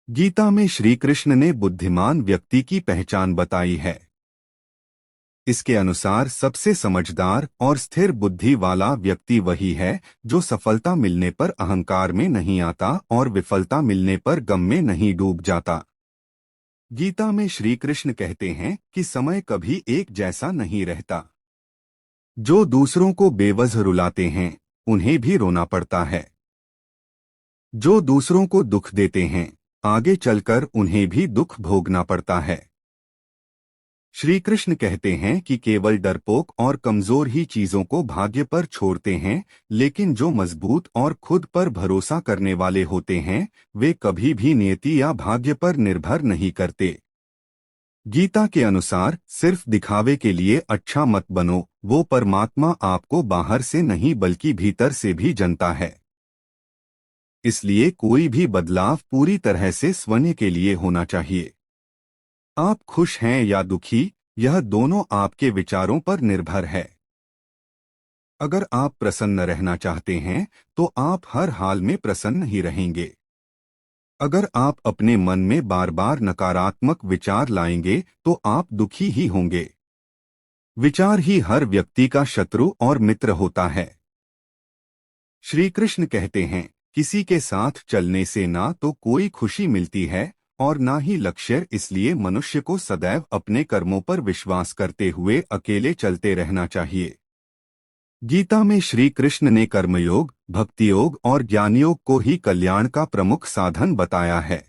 गीता में श्री कृष्ण ने बुद्धिमान व्यक्ति की पहचान बताई है। इसके अनुसार सबसे समझदार और स्थिर बुद्धि वाला व्यक्ति वही है जो सफलता मिलने पर अहंकार में नहीं आता और विफलता मिलने पर गम में नहीं डूब जाता। गीता में श्री कृष्ण कहते हैं कि समय कभी एक जैसा नहीं रहता। जो दूसरों को बेवजह रुलाते हैं उन्हें भी रोना पड़ता है। जो दूसरों को दुख देते हैं आगे चलकर उन्हें भी दुख भोगना पड़ता है। श्री कृष्ण कहते हैं कि केवल डरपोक और कमजोर ही चीजों को भाग्य पर छोड़ते हैं, लेकिन जो मजबूत और खुद पर भरोसा करने वाले होते हैं वे कभी भी नियति या भाग्य पर निर्भर नहीं करते। गीता के अनुसार सिर्फ दिखावे के लिए अच्छा मत बनो, वो परमात्मा आपको बाहर से नहीं बल्कि भीतर से भी जानता है। इसलिए कोई भी बदलाव पूरी तरह से स्वयं के लिए होना चाहिए। आप खुश हैं या दुखी, यह दोनों आपके विचारों पर निर्भर है। अगर आप प्रसन्न रहना चाहते हैं तो आप हर हाल में प्रसन्न ही रहेंगे। अगर आप अपने मन में बार बार नकारात्मक विचार लाएंगे तो आप दुखी ही होंगे। विचार ही हर व्यक्ति का शत्रु और मित्र होता है। श्री कृष्ण कहते हैं, किसी के साथ चलने से ना तो कोई खुशी मिलती है और ना ही लक्ष्य, इसलिए मनुष्य को सदैव अपने कर्मों पर विश्वास करते हुए अकेले चलते रहना चाहिए। गीता में श्री कृष्ण ने कर्मयोग, भक्ति योग और ज्ञान योग को ही कल्याण का प्रमुख साधन बताया है।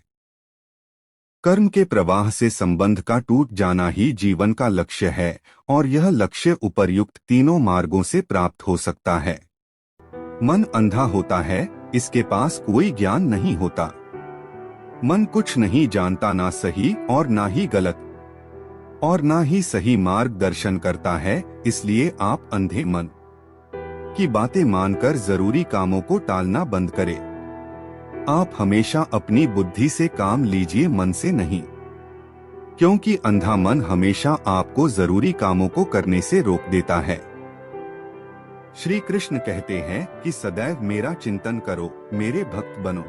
कर्म के प्रवाह से संबंध का टूट जाना ही जीवन का लक्ष्य है और यह लक्ष्य उपर्युक्त तीनों मार्गों से प्राप्त हो सकता है। मन अंधा होता है, इसके पास कोई ज्ञान नहीं होता। मन कुछ नहीं जानता, ना सही और ना ही गलत और ना ही सही मार्गदर्शन करता है, इसलिए आप अंधे मन की बातें मानकर जरूरी कामों को टालना बंद करें। आप हमेशा अपनी बुद्धि से काम लीजिए, मन से नहीं, क्योंकि अंधा मन हमेशा आपको जरूरी कामों को करने से रोक देता है। श्री कृष्ण कहते हैं कि सदैव मेरा चिंतन करो, मेरे भक्त बनो,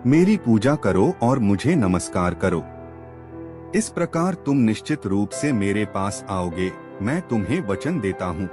मेरी पूजा करो और मुझे नमस्कार करो। इस प्रकार तुम निश्चित रूप से मेरे पास आओगे, मैं तुम्हें वचन देता हूँ।